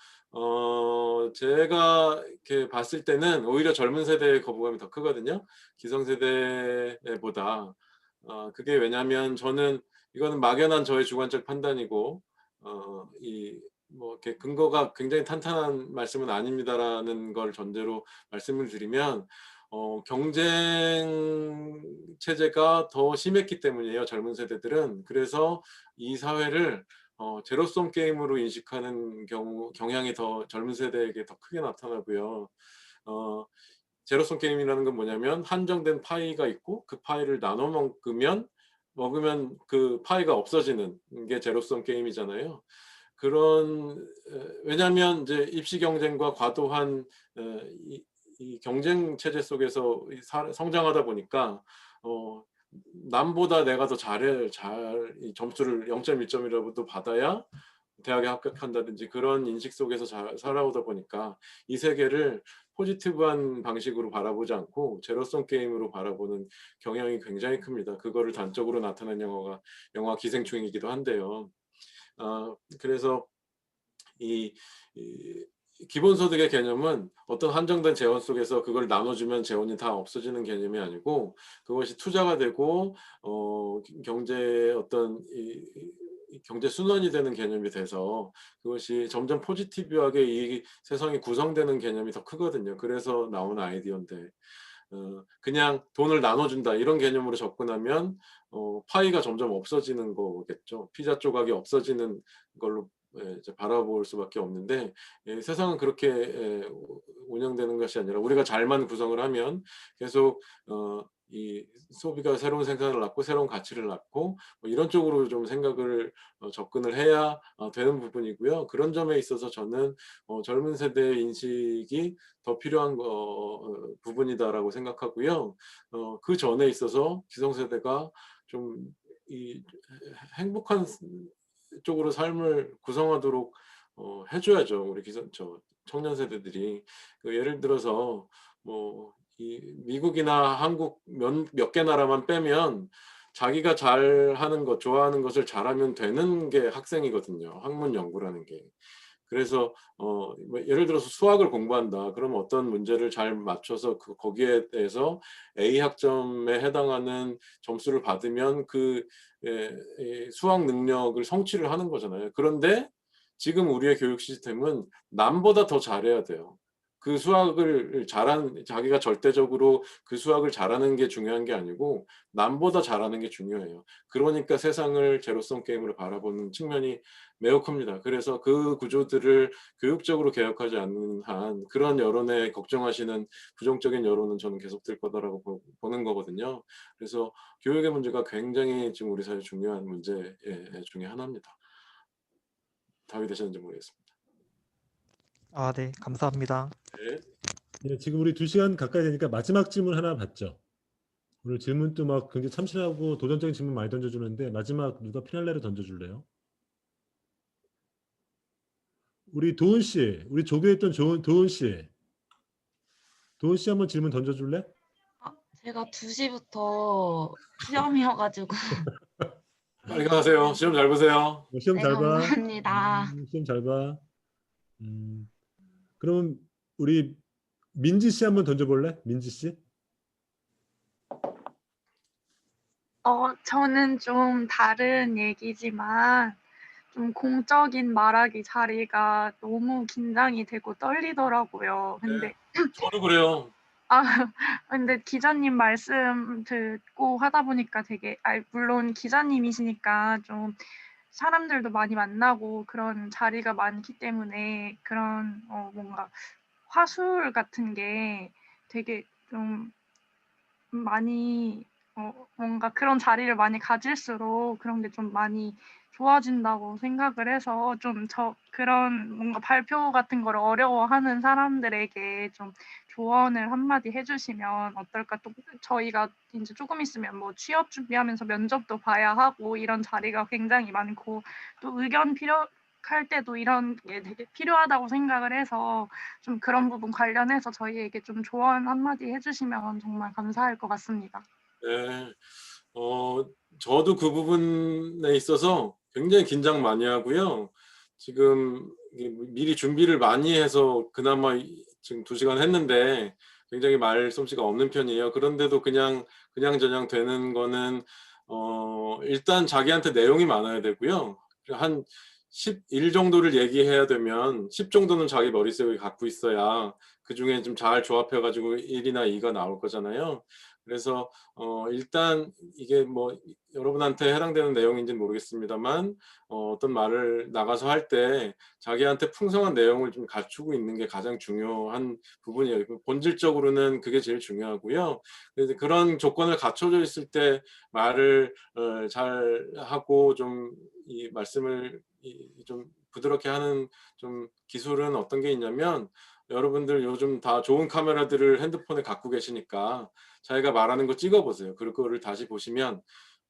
제가 이렇게 봤을 때는 오히려 젊은 세대의 거부감이 더 크거든요. 기성세대보다. 그게 왜냐하면 저는 이거는 막연한 저의 주관적 판단이고 뭐 이렇게 근거가 굉장히 탄탄한 말씀은 아닙니다라는 걸 전제로 말씀을 드리면 경쟁 체제가 더 심했기 때문이에요. 젊은 세대들은. 그래서 이 사회를 제로섬 게임으로 인식하는 경향이 더 젊은 세대에게 더 크게 나타나고요. 제로섬 게임이라는 건 뭐냐면 한정된 파이가 있고 그 파이를 나눠 먹으면 그 파이가 없어지는 게 제로섬 게임이잖아요. 왜냐하면 이제 입시 경쟁과 과도한 이 경쟁 체제 속에서 성장하다 보니까 남보다 내가 더 이 점수를 0.1점이라도 받아야 대학에 합격한다든지 그런 인식 속에서 살아오다 보니까 이 세계를 포지티브한 방식으로 바라보지 않고 제로섬 게임으로 바라보는 경향이 굉장히 큽니다. 그거를 단적으로 나타낸 영화 기생충이기도 한데요. 그래서 이 기본소득의 개념은 어떤 한정된 재원 속에서 그걸 나눠주면 재원이 다 없어지는 개념이 아니고 그것이 투자가 되고 경제의 어떤 경제 순환이 되는 개념이 돼서 그것이 점점 포지티브하게 이 세상이 구성되는 개념이 더 크거든요. 그래서 나온 아이디어인데 그냥 돈을 나눠준다 이런 개념으로 접근하면 파이가 점점 없어지는 거겠죠. 피자 조각이 없어지는 걸로 이제 바라볼 수밖에 없는데 세상은 그렇게 운영되는 것이 아니라 우리가 잘만 구성을 하면 계속 이 소비가 새로운 생산을 낳고 새로운 가치를 낳고 뭐 이런 쪽으로 좀 생각을 접근을 해야 되는 부분이고요. 그런 점에 있어서 저는 젊은 세대의 인식이 더 필요한 부분이다라고 생각하고요. 그 전에 있어서 기성세대가 좀 이 행복한 쪽으로 삶을 구성하도록 해줘야죠. 우리 청년 세대들이 예를 들어서 뭐 이 미국이나 한국 몇 개 나라만 빼면 자기가 잘하는 것, 좋아하는 것을 잘하면 되는 게 학생이거든요. 학문 연구라는 게. 그래서 뭐 예를 들어서 수학을 공부한다. 그러면 어떤 문제를 잘 맞춰서 거기에 대해서 A 학점에 해당하는 점수를 받으면 그 수학 능력을 성취를 하는 거잖아요. 그런데 지금 우리의 교육 시스템은 남보다 더 잘해야 돼요. 그 수학을 자기가 절대적으로 그 수학을 잘하는 게 중요한 게 아니고 남보다 잘하는 게 중요해요. 그러니까 세상을 제로섬 게임으로 바라보는 측면이 매우 큽니다. 그래서 그 구조들을 교육적으로 개혁하지 않는 한 그런 여론에 걱정하시는 부정적인 여론은 저는 계속될 거다라고 보는 거거든요. 그래서 교육의 문제가 굉장히 지금 우리 사회 중요한 문제 중에 하나입니다. 답이 되셨는지 모르겠습니다. 네, 감사합니다. 네. 네, 지금 우리 2시간 가까이 되니까 마지막 질문 하나 받죠. 오늘 질문도 막 굉장히 참신하고 도전적인 질문 많이 던져주는데 마지막 누가 피날레로 던져줄래요? 우리 도훈 씨, 우리 조교에 있던 도훈 씨. 도훈 씨 한번 질문 던져줄래? 제가 2시부터 시험이어가지고. 빨리 가세요. 시험 잘 보세요. 시험 네, 잘 봐. 감사합니다. 시험 잘 봐. 그럼 우리 민지 씨 한번 던져볼래? 민지 씨. 저는 좀 다른 얘기지만 좀 공적인 말하기 자리가 너무 긴장이 되고 떨리더라고요. 근데 저도 그래요. 근데 기자님 말씀 듣고 하다 보니까 되게 물론 기자님이시니까 좀 사람들도 많이 만나고 그런 자리가 많기 때문에 그런 뭔가 화술 같은 게 되게 좀 많이 뭔가 그런 자리를 많이 가질수록 그런 게 좀 많이 좋아진다고 생각을 해서 좀 그런 뭔가 발표 같은 걸 어려워하는 사람들에게 좀 조언을 한마디 해주시면 어떨까. 또 저희가 이제 조금 있으면 뭐 취업 준비하면서 면접도 봐야 하고 이런 자리가 굉장히 많고 또 의견 필요할 때도 이런 게 되게 필요하다고 생각을 해서 좀 그런 부분 관련해서 저희에게 좀 조언 한마디 해주시면 정말 감사할 것 같습니다. 네, 저도 그 부분에 있어서 굉장히 긴장 많이 하고요. 지금 미리 준비를 많이 해서 그나마 지금 2시간 했는데 굉장히 말솜씨가 없는 편이에요. 그런데도 그냥저냥 되는 거는 일단 자기한테 내용이 많아야 되고요. 한 10일 정도를 얘기해야 되면 10 정도는 자기 머릿속에 갖고 있어야 그중에 좀 잘 조합해가지고 1이나 2가 나올 거잖아요. 그래서 일단 이게 뭐 여러분한테 해당되는 내용인지는 모르겠습니다만 어떤 말을 나가서 할 때 자기한테 풍성한 내용을 좀 갖추고 있는 게 가장 중요한 부분이에요. 본질적으로는 그게 제일 중요하고요. 그래서 그런 조건을 갖춰져 있을 때 말을 잘 하고 좀 이 말씀을 좀 부드럽게 하는 좀 기술은 어떤 게 있냐면 여러분들 요즘 다 좋은 카메라들을 핸드폰에 갖고 계시니까 자기가 말하는 거 찍어보세요. 그거를 다시 보시면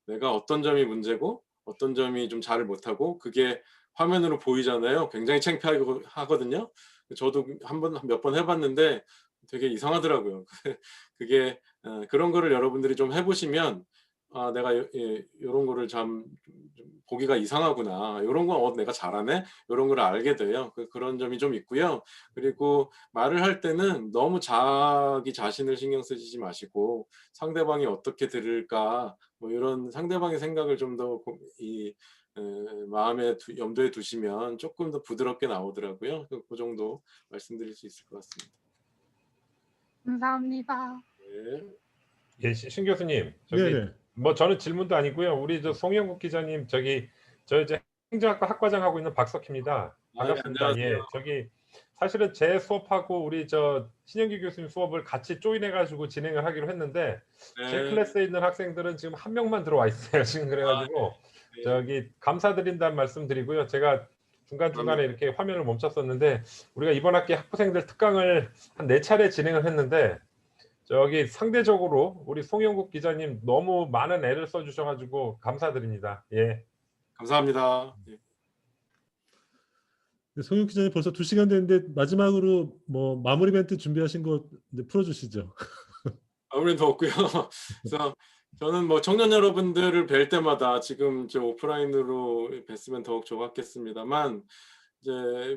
내가 어떤 점이 문제고 어떤 점이 좀 잘을 못하고 그게 화면으로 보이잖아요. 굉장히 창피하거든요. 저도 몇 번 해봤는데 되게 이상하더라고요. 그게 그런 거를 여러분들이 좀 해보시면 아, 내가 이런 거를 좀 보기가 이상하구나. 이런 건 내가 잘하네. 이런 걸 알게 돼요. 그런 점이 좀 있고요. 그리고 말을 할 때는 너무 자기 자신을 신경 쓰지 마시고 상대방이 어떻게 들을까 뭐 이런 상대방의 생각을 좀 더 마음에 염두에 두시면 조금 더 부드럽게 나오더라고요. 그 정도 말씀드릴 수 있을 것 같습니다. 감사합니다. 네. 예, 신 교수님, 저기 네네. 뭐 저는 질문도 아니고요. 우리 저 송영국 기자님, 저 이제 행정학과 학과장 하고 있는 박석희입니다. 반갑습니다. 안녕하세요. 예, 저기 사실은 제 수업하고 우리 저 신영기 교수님 수업을 같이 조인해가지고 진행을 하기로 했는데 제 네. 클래스에 있는 학생들은 지금 한 명만 들어와 있어요. 지금 그래가지고 네. 저기 감사드린다는 말씀드리고요. 제가 중간중간에 이렇게 화면을 멈췄었는데 우리가 이번 학기 학부생들 특강을 한 4차례 진행을 했는데 저기 상대적으로 우리 송영국 기자님 너무 많은 애를 써주셔가지고 감사드립니다. 예. 감사합니다. 예. 송영 기자님 벌써 2시간 됐는데 마지막으로 뭐 마무리 멘트 준비하신 거 이제 풀어주시죠. 아무래도 없고요. 그래서 저는 뭐 청년 여러분들을 뵐 때마다 지금 저 오프라인으로 뵀으면 더욱 좋았겠습니다만 이제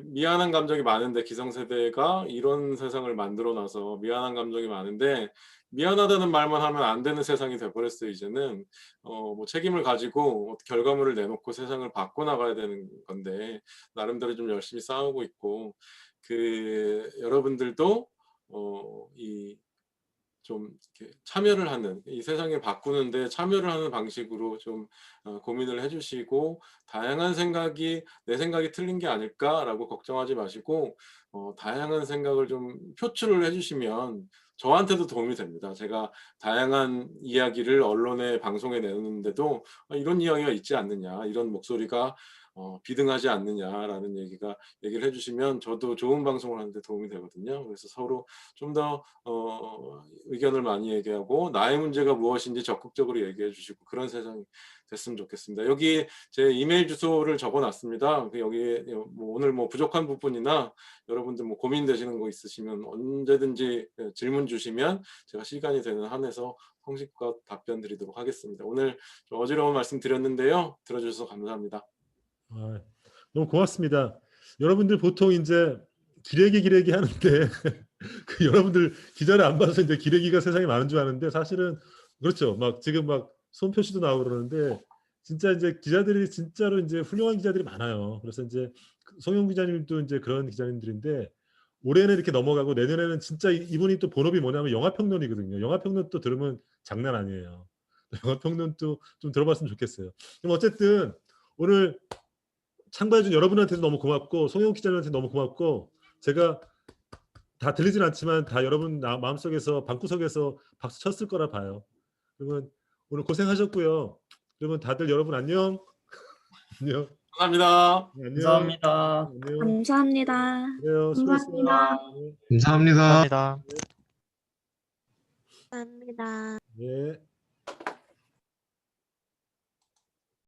미안한 감정이 많은데 기성세대가 이런 세상을 만들어놔서 미안한 감정이 많은데 미안하다는 말만 하면 안 되는 세상이 돼버렸어요. 이제는 뭐 책임을 가지고 결과물을 내놓고 세상을 바꿔나가야 되는 건데 나름대로 좀 열심히 싸우고 있고 여러분들도 좀 이렇게 참여를 하는 이 세상을 바꾸는데 참여를 하는 방식으로 좀 고민을 해주시고 다양한 생각이 내 생각이 틀린 게 아닐까라고 걱정하지 마시고 다양한 생각을 좀 표출을 해주시면 저한테도 도움이 됩니다. 제가 다양한 이야기를 언론에 방송에 내는데도 이런 이야기가 있지 않느냐 이런 목소리가 비등하지 않느냐라는 얘기를 해주시면 저도 좋은 방송을 하는데 도움이 되거든요. 그래서 서로 좀 더 의견을 많이 얘기하고 나의 문제가 무엇인지 적극적으로 얘기해 주시고 그런 세상이 됐으면 좋겠습니다. 여기 제 이메일 주소를 적어놨습니다. 여기 뭐 오늘 뭐 부족한 부분이나 여러분들 뭐 고민되시는 거 있으시면 언제든지 질문 주시면 제가 시간이 되는 한에서 성실껏 답변 드리도록 하겠습니다. 오늘 좀 어지러운 말씀 드렸는데요. 들어주셔서 감사합니다. 너무 고맙습니다. 여러분들 보통 이제 기레기 하는데 여러분들 기자를 안 봐서 이제 기레기가 세상에 많은 줄 아는데 사실은 그렇죠. 막 지금 막 손표시도 나오고 그러는데 진짜 이제 기자들이 진짜로 이제 훌륭한 기자들이 많아요. 그래서 이제 송영 기자님도 이제 그런 기자님들인데 올해는 이렇게 넘어가고 내년에는 진짜 이분이 또 본업이 뭐냐면 영화평론이거든요. 영화평론 또 들으면 장난 아니에요. 영화평론도 좀 들어봤으면 좋겠어요. 그럼 어쨌든 오늘 참가해준 여러분한테도 너무 고맙고 송영 기자님한테 너무 고맙고 제가 다 들리진 않지만 다 여러분 마음속에서 방구석에서 박수 쳤을 거라 봐요. 그러면 오늘 고생하셨고요. 그러면 다들 여러분 안녕. 안녕. 감사합니다. 네, 안녕. 감사합니다. 안녕. 감사합니다. 그래요. 수고했어요. 감사합니다. 네. 감사합니다. 감사합니다. 네.